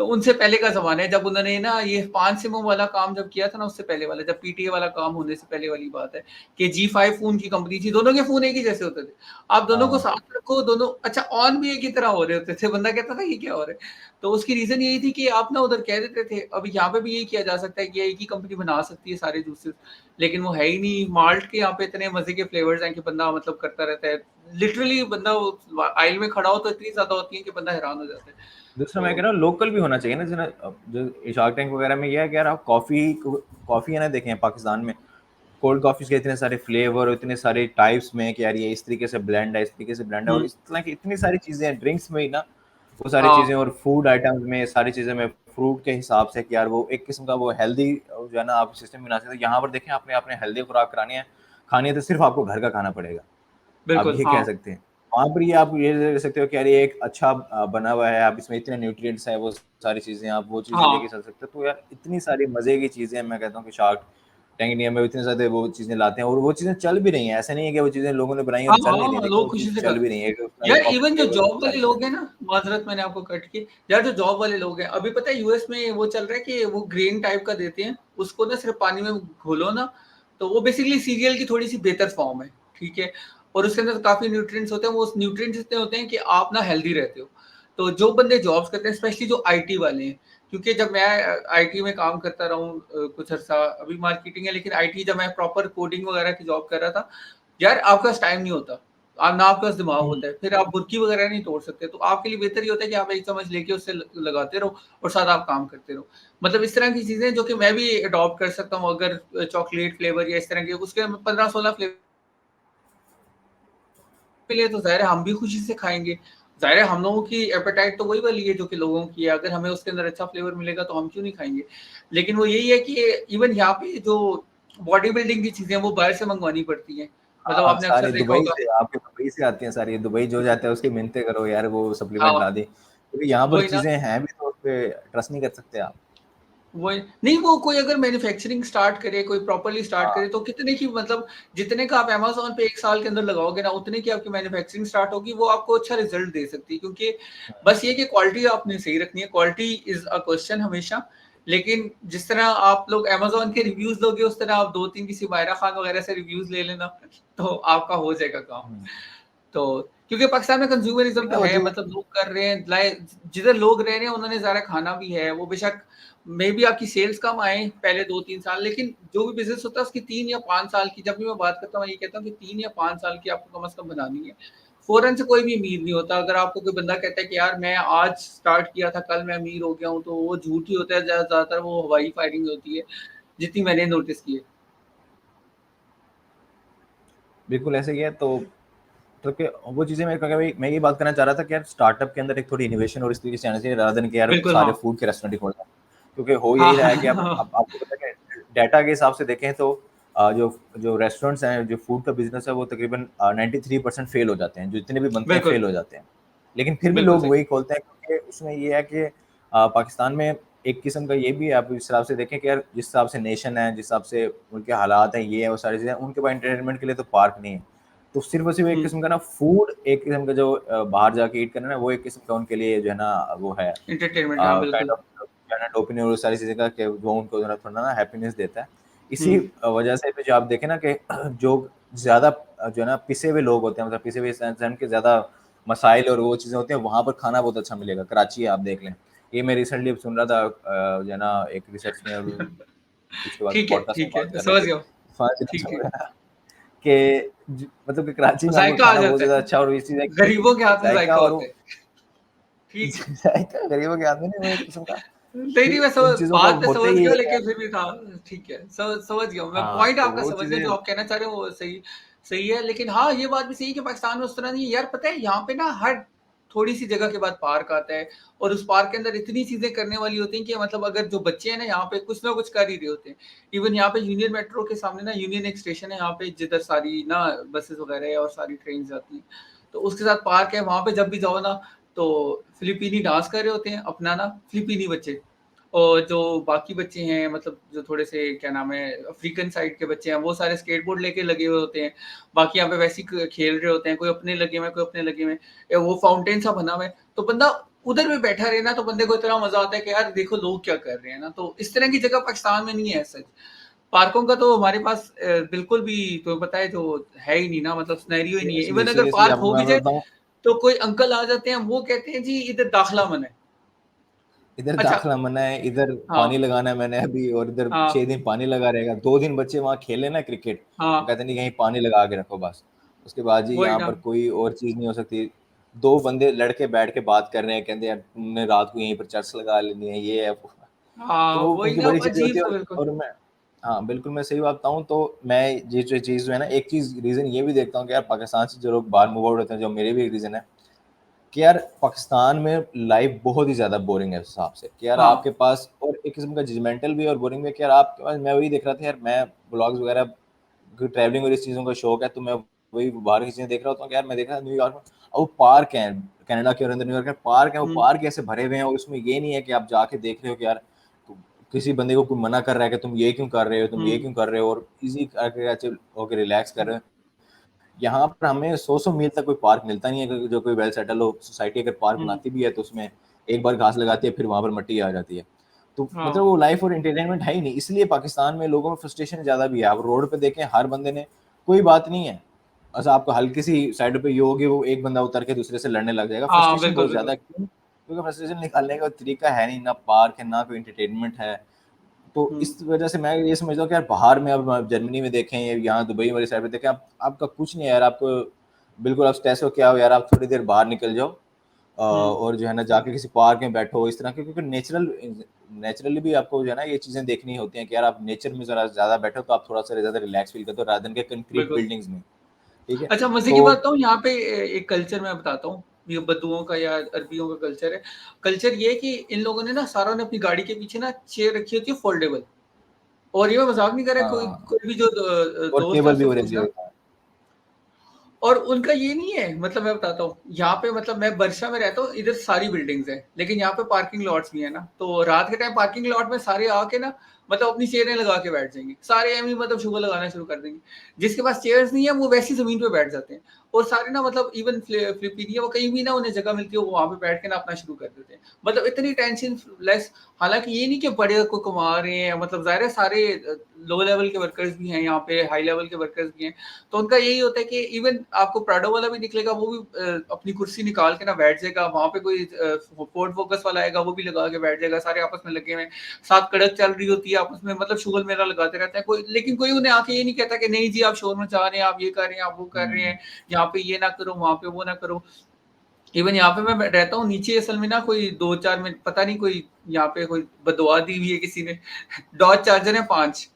उनसे पहले का ज़माना है, जब उन्होंने ना ये 5 सिमों वाला काम जब किया था ना, उससे पहले वाला, जब पीटीए वाला काम होने से पहले वाली बात है कि G5 फ़ोन की कंपनी थी, दोनों के फ़ोन एक ही जैसे होते थे। आप दोनों को हाँ। साथ में को दोनों अच्छा ऑन भी एक ही तरह हो रहे होते थे, बंदा कहता था ये क्या हो रहा है? तो उसकी रीज़न यही थी कि आप ना उधर कह देते थे, अब यहाँ पे भी यही किया जा सकता है कि एक ही कंपनी बना सकती है सारे जूसेस, लेकिन वो है ही नहीं। माल्ट के यहाँ पे इतने मज़े के फ्लेवर्स हैं कि बंदा मतलब करता रहता है। लिटरली बंदा वो आइल में खड़ा हो तो इतनी ज़्यादा होती है कि बंदा हैरान हो जाता है। दूसरा मैं कह तो रहा हूँ लोकल भी होना चाहिए ना, जैसे जो शार्क टैंक वगैरह में ये है कि यार आप कॉफ़ी है ना, देखें पाकिस्तान में कोल्ड कॉफ़ीज़ के इतने सारे फ्लेवर और इतने सारे टाइप्स में कि यार ये इस तरीके से ब्लेंड है, इस तरीके से ब्लेंड है, और हुँ, इस तरह की इतनी सारी चीज़ें हैं ड्रिंक्स में ही ना, वो सारी हाँ, चीज़ें और फूड आइटम्स में सारी चीज़ें में फ्रूट के हिसाब से कि यार वो एक किस्म का वो हेल्दी जो है ना आप सिस्टम बना सकते हो। यहाँ पर देखें आपने आपने हेल्दी खुराक खानी है तो सिर्फ आपको घर का खाना पड़ेगा। आप बिल्कुल, ये कह हाँ। सकते हैं। वहाँ पर ये आप ये कह सकते हो कि यार ये एक अच्छा बना हुआ है, आप इसमें इतने न्यूट्रिएंट्स हैं, वो सारी चीज़ें आप वो चीज़ें हाँ, लेके चल सकते हो। तो यार इतनी सारी मज़े की चीज़ें मैं कहता हूँ कि शार्क टैंक इंडिया में इतने ज़्यादा वो चीज़ें लाते हैं और वो चीज़ें चल भी रही हैं। ऐसा नहीं है कि वो चीज़ें लोगों ने बनाई हैं हाँ, और चल नहीं रही हैं। हाँ, देखो लोग वो खुशी चीज़ से चल खा भी रही है। एक उसका यार एक कॉफ़ी इवन जो फ्लेवर जॉब वाले सारी लोग चीज़ें। हैं ना, माज़रत मैंने आपको कट की, यार जो जॉब वाले लोग हैं, अभी पता है यूएस में वो चल रहा है कि वो ग्रेन टाइप का देते हैं, उसको ना सिर्फ़ पानी में घोलो ना, तो वो बेसिकली सीरियल की थोड़ी-सी बेहतर फ़ॉर्म है, ठीक है? और उसके अंदर काफ़ी न्यूट्रिएंट्स होते हैं, वो न्यूट्रिएंट्स इतने होते हैं कि आप ना हेल्दी रहते हो। तो जो बंदे जॉब्स करते हैं, स्पेशली जो आईटी वाले हैं, क्योंकि जब मैं आईटी में काम करता रहा हूँ कुछ अर्सा, अभी मार्केटिंग है, लेकिन आईटी जब मैं प्रॉपर कोडिंग वगैरह की जॉब कर रहा था, यार आपके पास टाइम नहीं होता। ना आपके पास दिमाग हुँ। होता है, फिर आप बुर्की वगैरह नहीं तोड़ सकते, तो आपके लिए बेहतर ये होता है कि आप 1 चम्मच लेके उससे लगाते रहो और साथ आप काम करते रहो। मतलब इस तरह की चीज़ें जो कि मैं भी अडॉप्ट कर सकता हूँ, अगर चॉकलेट फ्लेवर या इस तरह के उसके 15-16 फ्लेवर मिले तो ज़ाहिर है हम भी खुशी से खाएँगे। ज़ाहिर है हम लोगों की एपेटाइट तो वही वाली है जो कि लोगों की है, अगर हमें उसके अंदर अच्छा फ्लेवर मिलेगा तो हम क्यों नहीं खाएँगे? लेकिन वो यही है कि इवन यहाँ पे जो बॉडी बिल्डिंग की चीज़ें हैं वो बाहर से मँगवानी पड़ती हैं। मतलब हाँ, आपने अक्सर सारी देखा दुबई होगा। से आपके दुबई से आती हैं सारी, दुबई जो जाता है उसकी मिन्नतें करो यार वो सप्लीमेंट हाँ, ला दें। क्योंकि यहाँ पर वही ना। चीज़ें हैं भी तो उसपे ट्रस्ट नहीं कर सकते आप। वही नहीं, वो कोई अगर मैन्युफैक्चरिंग स्टार्ट करे, कोई प्रॉपर्ली स्टार्ट हाँ। करे तो कितने की मतलब जितने का आप अमेज़न पे 1 साल के अंदर लगाओगे ना, उतने की आपकी मैन्युफैक्चरिंग स्टार्ट होगी, वो आपको अच्छा रिज़ल्ट दे सकती है। क्योंकि बस ये कि क्वालिटी आपने सही रखनी है, क्वालिटी इज़ अ क्वेश्चन हमेशा। लेकिन जिस तरह आप लोग अमेज़न के रिव्यूज़ लोगे, उस तरह आप 2-3 किसी हुमायरा खान वगैरह से रिव्यूज़ ले लेना, तो आपका हो जाएगा काम। हुँ। तो क्योंकि पाकिस्तान में कंज्यूमरिज़्म वही तो ना वो है, चीज़ें। मतलब लोग कर रहे हैं, जिधर लोग रह रहे हैं उन्होंने ज़रा खाना भी है, वो बेशक मेबी आपकी सेल्स कम आए पहले 2-3 साल, लेकिन जो भी बिज़नेस होता है उसकी 3 या 5 साल की, जब भी मैं बात करता हूँ, मैं ये कहता हूँ कि 3 या 5 साल की आपको कम से कम बनानी है। फ़ौरन से कोई भी अमीर नहीं होता। अगर आपको कोई बंदा कहता है कि यार मैं आज स्टार्ट किया था, कल मैं अमीर हो गया हूँ, तो वो झूठ ही होता है, ज़्यादातर वो हवाई फायरिंग होती है, जितनी मैंने नोटिस की है। बिल्कुल ऐसे ही है तो कि वो चीज़ें मैं ये बात करना चाह रहा था कि यार स्टार्टअप के अंदर एक थोड़ी इनोवेशन और इस तरीके से आना चाहिए रादर देन कि यार बिल्कुल, सारे हाँ। फूड के रेस्टोरेंट ही खोल दें। क्योंकि हो हाँ, यही रहा है कि अब हाँ, अब आपको पता है कि डाटा के हिसाब से देखें तो जो जो रेस्टोरेंट्स हैं, जो फूड का बिज़नेस है वो तकरीबन 93% फेल हो जाते हैं, जो जितने भी बनते हैं बिल्कुल, फेल हो जाते हैं। लेकिन फिर भी बिल्कुल लोग सही। वही खोलते हैं क्योंकि उसमें ये है कि पाकिस्तान में एक किस्म का ये भी है, आप इस हिसाब से देखें कि यार जिस हिसाब से नेशन है, जिस हिसाब से उनके हालात हैं, ये है, वो सारी चीज़ें, उनके पास एंटरटेनमेंट के लिए तो पार्क नहीं है। तो सिर्फ़ और सिर्फ़ एक हुँ, किस्म का ना फूड एक किस्म का जो बाहर जाके ईट करना ना, वो एक किस्म का उनके लिए जो है ना वो है एंटरटेनमेंट हाँ, काइंड बिल्कुल। ऑफ जो है ना डोपामिन और सारी चीज़ें का कि जो उनको जो है थोड़ा ना हैप्पीनेस देता है। हुँ, इसी वजह से भी जो आप देखें ना कि जो ज़्यादा जो है ना पिसे हुए लोग होते हैं, मतलब पिसे हुए सेंस के ज़्यादा मसाइल और वो चीज़ें होती हैं, वहाँ पर खाना बहुत अच्छा मिलेगा। कराची आप देख लें। ये मैं रिसेंटली सुन रहा था जो है ना एक रिसर्च में और उसके बाद पॉडकास्ट में ठीक बात है, कर रहे समझ थे। गया हूँ। ठीक, ठीक। कि मतलब कि कराची में आपको ज़ायका आ खाना बहुत जाता ज़्यादा है। अच्छा और ये चीज़ है गरीबों के कि हाथ में ज़ायका ज़ायका और होता वो है। ठीक है। ज़ायका गरीबों के हाथ में नहीं, वो एक किस्म का नहीं, कि नहीं मैं इन समझ चीज़ों का बात मैं होता समझ ही ये गया, है कि लेकिन फिर भी था ठीक है, समझ गया हूँ मैं, हाँ, पॉइंट तो आपका वो समझ गया चीज़ें। जो आप कहना चाह रहे हो वो सही सही है। लेकिन हाँ, ये बात भी सही है कि पाकिस्तान में उस तरह नहीं है। यार पता है यहाँ पे ना हर थोड़ी-सी जगह के बाद पार्क आता है और उस पार्क के अंदर इतनी चीज़ें करने वाली होती हैं कि मतलब अगर जो बच्चे हैं ना यहाँ पे कुछ ना कुछ कर ही रहे होते हैं। इवन यहाँ पे यूनियन मेट्रो के सामने ना यूनियन एक स्टेशन है यहाँ पे जिधर सारी ना बसेस वगैरह है और सारी ट्रेन जाती हैं। तो उसके साथ पार्क है, वहाँ पे जब भी जाओ ना तो फिलिपीनी डांस कर रहे होते हैं अपना ना, फिलिपीनी बच्चे। और जो बाकी बच्चे हैं मतलब जो थोड़े से क्या नाम है अफ्रीकन साइड के बच्चे हैं, वो सारे स्केटबोर्ड लेके लगे हुए होते हैं। बाकी यहाँ पे वैसे ही खेल रहे होते हैं, कोई अपने लगे हुए हैं, कोई अपने लगे हुए हैं। या वो फाउंटेन सा बना हुआ है, तो बंदा उधर भी बैठा रहे ना तो बंदे को इतना मजा आता है कि यार देखो लोग क्या कर रहे हैं ना। तो इस तरह की जगह पाकिस्तान में नहीं है सच। पार्कों का तो हमारे पास बिल्कुल भी तुम्हें पता है जो है ही नहीं ना, मतलब सिनेरियो ही नहीं है। इवन सीरियसली अगर सीरियसली पार्क आपको हो मैं भी जाए बताऊँ। तो कोई अंकल आ जाते हैं, वो कहते हैं जी इधर दाखला मना है। इधर अच्छा, दाखला मना है, इधर हाँ, पानी लगाना है मैंने अभी, और इधर हाँ, 6 दिन पानी लगा रहेगा। 2 दिन बच्चे वहाँ खेले ना क्रिकेट, वो हाँ, कहते नहीं कहीं पानी लगा के रखो बस। उसके बाद जी वही यहाँ ना। पर कोई और चीज़ नहीं हो सकती। 2 बंदे लड़के बैठ के बात कर रहे हैं, कहते हैं यार तुमने रात को यहीं पर चर्च लगा लेनी है, ये है वो है। तो हाँ, वो वही उनकी ना, बड़ी चीज़ें होती है। अजीब-सा और बिल्कुल। और मैं, हाँ, बिल्कुल मैं सही बात बताऊँ तो मैं ये जो चीज़ जो है ना, एक चीज़ रीज़न ये भी देखता हूँ कि यार पाकिस्तान से जो लोग बाहर मूव आउट होते हैं, जो मेरे भी एक रीज़न है कि यार पाकिस्तान में लाइफ बहुत ही ज़्यादा बोरिंग है उस हिसाब से कि यार हाँ, आपके पास, और एक किस्म का जजमेंटल भी है और बोरिंग भी है कि यार आपके पास, मैं वही देख रहा था यार, मैं ब्लॉग्स वगैरह, ट्रैवलिंग और इस चीज़ों का शौक है, तो मैं वही बाहर की चीज़ें देख रहा होता हूँ कि यार मैं देख रहा था न्यूयॉर्क में, और वो पार्क हैं, कनाडा के अंदर न्यूयॉर्क में पार्क हैं, वो हुँ, पार्क ऐसे भरे हुए हैं, और उसमें ये नहीं है कि आप जाके देख रहे हो कि यार किसी बंदे को कोई मना कर रहा है कि तुम ये क्यों कर रहे हो, तुम ये हुँ, क्यों कर रहे हो, और ईज़ी करके होके रिलैक्स कर रहे हो। यहाँ पर हमें 100-100 मील तक कोई पार्क मिलता नहीं है, क्योंकि जो कोई वेल सेटल हो सोसाइटी अगर पार्क हुँ, बनाती भी है तो उसमें एक बार घास लगाती है, फिर वहाँ पर मिट्टी आ जाती है। तो मतलब हाँ, वो लाइफ और एंटरटेनमेंट है ही नहीं, इसलिए पाकिस्तान में लोगों में फ्रस्ट्रेशन ज़्यादा भी है। आप रोड पे देखें, हर बंदे ने, कोई बात नहीं है, अच्छा आपको हल्की सी साइड पे ये होगी, वो एक बंदा उतर के दूसरे से लड़ने लग जाएगा, हाँ, फ्रस्ट्रेशन बिल्कुल, बहुत ज़्यादा बिल्कुल। है। क्यों? क्योंकि फ्रस्ट्रेशन निकालने का तरीका है नहीं, ना पार्क है, ना कोई एंटरटेनमेंट है। तो हुँ, इस वजह से मैं ये समझता हूँ कि यार बाहर में, अब आप जर्मनी में देखें, यहाँ दुबई वाली साइड पे देखें, आप आपका कुछ नहीं है यार, आपको बिल्कुल आप स्ट्रेस हो क्या हो यार, आप थोड़ी देर बाहर निकल जाओ, हुँ, और जो है ना जाके किसी पार्क में बैठो इस तरह के, क्योंकि नेचुरली भी आपको जो है ना ये चीज़ें देखनी होती हैं कि यार आप नेचर में ज़रा ज़्यादा बैठो, तो आप थोड़ा-सा ज़्यादा रिलैक्स फ़ील करते हो रादर देन के कंक्रीट बिल्कुल। बिल्डिंग्स में, ठीक है? अच्छा, मज़े की तो बात बताऊँ, यहाँ पे एक कल्चर मैं बताता हूँ, ये बद्दुओं का या अरबियों का कल्चर है। कल्चर ये है कि इन लोगों ने ना, सारों ने अपनी गाड़ी के पीछे ना चेयर रखी होती है फोल्डेबल, और ये मैं मज़ाक नहीं कर रहा, कोई हाँ, कोई भी जो और दोस्त है टेबल भी उससे हो रही पूछना। है। और उनका ये नहीं है, मतलब मैं बताता हूँ, यहाँ पे मतलब मैं बरशा में रहता हूँ, इधर सारी बिल्डिंग्स हैं, लेकिन यहाँ पे पार्किंग लॉट्स भी है ना, तो रात के टाइम पार्किंग लॉट में सारे आके ना, मतलब अपनी चेयरें लगा के बैठ जाएंगे सारे, एम ही मतलब शुगर लगाना शुरू कर देंगे। जिसके पास चेयर्स नहीं है वो वैसी जमीन पे बैठ जाते हैं, और सारे ना, मतलब इवन फिलिपीनिया वो कहीं भी ना उन्हें जगह मिलती है, वो वहां पे बैठ के ना अपना शुरू कर देते हैं, मतलब इतनी टेंशन लेस। हालांकि ये नहीं कि बड़े को कमा रहे हैं, मतलब जाहिर है सारे लो लेवल के वर्कर्स भी हैं यहाँ पे, हाई लेवल के वर्कर्स भी हैं। तो उनका यही होता है कि इवन आपको प्राडो वाला भी निकलेगा, वो भी अपनी कुर्सी निकाल के ना बैठ जाएगा वहां पे, कोई फोर्ड फोकस वाला आएगा वो भी लगा के बैठ जाएगा, सारे आपस में लगे हुए हैं, साथ कड़क चल रही होती है आपस में, मतलब शुगल मेला लगाते रहते हैं कोई, लेकिन कोई उन्हें आके ये नहीं कहता कि नहीं जी आप शोर मचा रहे हैं, आप ये कर रहे हैं, आप वो कर रहे हुँ, हैं, यहाँ पे ये ना करो, वहां पे वो ना करो। इवन यहाँ पे मैं रहता हूँ नीचे, असल में ना कोई 2-4 मिनट, पता नहीं कोई यहाँ पे कोई बदवा दी हुई है किसी ने। डॉज चार्जर है 5,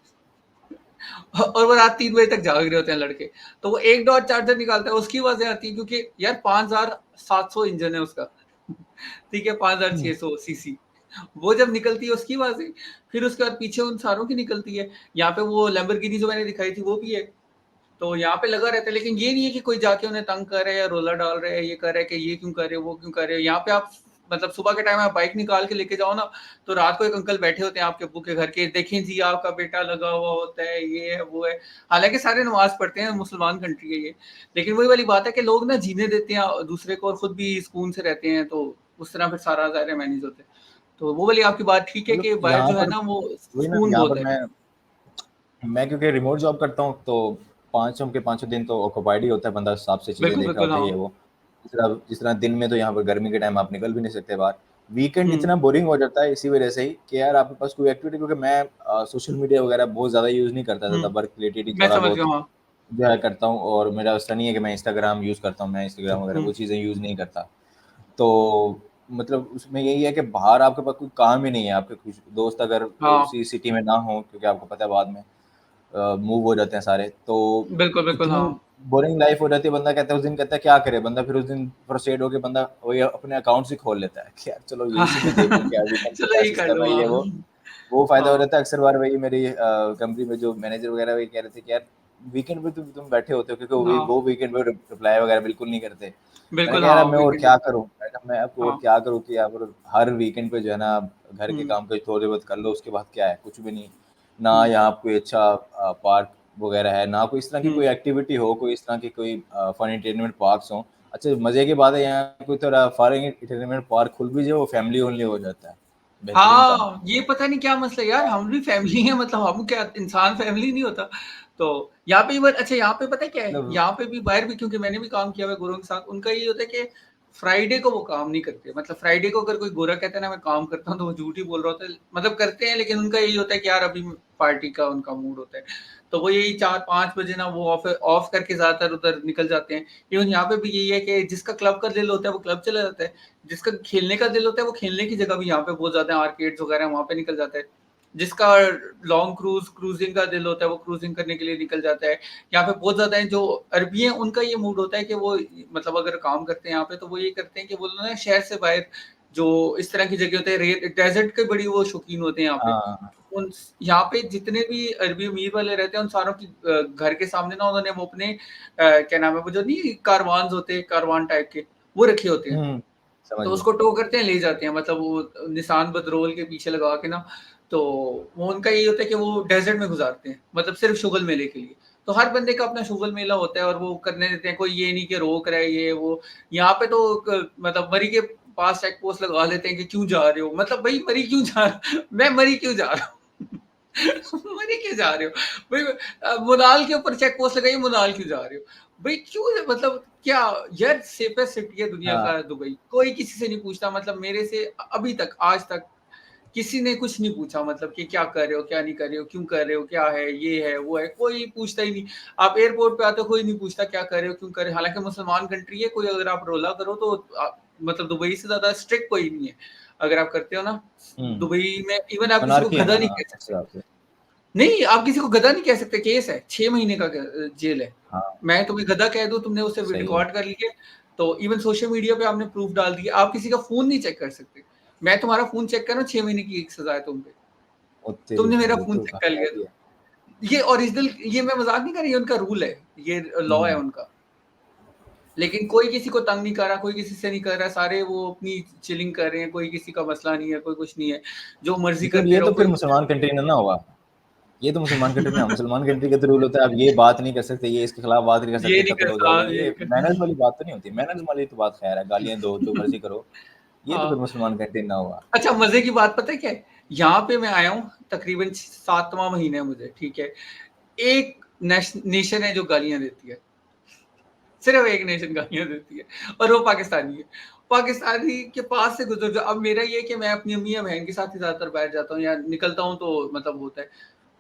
और वो रात 3 बजे तक जाग रहे होते हैं लड़के। तो वो एक डॉट चार्जर निकालता है, उसकी आवाज़ें आती हैं, क्योंकि यार 5700 इंजन है उसका। ठीक है, हुँ, 5600 सीसी। वो जब निकलती है उसकी आवाज़ें, फिर उसके बाद पीछे उन सारों की निकलती है। यहाँ पे वो लैम्बोर्गिनी जो मैंने दिखाई थी वो भी है। तो यहाँ पे लगा रहता है, लेकिन ये नहीं है कि कोई जाके उन्हें तंग कर रहा है या रोला डाल रहा है, ये कर रहा है कि ये क्यों कर रहे हो, वो क्यों कर रहे हो। यहाँ पे आप मतलब सुबह के टाइम आप बाइक निकाल के लेके जाओ ना, तो रात को एक अंकल बैठे होते हैं आपके अब्बू के घर के, देखें जी आपका बेटा लगा हुआ होता है, ये है, वो है। हालाँकि सारे नमाज़ पढ़ते हैं, मुसलमान कंट्री है ये। लेकिन वही वाली बात है कि लोग ना जीने देते हैं दूसरे को, और खुद भी सुकून से रहते हैं, तो उस तरह फिर सारा ज़ाहिर है मैनेज होता है। तो वो वाली आपकी बात ठीक है मतलब कि बाहर यहाँ जो है पर ना वो वही ना, सुकून यहाँ बहुत पर है। मैं क्योंकि रिमोट जॉब करता हूँ, तो पाँचों के पाँचों दिन तो ऑक्यूपाइड ही होता है, बंदा हिसाब से चीज़ें बिल्कुल, देख रहा बिल्कुल, होता है, हाँ। ये वो। जिस तरह दिन में तो यहाँ पर गर्मी के टाइम आप निकल भी नहीं सकते बाहर। वीकेंड हुँ, इतना बोरिंग हो जाता है इसी वजह से ही कि यार आपके पास कोई एक्टिविटी, क्योंकि मैं सोशल मीडिया वगैरह बहुत ज़्यादा यूज़ नहीं करता, हुँ। ज़्यादा वर्क रिलेटेड ही मैं थोड़ा समझ गया, बहुत हाँ। जो है करता हूँ, और मेरा ऐसा नहीं है कि मैं इंस्टाग्राम यूज़ करता हूँ, मैं इंस्टाग्राम वगैरह हुँ, वो चीज़ें यूज़ नहीं करता। तो मतलब उसमें यही है कि बाहर आपके पास कोई काम ही नहीं है, आपके कुछ दोस्त अगर हाँ। उसी सिटी में ना हो, क्योंकि आपको पता है बाद में मूव हो जाते हैं सारे, तो बिल्कुल, बिल्कुल, इतनी हाँ। बोरिंग लाइफ हो जाती है, बंदा कहता है उस दिन, कहता है क्या करे बंदा, फिर उस दिन फ्रस्ट्रेट होके बंदा वही अपने अकाउंट्स ही खोल लेता है कि यार चलो हाँ, इसी पे देख लूँ क्या वीकेंड पे चलो क्या यही कर सिस्टम लो, है, ये हाँ। वो फ़ायदा हो हाँ। जाता है। अक्सर बार वही मेरी कंपनी में जो मैनेजर वगैरह वही कह रहे थे कि यार वीकेंड पे तुम बैठे होते हो, क्योंकि हाँ, वो वीकेंड पे रिप्लाई वगैरह बिल्कुल नहीं करते। मैंने बिल्कुल, कहा यार हाँ, अब मैं और वीकेंड क्या पे। करूँ? मैंने कहा मैं अब और हाँ। क्या करूँ कि आप हर वीकेंड पे जो है ना आप घर के हुँ, काम काज थोड़े बहुत कर लो, उसके बाद क्या है? कुछ भी नहीं। ना हुँ, यहाँ कोई अच्छा पार्क वगैरह है, ना कोई इस तरह की हुँ। कोई एक्टिविटी हो, कोई इस तरह की कोई फन एंटरटेनमेंट पार्क्स हों। अच्छा मज़े की बात है, यहाँ कोई थोड़ा फन एंटरटेनमेंट पार्क खुल भी जाए, वो फैमिली ओनली हो जाता है। बेहतरीन काम। हाँ, ये पता नहीं क्या मसला है यार, हम भी फैमिली हैं, मतलब हम क्या इंसान फैमिली नहीं होता? तो यहाँ पे अच्छा यहाँ पे पता है क्या है, मतलब यहाँ पे भी बाहर भी, क्योंकि मैंने भी काम किया हुआ है गोरों के साथ, उनका ये होता है कि फ्राइडे को वो काम नहीं करते। मतलब फ्राइडे को अगर कोई गोरा कहता है ना मैं काम करता हूँ, तो वो झूठ ही बोल रहा होता है। मतलब करते हैं, लेकिन उनका यही होता है कि यार अभी पार्टी का उनका मूड होता है। तो वो यही 4-5 बजे ना वो ऑफ करके ज्यादातर उधर निकल जाते हैं। इवन यहाँ पे भी यही है कि जिसका क्लब का दिल होता है वो क्लब चला जाता है, जिसका खेलने का दिल होता है वो खेलने की जगह भी यहाँ पे बहुत ज्यादा आर्केड्स वगैरह वहाँ पे निकल जाता है। जिसका लॉन्ग क्रूजिंग का दिल होता है वो क्रूजिंग करने के लिए निकल जाता है। यहाँ पे बहुत ज्यादा है जो अरबी हैं, उनका ये मूड होता है कि वो मतलब अगर काम करते हैं यहाँ पे, तो वो ये करते हैं कि वो ना शहर से बाहर जो इस तरह की जगह होते हैं, डेजर्ट के बड़ी वो शौकीन होते हैं यहाँ पे। हाँ उन यहाँ पे जितने भी अरबी अमीर वाले रहते हैं, उन सारों की घर के सामने ना उन्होंने वो अपने क्या नाम है वो जो नहीं कारवान होते हैं, कारवान टाइप के, वो रखे होते हैं। समझ तो गया। उसको टो करते हैं, ले जाते हैं, मतलब वो निशान बदरोल के पीछे लगा के ना। तो वो उनका यही होता है कि वो डेजर्ट में गुजारते हैं, मतलब सिर्फ शुगल मेले के लिए। तो हर बंदे का अपना शुगल मेला होता है और वो करने देते हैं, कोई ये नहीं कि रोक रहा है ये वो। यहाँ पे तो मतलब मरी के पास चेक पोस्ट लगा लेते हैं कि क्यों जा रहे हो, मतलब भाई मरी क्यों जा मैं मरी क्यों जा रहा हूँ मरी क्यों जा रहे हो भाई, मुनाल के ऊपर चेक पोस्ट लगाइए, मुनाल क्यों जा रहे हो भाई, क्यों, मतलब क्या यार, सेफेस्ट सिटी है दुनिया हाँ का दुबई, कोई किसी से नहीं पूछता। मतलब मेरे से अभी तक आज तक किसी ने कुछ नहीं पूछा, मतलब कि क्या कर रहे हो क्या नहीं कर रहे हो, क्यों कर रहे हो, क्या है ये है वो है, कोई पूछता ही नहीं। आप एयरपोर्ट पे आते हो, कोई नहीं पूछता क्या कर रहे हो क्यों कर रहे हो। हालांकि मुसलमान कंट्री है, कोई अगर आप रोला करो तो मतलब दुबई से ज्यादा स्ट्रिक्ट कोई नहीं है अगर आप करते हो ना। दुबई में इवन आप किसी को मोनार्की है गधा ना, नहीं हाँ कह उस सकते। हिसाब से। नहीं, आप किसी को गधा नहीं कह सकते, केस है 6 महीने का जेल है। हाँ मैं तुम्हें गधा कह दूं, तुमने उसे सही है। रिकॉर्ड कर लिए, तो इवन सोशल मीडिया पे आपने प्रूफ डाल दिया, आप किसी का फोन नहीं चेक कर सकते। मैं तुम्हारा फोन चेक कर रहा हूँ, 6 महीने की एक सजा है तुम पे। ओ तेरी तुमने मेरा ये फोन तो चेक कर काफी लिया हैवी है। ये ओरिजिनल, ये मैं मजाक नहीं कर रही, उनका रूल है, ये लॉ है हम्म उनका। लेकिन कोई किसी को तंग नहीं कर रहा, कोई किसी से नहीं कर रहा, सारे वो अपनी चिलिंग कर रहे हैं, कोई किसी का मसला नहीं है, कोई कुछ नहीं है, जो मर्जी मतलब करते ये रहो, तो कोई फिर कुछ मुसलमान कंट्री में ना हुआ। ये तो मुसलमान कंट्री ना, मुसलमान कंट्री का तो रूल होता है आप ये बात नहीं कर सकते, ये इसके खिलाफ बात नहीं कर ये सकते, नहीं कत्ल हो करता, जाएगा। ये ये नहीं मैनर्स करता। वाली बात तो नहीं होती। मैनर्स वाली तो बात खैर है, गालियां दो जो मर्जी करो। ये तो फिर हाँ। मुसलमान कंट्री ना हुआ। अच्छा मजे की बात पता है क्या है, यहाँ पे मैं आया हूँ तकरीबन 7वां महीना है मुझे, ठीक है। एक नेशन है जो गालियां देती है, सिर्फ एक नेशन गालियां देती है, और वो पाकिस्तानी है। पाकिस्तानी के पास से गुजर जाओ। अब मेरा ये है कि मैं अपनी अम्मी या बहन के साथ ही ज्यादातर बैठ जाता हूँ या निकलता हूँ, तो मतलब होता है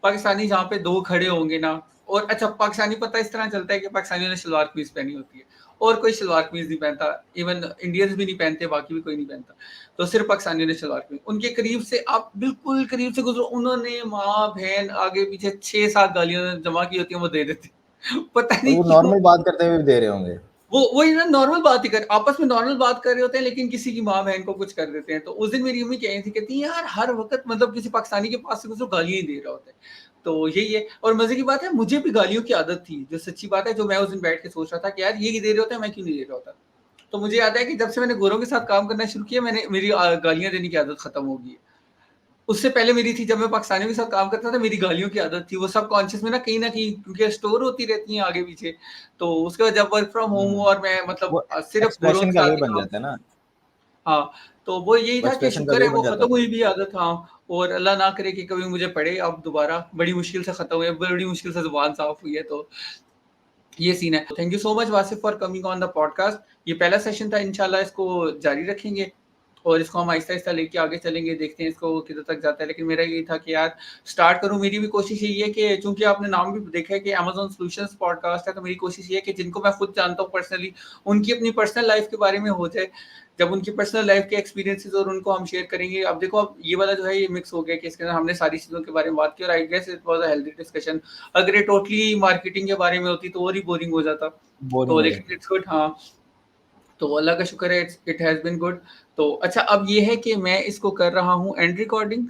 पाकिस्तानी जहाँ पे दो खड़े होंगे ना। और अच्छा पाकिस्तानी पता इस तरह चलता है कि पाकिस्तानियों ने शलवार कमीज पहनी होती है, और कोई शलवार कमीज नहीं पहनता, इवन इंडियंस भी नहीं पहनते, बाकी भी कोई नहीं पहनता। तो सिर्फ पाकिस्तानियों ने शलवार कमीज, उनके करीब से आप बिल्कुल करीब से गुजरो, उन्होंने माँ बहन आगे पीछे 6-7 गालियां जमा की होती है, वो दे देते पता और नहीं वो क्यों। नॉर्मल बात करते हुए भी दे रहे होंगे। वो वही ना, नॉर्मल बात ही कर, आपस में नॉर्मल बात कर रहे होते हैं, लेकिन किसी की माँ बहन को कुछ कर देते हैं। तो उस दिन मेरी अम्मी कह रही थी, कहती है यार हर वक्त मतलब किसी पाकिस्तानी के पास से कुछ गालियां ही दे रहा होता है। तो यही है, और मजे की बात है मुझे भी गालियों की आदत थी, जो सच्ची बात है, जो मैं उस दिन बैठ के सोच रहा था कि यार ये दे रहे होते हैं, मैं क्यों नहीं दे रहा होता। तो मुझे याद है कि जब से मैंने गोरों के साथ काम करना शुरू किया, मैंने मेरी गालियां देने की आदत खत्म हो गई है। उससे पहले मेरी थी, जब मैं पाकिस्तानियों के साथ काम करता था, मेरी गालियों की आदत थी, वो सब कॉन्शियस में ना कहीं क्योंकि स्टोर होती रहती हैं आगे पीछे। तो उसके बाद जब वर्क फ्रॉम होम हुआ और मैं मतलब वो सिर्फ गोरों एक्सप्रेशन के का साथ वे ही बन काम। जाता है ना। हाँ, तो वो यही वो था कि एक्सप्रेशन का शुक्र वे है बन वो जाता खत्म है। हुई भी आदत। हाँ, और अल्लाह ना करे कि कभी मुझे पड़े अब दोबारा, बड़ी मुश्किल से खत्म हुई है, बड़ी मुश्किल से जुबान साफ हुई है। तो ये सीन है। Thank you so much Wasif for coming on the podcast. ये पहला सेशन था, इंशाल्लाह इसको जारी रखेंगे और इसको हम आहिस्ता आहिस्ता लेके आगे चलेंगे, देखते हैं इसको किधर तक जाता है। लेकिन मेरा यही था कि यार स्टार्ट करूं, मेरी भी कोशिश यही है कि चूंकि आपने नाम भी देखा है कि अमेजोन सॉल्यूशंस पॉडकास्ट है, तो मेरी कोशिश ये है कि जिनको मैं खुद जानता हूँ पर्सनली, उनकी अपनी पर्सनल लाइफ के बारे में हो जाए। जब उनकी पर्सनल लाइफ के एक्सपीरियंसेस और उनको हम शेयर करेंगे। अब देखो, अब ये वाला जो है ये मिक्स हो गया कि इसके अंदर हमने सारी चीज़ों के बारे में बात की, और I guess it was a healthy discussion. अगर ये टोटली मार्केटिंग के बारे में होती तो और ही बोरिंग हो जाता। बोरिंग तो हो लेकिन जाती इट्स गुड। हाँ, तो अल्लाह का शुक्र है, इट हैज़ बीन गुड। तो अच्छा अब ये है कि मैं इसको कर रहा हूँ एंड रिकॉर्डिंग।